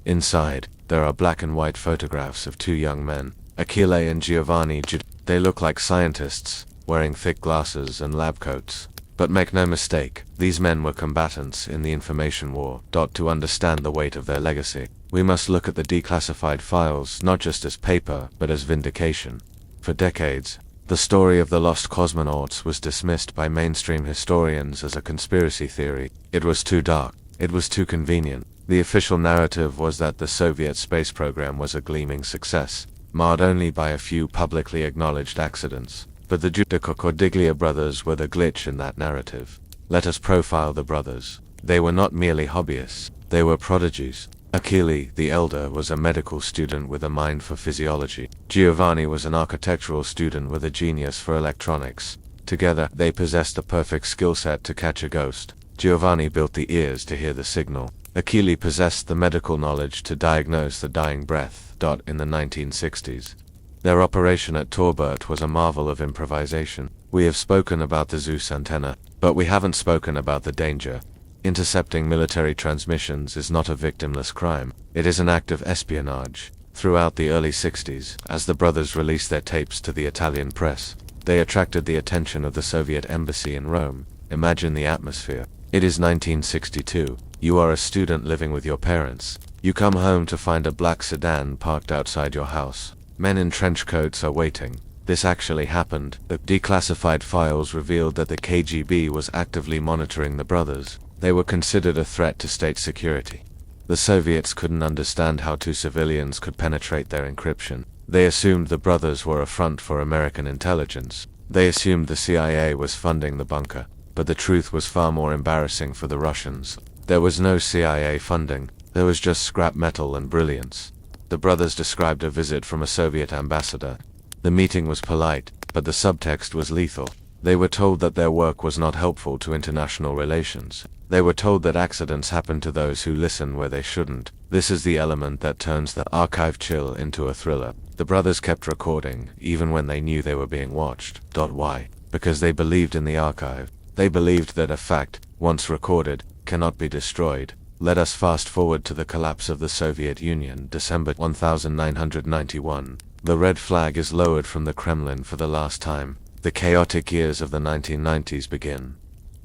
Speaker 1: Inside, there are black and white photographs of two young men, Achille and Giovanni. They look like scientists, wearing thick glasses and lab coats. But make no mistake, these men were combatants in the information war. To understand the weight of their legacy, we must look at the declassified files not just as paper, but as vindication. For decades, the story of the lost cosmonauts was dismissed by mainstream historians as a conspiracy theory. It was too dark. It was too convenient. The official narrative was that the Soviet space program was a gleaming success, marred only by a few publicly acknowledged accidents. But the Judica-Cordiglia brothers were the glitch in that narrative. Let us profile the brothers. They were not merely hobbyists. They were prodigies. Achille, the elder, was a medical student with a mind for physiology. Giovanni was an architectural student with a genius for electronics. Together, they possessed the perfect skill set to catch a ghost. Giovanni built the ears to hear the signal. Achille possessed the medical knowledge to diagnose the dying breath. In the 1960s. Their operation at Torbert was a marvel of improvisation. We have spoken about the Zeus antenna, but we haven't spoken about the danger. Intercepting military transmissions is not a victimless crime. It is an act of espionage. Throughout the early 60s, as the brothers released their tapes to the Italian press, they attracted the attention of the Soviet embassy in Rome. Imagine the atmosphere. It is 1962. You are a student living with your parents. You come home to find a black sedan parked outside your house. Men in trench coats are waiting. This actually happened. The declassified files revealed that the KGB was actively monitoring the brothers. They were considered a threat to state security. The Soviets couldn't understand how two civilians could penetrate their encryption. They assumed the brothers were a front for American intelligence. They assumed the CIA was funding the bunker. But the truth was far more embarrassing for the Russians. There was no CIA funding. There was just scrap metal and brilliance. The brothers described a visit from a Soviet ambassador. The meeting was polite, but the subtext was lethal. They were told that their work was not helpful to international relations. They were told that accidents happen to those who listen where they shouldn't. This is the element that turns the archive chill into a thriller. The brothers kept recording, even when they knew they were being watched. Why? Because they believed in the archive. They believed that a fact, once recorded, cannot be destroyed. Let us fast forward to the collapse of the Soviet Union, December 1991. The red flag is lowered from the Kremlin for the last time. The chaotic years of the 1990s begin.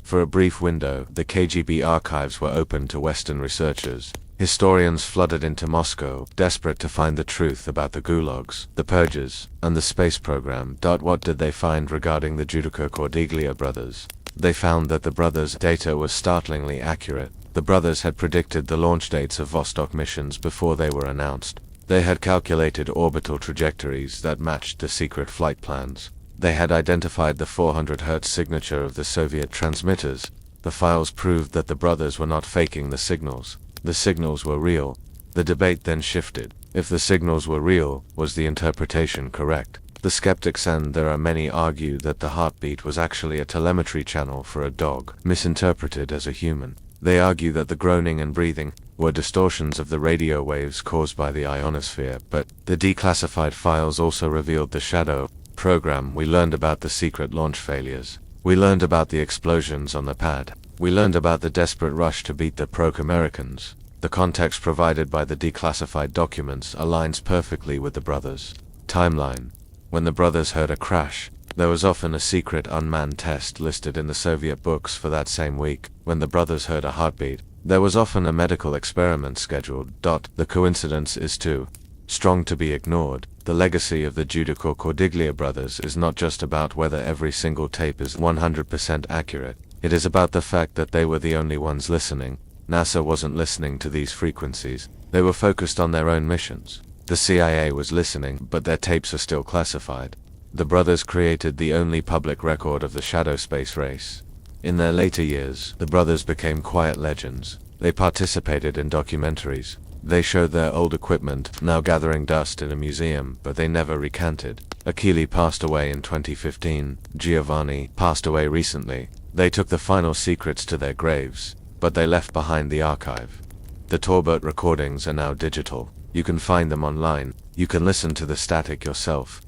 Speaker 1: For a brief window, the KGB archives were open to Western researchers. Historians flooded into Moscow, desperate to find the truth about the gulags, the purges, and the space program. What did they find regarding the Judica-Cordiglia brothers? They found that the brothers' data was startlingly accurate. The brothers had predicted the launch dates of Vostok missions before they were announced. They had calculated orbital trajectories that matched the secret flight plans. They had identified the 400 Hz signature of the Soviet transmitters. The files proved that the brothers were not faking the signals. The signals were real. The debate then shifted. If the signals were real, was the interpretation correct? The skeptics, and there are many, argue that the heartbeat was actually a telemetry channel for a dog, misinterpreted as a human. They argue that the groaning and breathing were distortions of the radio waves caused by the ionosphere, but the declassified files also revealed the shadow program. We learned about the secret launch failures. We learned about the explosions on the pad. We learned about the desperate rush to beat the pro-Americans. The context provided by the declassified documents aligns perfectly with the brothers' timeline. When the brothers heard a crash, there was often a secret unmanned test listed in the Soviet books for that same week. When the brothers heard a heartbeat, there was often a medical experiment scheduled. The coincidence is too strong to be ignored. The legacy of the Judica-Cordiglia brothers is not just about whether every single tape is 100% accurate. It is about the fact that they were the only ones listening. NASA wasn't listening to these frequencies. They were focused on their own missions. The CIA was listening, but their tapes are still classified. The brothers created the only public record of the shadow space race. In their later years, the brothers became quiet legends. They participated in documentaries. They showed their old equipment, now gathering dust in a museum, but they never recanted. Achille passed away in 2015. Giovanni passed away recently. They took the final secrets to their graves, but they left behind the archive. The Torbert recordings are now digital. You can find them online. You can listen to the static yourself.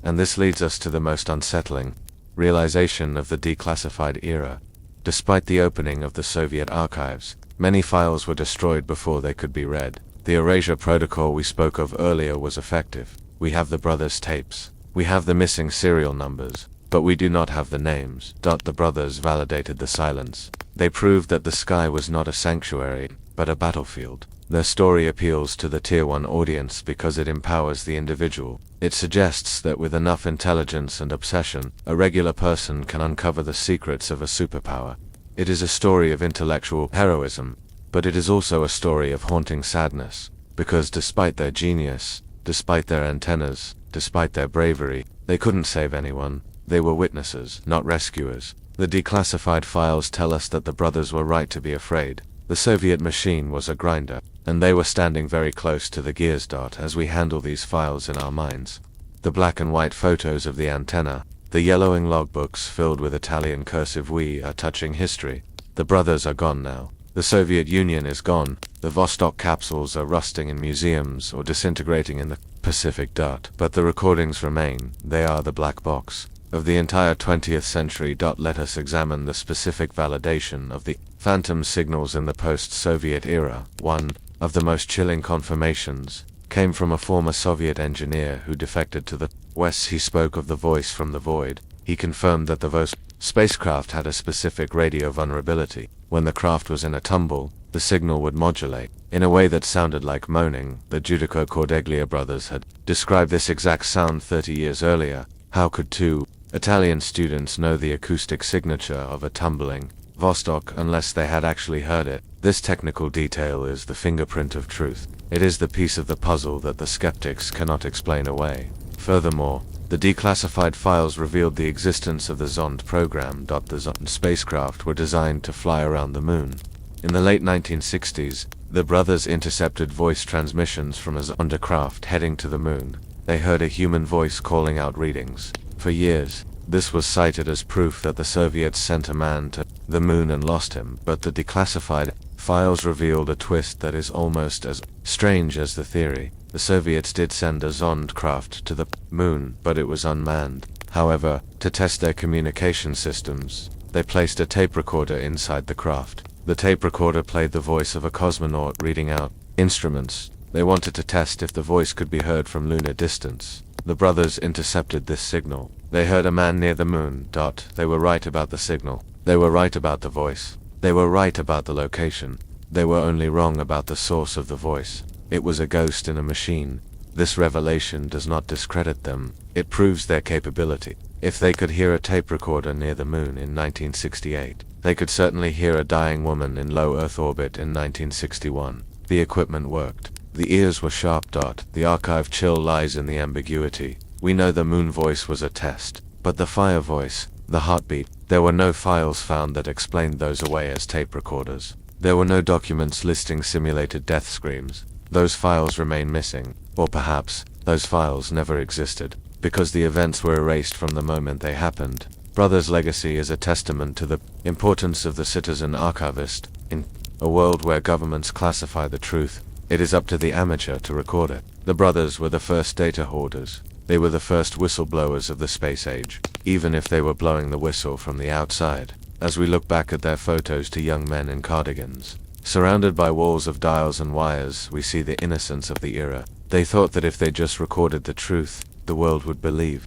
Speaker 1: And this leads us to the most unsettling realization of the declassified era. Despite the opening of the Soviet archives, many files were destroyed before they could be read. The Erasure Protocol we spoke of earlier was effective. We have the brothers' tapes. We have the missing serial numbers, but we do not have the names. The brothers validated the silence. They proved that the sky was not a sanctuary, but a battlefield. Their story appeals to the Tier 1 audience because it empowers the individual. It suggests that with enough intelligence and obsession, a regular person can uncover the secrets of a superpower. It is a story of intellectual heroism, but it is also a story of haunting sadness, because despite their genius, despite their antennas, despite their bravery, they couldn't save anyone. They were witnesses, not rescuers. The declassified files tell us that the brothers were right to be afraid. The Soviet machine was a grinder, and they were standing very close to the gears. As we handle these files in our minds, the black and white photos of the antenna, the yellowing logbooks filled with Italian cursive "we" are touching history. The brothers are gone now. The Soviet Union is gone. The Vostok capsules are rusting in museums or disintegrating in the Pacific. But the recordings remain. They are the black box of the entire 20th century. Let us examine the specific validation of the phantom signals in the post-Soviet era. One of the most chilling confirmations came from a former Soviet engineer who defected to the West. He spoke of the voice from the void. He confirmed that the spacecraft had a specific radio vulnerability. When the craft was in a tumble, the signal would modulate in a way that sounded like moaning. The Judica-Cordiglia brothers had described this exact sound 30 years earlier. How could two Italian students know the acoustic signature of a tumbling Vostok unless they had actually heard it? This technical detail is the fingerprint of truth. It is the piece of the puzzle that the skeptics cannot explain away. Furthermore, the declassified files revealed the existence of the Zond program. The Zond spacecraft were designed to fly around the moon. In the late 1960s, the brothers intercepted voice transmissions from a Zond craft heading to the moon. They heard a human voice calling out readings. For years, this was cited as proof that the Soviets sent a man to the moon and lost him, but the declassified files revealed a twist that is almost as strange as the theory. The Soviets did send a Zond craft to the moon, but it was unmanned. However, to test their communication systems, they placed a tape recorder inside the craft. The tape recorder played the voice of a cosmonaut reading out instruments. They wanted to test if the voice could be heard from lunar distance. The brothers intercepted this signal. They heard a man near the moon. They were right about the signal. They were right about the voice. They were right about the location. They were only wrong about the source of the voice. It was a ghost in a machine. This revelation does not discredit them. It proves their capability. If they could hear a tape recorder near the moon in 1968, they could certainly hear a dying woman in low Earth orbit in 1961. The equipment worked. The ears were sharp. The archive chill lies in the ambiguity. We know the moon voice was a test, but the fire voice, the heartbeat, there were no files found that explained those away as tape recorders. There were no documents listing simulated death screams. Those files remain missing, or perhaps, those files never existed, because the events were erased from the moment they happened. Brothers' legacy is a testament to the importance of the citizen archivist. In a world where governments classify the truth, it is up to the amateur to record it. The brothers were the first data hoarders. They were the first whistleblowers of the space age, even if they were blowing the whistle from the outside. As we look back at their photos to young men in cardigans, surrounded by walls of dials and wires, we see the innocence of the era. They thought that if they just recorded the truth, the world would believe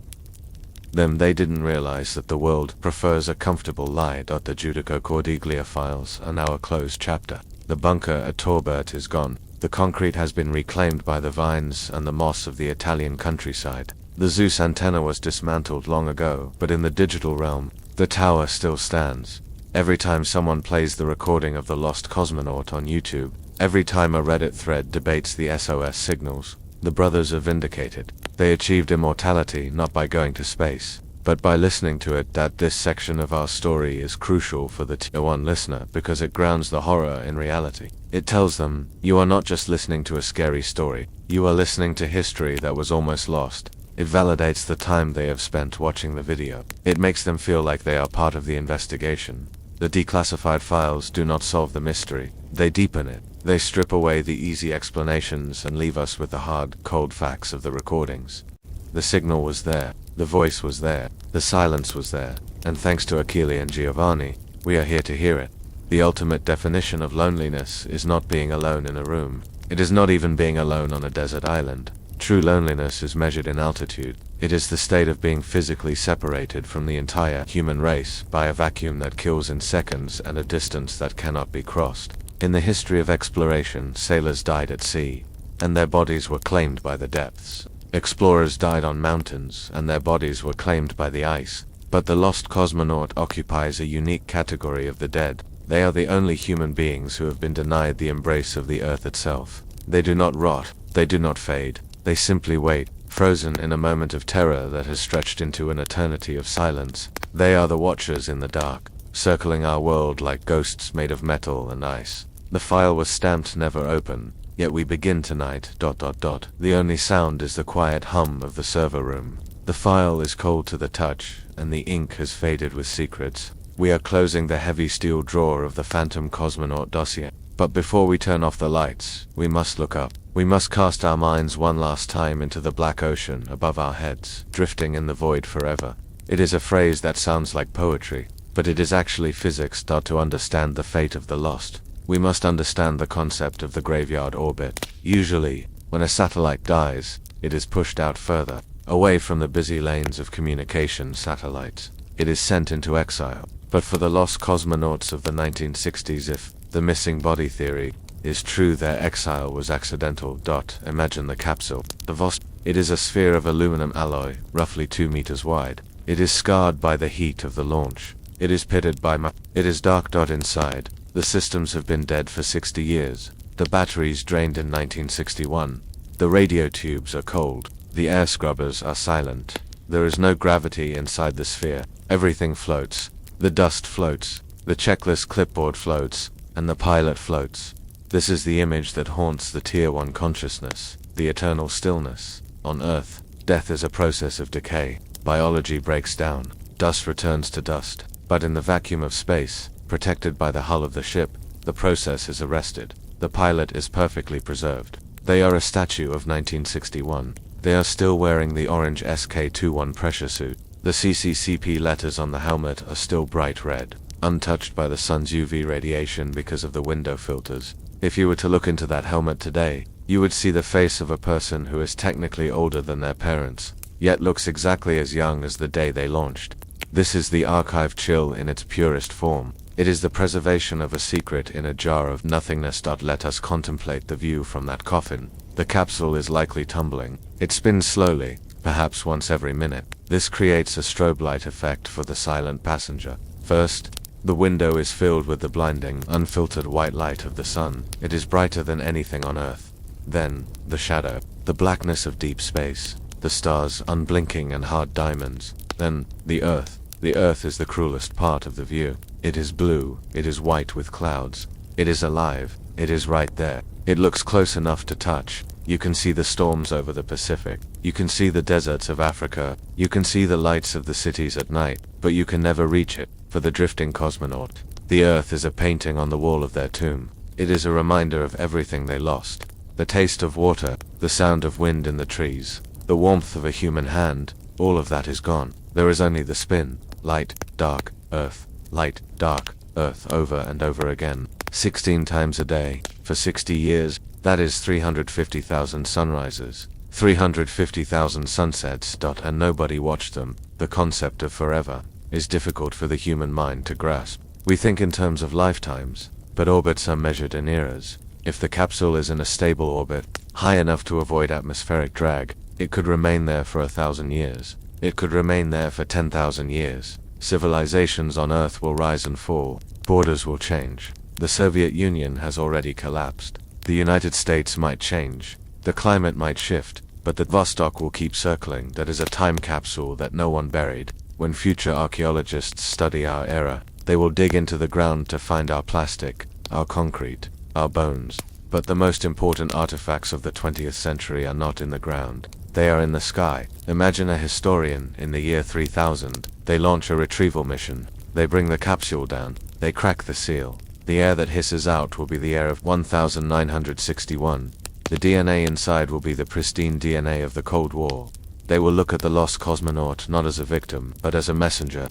Speaker 1: them. They didn't realize that the world prefers a comfortable lie. The Judica-Cordiglia files are now a closed chapter. The bunker at Torbert is gone. The concrete has been reclaimed by the vines and the moss of the Italian countryside. The Zeus antenna was dismantled long ago, but in the digital realm, the tower still stands. Every time someone plays the recording of the lost cosmonaut on YouTube, every time a Reddit thread debates the SOS signals, the brothers are vindicated. They achieved immortality not by going to space, but by listening to it. This section of our story is crucial for the Tier 1 listener because it grounds the horror in reality. It tells them, you are not just listening to a scary story, you are listening to history that was almost lost. It validates the time they have spent watching the video. It makes them feel like they are part of the investigation. The declassified files do not solve the mystery, they deepen it. They strip away the easy explanations and leave us with the hard, cold facts of the recordings. The signal was there, the voice was there, the silence was there, and thanks to Achille and Giovanni, we are here to hear it. The ultimate definition of loneliness is not being alone in a room. It is not even being alone on a desert island. True loneliness is measured in altitude. It is the state of being physically separated from the entire human race by a vacuum that kills in seconds and a distance that cannot be crossed. In the history of exploration, sailors died at sea, and their bodies were claimed by the depths. Explorers died on mountains, and their bodies were claimed by the ice. But the lost cosmonaut occupies a unique category of the dead. They are the only human beings who have been denied the embrace of the earth itself. They do not rot, they do not fade, they simply wait, frozen in a moment of terror that has stretched into an eternity of silence. They are the watchers in the dark, circling our world like ghosts made of metal and ice. The file was stamped never open, yet we begin tonight. The only sound is the quiet hum of the server room. The file is cold to the touch, and the ink has faded with secrets. We are closing the heavy steel drawer of the Phantom Cosmonaut dossier. But before we turn off the lights, we must look up. We must cast our minds one last time into the black ocean above our heads, drifting in the void forever. It is a phrase that sounds like poetry, but it is actually physics. To understand the fate of the lost, we must understand the concept of the graveyard orbit. Usually, when a satellite dies, it is pushed out further, away from the busy lanes of communication satellites. It is sent into exile. But for the lost cosmonauts of the 1960s, if the missing body theory is true, their exile was accidental. Imagine the capsule. The Vost. It is a sphere of aluminum alloy, roughly 2 meters wide. It is scarred by the heat of the launch. It is pitted by It is dark. Inside, the systems have been dead for 60 years. The batteries drained in 1961. The radio tubes are cold. The air scrubbers are silent. There is no gravity inside the sphere. Everything floats. The dust floats. The checklist clipboard floats. And the pilot floats. This is the image that haunts the Tier 1 consciousness, the eternal stillness. On Earth, death is a process of decay. Biology breaks down. Dust returns to dust. But in the vacuum of space, protected by the hull of the ship, the process is arrested. The pilot is perfectly preserved. They are a statue of 1961. They are still wearing the orange SK-21 pressure suit. The CCCP letters on the helmet are still bright red, untouched by the sun's UV radiation because of the window filters. If you were to look into that helmet today, you would see the face of a person who is technically older than their parents, yet looks exactly as young as the day they launched. This is the archive chill in its purest form. It is the preservation of a secret in a jar of nothingness. Let us contemplate the view from that coffin. The capsule is likely tumbling. It spins slowly, perhaps once every minute. This creates a strobe light effect for the silent passenger. First, the window is filled with the blinding, unfiltered white light of the sun. It is brighter than anything on Earth. Then, the shadow, the blackness of deep space, the stars unblinking and hard diamonds. Then, the Earth. The Earth is the cruelest part of the view. It is blue, it is white with clouds. It is alive, it is right there. It looks close enough to touch. You can see the storms over the Pacific. You can see the deserts of Africa. You can see the lights of the cities at night, but you can never reach it. For the drifting cosmonaut, the Earth is a painting on the wall of their tomb. It is a reminder of everything they lost. The taste of water, the sound of wind in the trees, the warmth of a human hand, all of that is gone. There is only the spin. Light, dark, Earth. Light, dark, Earth over and over again. 16 times a day. For 60 years, that is 350,000 sunrises. 350,000 sunsets. And nobody watched them. The concept of forever is difficult for the human mind to grasp. We think in terms of lifetimes, but orbits are measured in eras. If the capsule is in a stable orbit, high enough to avoid atmospheric drag, it could remain there for 1,000 years. It could remain there for 10,000 years. Civilizations on Earth will rise and fall. Borders will change. The Soviet Union has already collapsed. The United States might change. The climate might shift, but the Vostok will keep circling. That is a time capsule that no one buried. When future archaeologists study our era, they will dig into the ground to find our plastic, our concrete, our bones. But the most important artifacts of the 20th century are not in the ground. They are in the sky. Imagine a historian in the year 3000. They launch a retrieval mission. They bring the capsule down. They crack the seal. The air that hisses out will be the air of 1961. The DNA inside will be the pristine DNA of the Cold War. They will look at the lost cosmonaut not as a victim, but as a messenger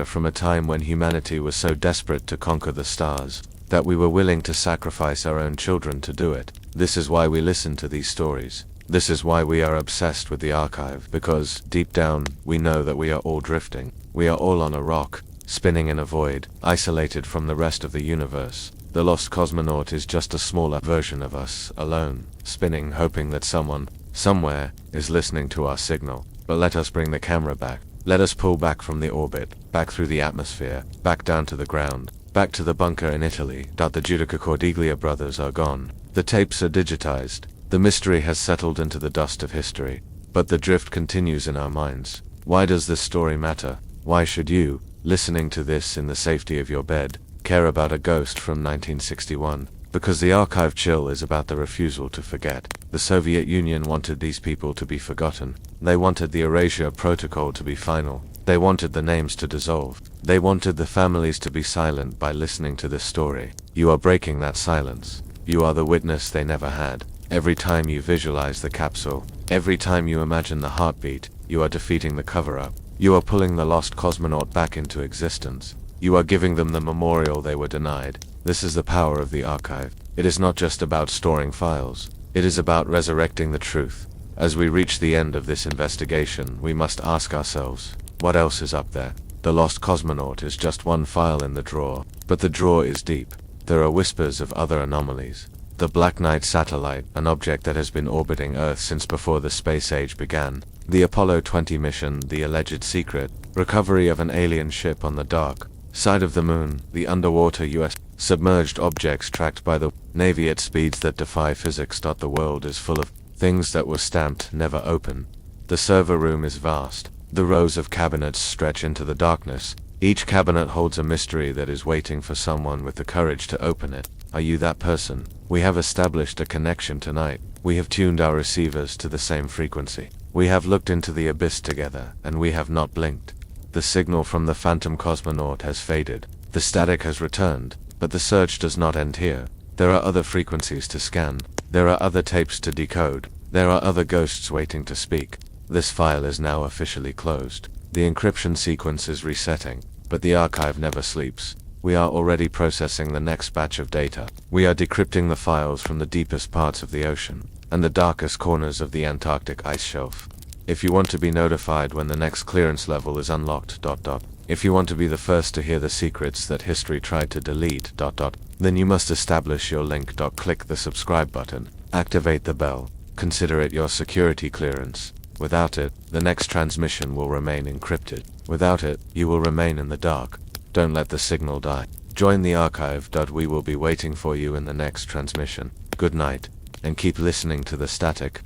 Speaker 1: from a time when humanity was so desperate to conquer the stars, that we were willing to sacrifice our own children to do it. This is why we listen to these stories. This is why we are obsessed with the archive, because, deep down, we know that we are all drifting. We are all on a rock, spinning in a void, isolated from the rest of the universe. The lost cosmonaut is just a smaller version of us, alone, spinning, hoping that someone, somewhere, is listening to our signal. But let us bring the camera back. Let us pull back from the orbit, back through the atmosphere, back down to the ground, back to the bunker in Italy. The Judica-Cordiglia brothers are gone. The tapes are digitized. The mystery has settled into the dust of history. But the drift continues in our minds. Why does this story matter? Why should you, listening to this in the safety of your bed, care about a ghost from 1961? Because the archive chill is about the refusal to forget. The Soviet Union wanted these people to be forgotten. They wanted the Erasure Protocol to be final. They wanted the names to dissolve. They wanted the families to be silent by listening to this story. You are breaking that silence. You are the witness they never had. Every time you visualize the capsule, every time you imagine the heartbeat, you are defeating the cover-up. You are pulling the lost cosmonaut back into existence. You are giving them the memorial they were denied. This is the power of the archive. It is not just about storing files. It is about resurrecting the truth. As we reach the end of this investigation, we must ask ourselves, what else is up there? The lost cosmonaut is just one file in the drawer, but the drawer is deep. There are whispers of other anomalies. The Black Knight satellite, an object that has been orbiting Earth since before the space age began. The Apollo 20 mission, the alleged secret, recovery of an alien ship on the dark side of the moon, the underwater US submerged objects tracked by the Navy at speeds that defy physics. The world is full of things that were stamped, never open. The server room is vast. The rows of cabinets stretch into the darkness. Each cabinet holds a mystery that is waiting for someone with the courage to open it. Are you that person? We have established a connection tonight. We have tuned our receivers to the same frequency. We have looked into the abyss together, and we have not blinked. The signal from the phantom cosmonaut has faded. The static has returned, but the search does not end here. There are other frequencies to scan. There are other tapes to decode. There are other ghosts waiting to speak. This file is now officially closed. The encryption sequence is resetting, but the archive never sleeps. We are already processing the next batch of data. We are decrypting the files from the deepest parts of the ocean and the darkest corners of the Antarctic ice shelf. If you want to be notified when the next clearance level is unlocked, if you want to be the first to hear the secrets that history tried to delete, then you must establish your link. Click the subscribe button. Activate the bell. Consider it your security clearance. Without it, the next transmission will remain encrypted. Without it, you will remain in the dark. Don't let the signal die. Join the archive. We will be waiting for you in the next transmission. Good night, and keep listening to the static.